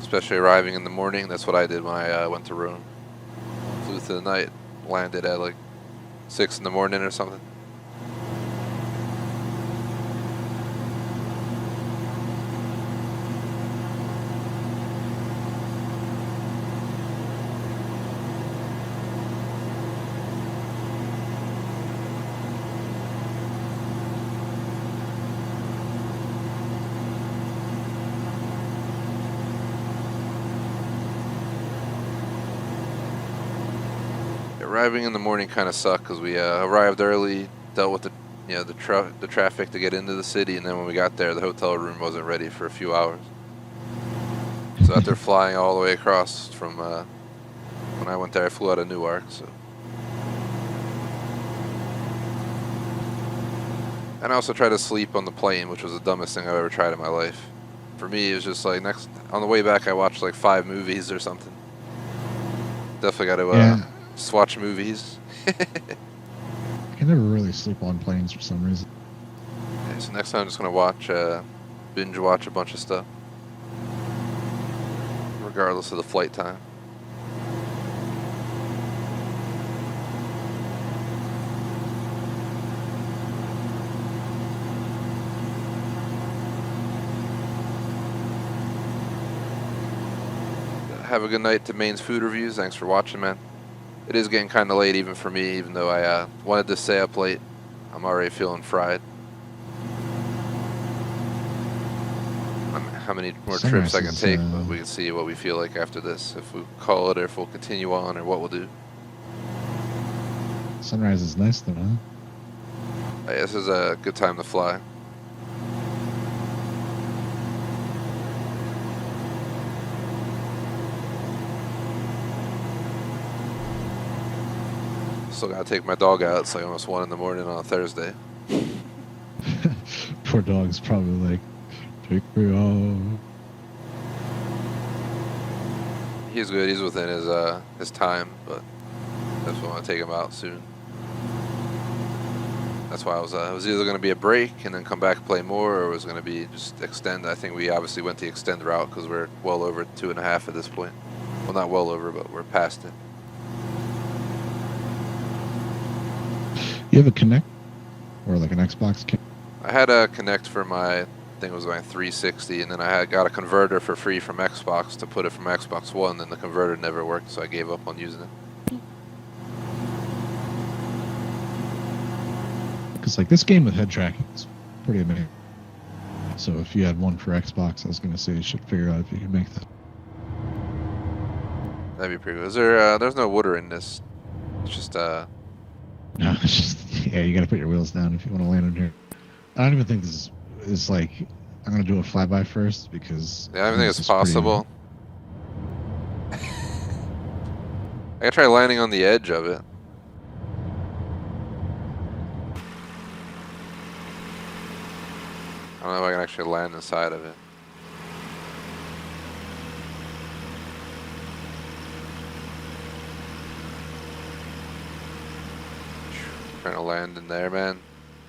Especially arriving in the morning. That's what I did when I went to Rome. Flew through the night. Landed at like 6 in the morning or something. Arriving in the morning kind of sucked because we arrived early, dealt with the traffic to get into the city, and then when we got there, the hotel room wasn't ready for a few hours. So after flying all the way across from when I went there, I flew out of Newark. So, and I also tried to sleep on the plane, which was the dumbest thing I've ever tried in my life. For me, it was just like on the way back, I watched like 5 movies or something. Definitely got to. Just watch movies. I can never really sleep on planes for some reason. Yeah, so next time I'm just going to binge watch a bunch of stuff. Regardless of the flight time. Have a good night to Maine's Food Reviews. Thanks for watching, man. It is getting kind of late even for me, even though I wanted to stay up late. I'm already feeling fried. How many more trips I can take, but we can see what we feel like after this. If we call it or if we'll continue on or what we'll do. Sunrise is nice though, huh? This is a good time to fly. Still gotta take my dog out. It's like almost 1 in the morning on a Thursday. Poor dog's probably like, take me home. He's good. He's within his time, but definitely want to take him out soon. That's why it was either going to be a break and then come back and play more, or it was going to be just extend. I think we obviously went the extend route because we're well over 2.5 at this point. Well, not well over, but we're past it. You have a Connect? Or like an Xbox Connect? I had a Connect for my, I think it was my 360, and then I got a converter for free from Xbox to put it from Xbox One, and the converter never worked, so I gave up on using it. Because like this game with head tracking is pretty amazing. So if you had one for Xbox, I was going to say you should figure out if you can make that. That'd be pretty good. Is there, there's no water in this. It's just, No, it's just, yeah, you got to put your wheels down if you want to land in here. I don't even think this is like, I'm going to do a flyby first because... Yeah, I don't think it's possible. I gotta try landing on the edge of it. I don't know if I can actually land inside of it. Trying to land in there, man.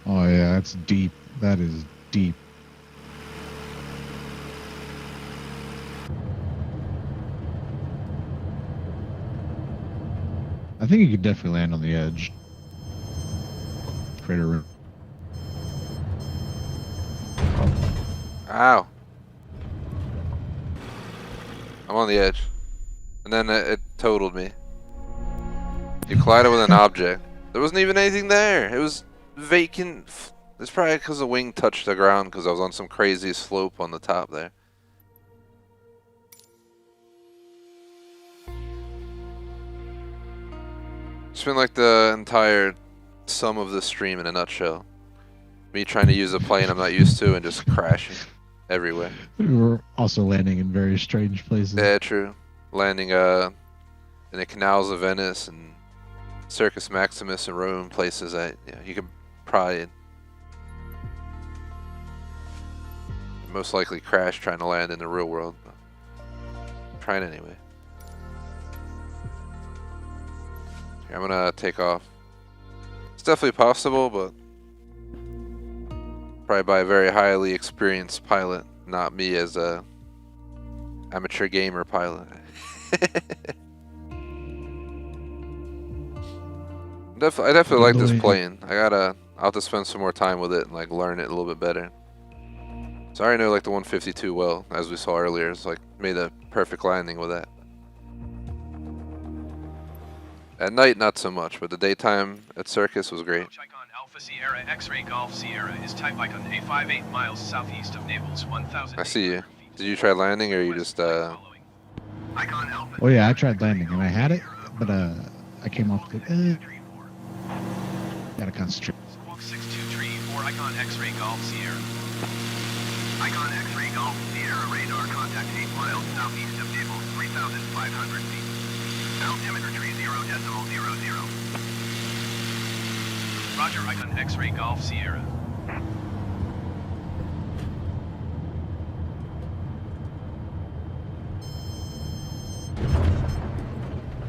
Oh yeah, that's deep. That is deep. I think you could definitely land on the edge. Crater rim. Ow. I'm on the edge. And then it totaled me. You collided with an object. There wasn't even anything there. It was vacant. It's probably because the wing touched the ground because I was on some crazy slope on the top there. It's been like the entire sum of this stream in a nutshell. Me trying to use a plane I'm not used to and just crashing everywhere. We were also landing in very strange places. Yeah, true. Landing in the canals of Venice and Circus Maximus and Rome, places that you could probably most likely crash trying to land in the real world. But trying anyway. Here, I'm gonna take off. It's definitely possible, but probably by a very highly experienced pilot, not me as a amateur gamer pilot. I definitely like this plane. I'll have to spend some more time with it and like learn it a little bit better. So I already know like the 152 well, as we saw earlier. It's like made a perfect landing with that. At night, not so much, but the daytime at Circus was great. Icon Alpha Sierra X-Ray Golf Sierra is type icon A58 miles southeast of Naples, 1,000. I see you. Did you try landing or you just Icon Alpha. Oh yeah, I tried landing and I had it, but I came off the. Gotta concentrate. Squawk 6234 Icon X-Ray Golf Sierra. Icon X-ray Golf Sierra radar contact 8 miles southeast of Naples, 3,500 feet. Altimeter tree 0.00. Roger, Icon X-Ray Golf Sierra.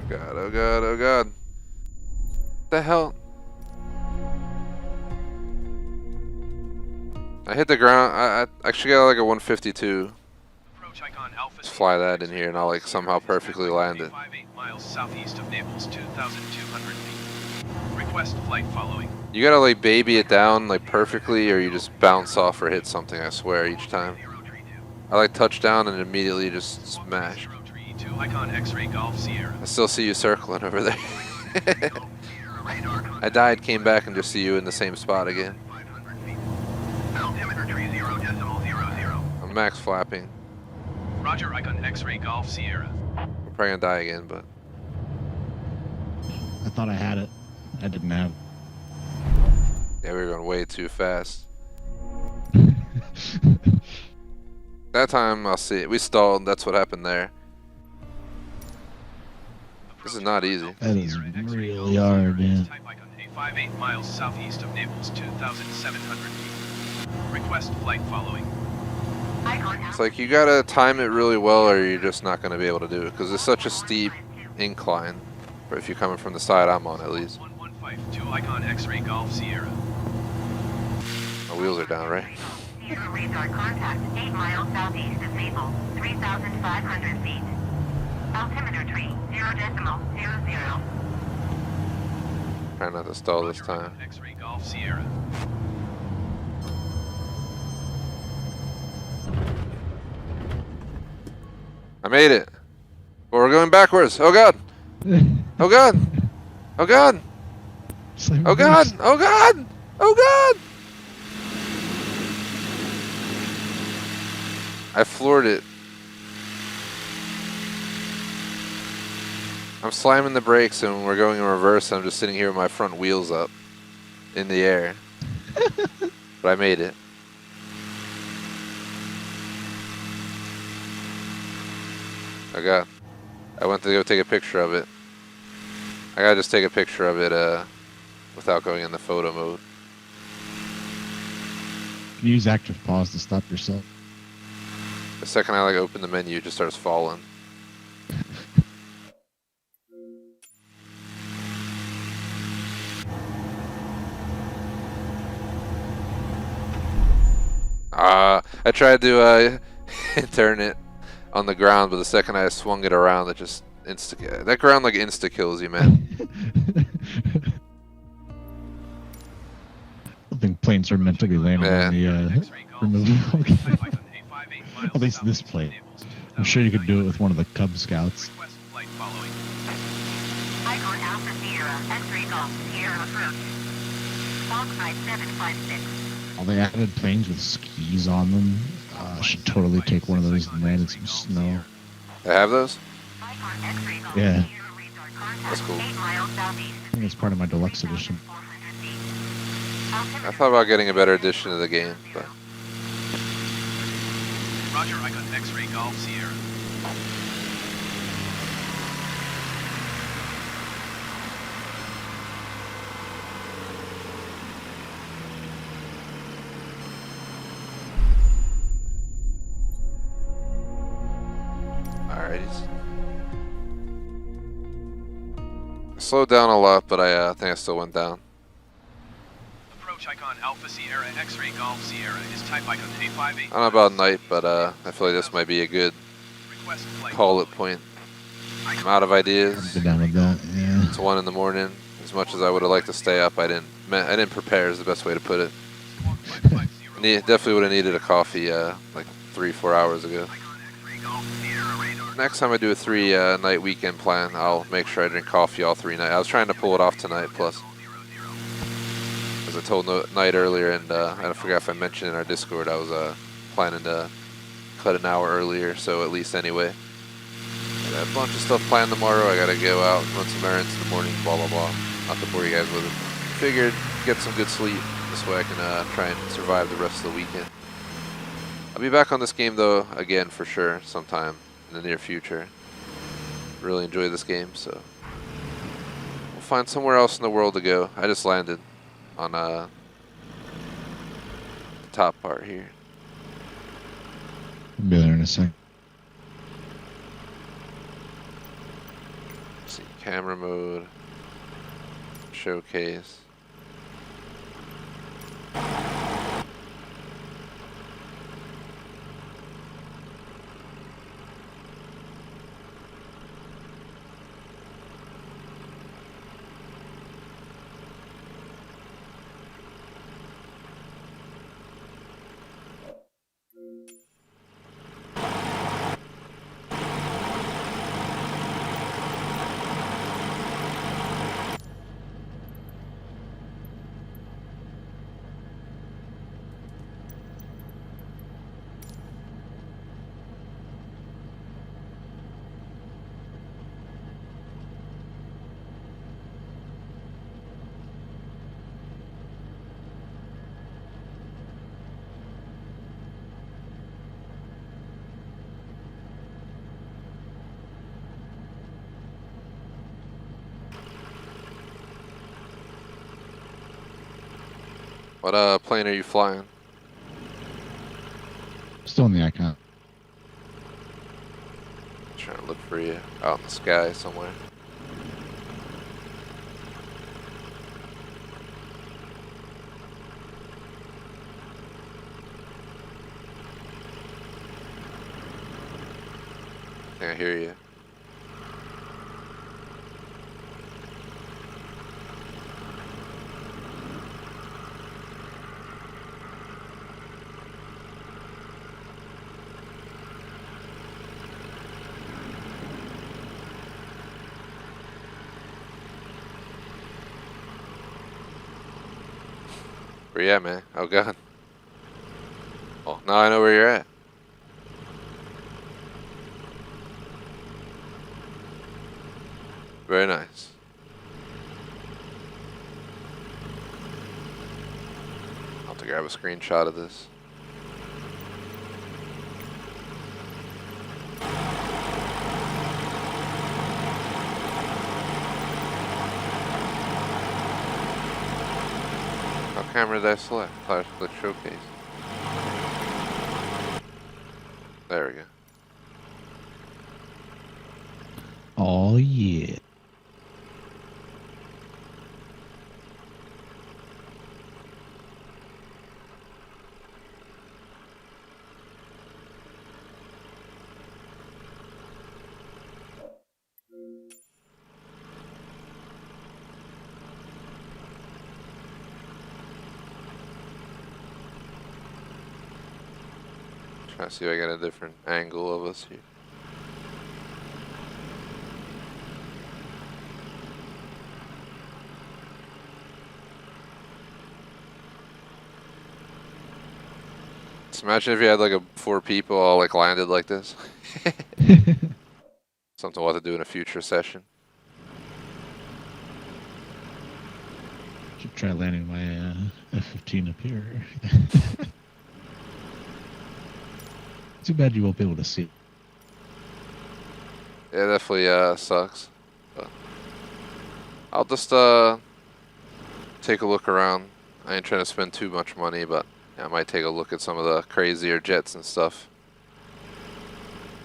God, oh god, oh god. What the hell? I hit the ground. I actually got like a 152. Approach Icon Alpha. Just fly that in here and I'll like somehow perfectly land it. 58 miles southeast of Naples, 2,200 feet. Request flight following. You gotta like baby it down like perfectly or you just bounce off or hit something, I swear, each time. I like touch down and immediately just smash. 032 Icon X-Ray Golf Sierra. I still see you circling over there. I died, came back and just see you in the same spot again. Altimeter tree 0.00. I'm max flapping. Roger, Icon X-Ray Golf Sierra. I'm probably gonna die again, but I thought I had it. I didn't have. yeah, we were going way too fast. That time, I'll see. We stalled. That's what happened there. This is not easy. That is really hard, yeah. Type icon A58 miles southeast of Naples, 2,700 feet. Request flight following. It's like you gotta time it really well or you're just not gonna be able to do it because it's such a steep incline. But if you're coming from the side I'm on, at least. 1152 Icon X-Ray Golf Sierra. My wheels are down, right? Sierra radar contact 8 miles southeast of Naples, 3,500 feet. Altimeter tree 0.00. Try not to stall this time. X-Ray Golf Sierra. I made it. But we're going backwards. Oh god. Oh god. Oh god. Oh god. Oh god. Oh god. I floored it. I'm slamming the brakes and we're going in reverse. I'm just sitting here with my front wheels up in the air. But I made it. Oh god. I went to go take a picture of it. I gotta just take a picture of it without going in the photo mode. You use active pause to stop yourself. The second I like open the menu, it just starts falling. I tried to turn it on the ground, but the second I swung it around, That ground like insta kills you, man. I think planes are meant to be landed on the removable. At least this plane. I'm sure you could do it with one of the Cub Scouts. Icon Alpha Sierra, X-ray Golf, Sierra approach. Walk 5756. All the added planes with skis on them. Should totally take one of those and land in some snow. They have those? Icon X-ray Golf, Yeah. Sierra radar contact, That's cool. 8 miles southeast. I think it's part of my deluxe edition. 400 feet. I thought about getting a better edition of the game, but Roger, I got X-ray Golf Sierra. alrighties. I slowed down a lot, but I think I still went down. Approach icon Alpha Sierra X-ray Golf Sierra is type icon A58. I don't know about night, but I feel like this might be a good Request flight call it following. point. I'm out of ideas. Go down with that. Yeah. It's 1 in the morning. As much as I would have liked to stay up, I didn't prepare is the best way to put it. Squawk 550. Definitely would have needed a coffee like 3-4 hours ago. Next time I do a 3 night weekend plan, I'll make sure I drink coffee all 3 nights. I was trying to pull it off tonight, plus, as I told Knight earlier, and I forgot if I mentioned in our Discord, I was planning to cut an hour earlier, so at least anyway. I got a bunch of stuff planned tomorrow. I gotta go out, run some errands in the morning, blah blah blah. Not to bore you guys with it. Figured get some good sleep. This way I can try and survive the rest of the weekend. I'll be back on this game though, again for sure, sometime in the near future. Really enjoy this game, so we'll find somewhere else in the world to go. I just landed on the top part here. I'll be there in a sec. Let's see, camera mode, showcase. What plane are you flying? Still in the icon. Trying to look for you out in the sky somewhere. Can't hear you. Where you at, man? Oh god. Well, now I know where you're at. Very nice. I'll have to grab a screenshot of this. What camera did I select? Flash click showcase. There we go. Oh yeah. Trying to see if I get a different angle of us here. Just imagine if you had like 4 people all like landed like this. Something we'll have to do in a future session. Should try landing my F-15 up here. Too bad you won't be able to see it. Yeah, definitely sucks. But I'll just take a look around. I ain't trying to spend too much money, but yeah, I might take a look at some of the crazier jets and stuff.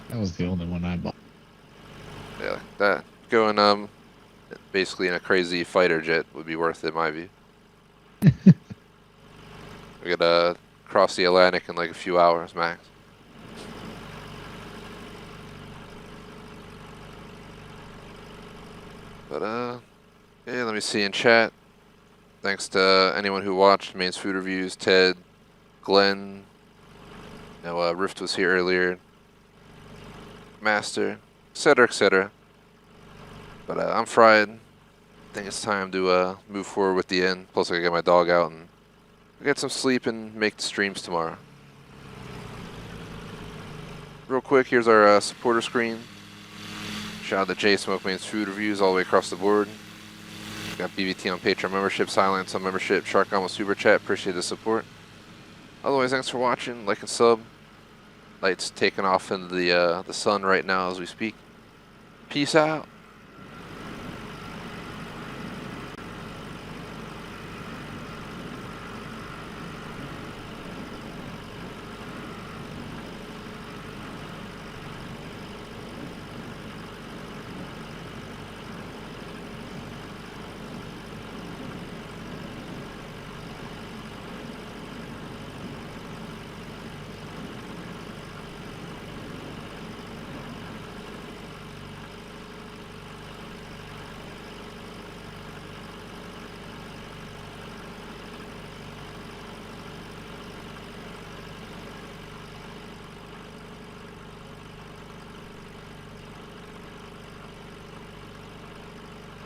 That was the only one I bought. Yeah, that going basically in a crazy fighter jet would be worth it in my view. We gotta cross the Atlantic in like a few hours max. But yeah, let me see in chat. Thanks to anyone who watched Main's Food Reviews, Ted, Glenn, you know, Rift was here earlier, Master, etc., etc. But I'm fried. I think it's time to move forward with the end. Plus, I gotta get my dog out and get some sleep and make the streams tomorrow. Real quick, here's our supporter screen. Shout out to J Smoke Main's Food Reviews all the way across the board. We got BBT on Patreon membership, Silence on membership, Shark on Super Chat. Appreciate the support. Otherwise, thanks for watching. Like and sub. Light's taking off into the sun right now as we speak. Peace out.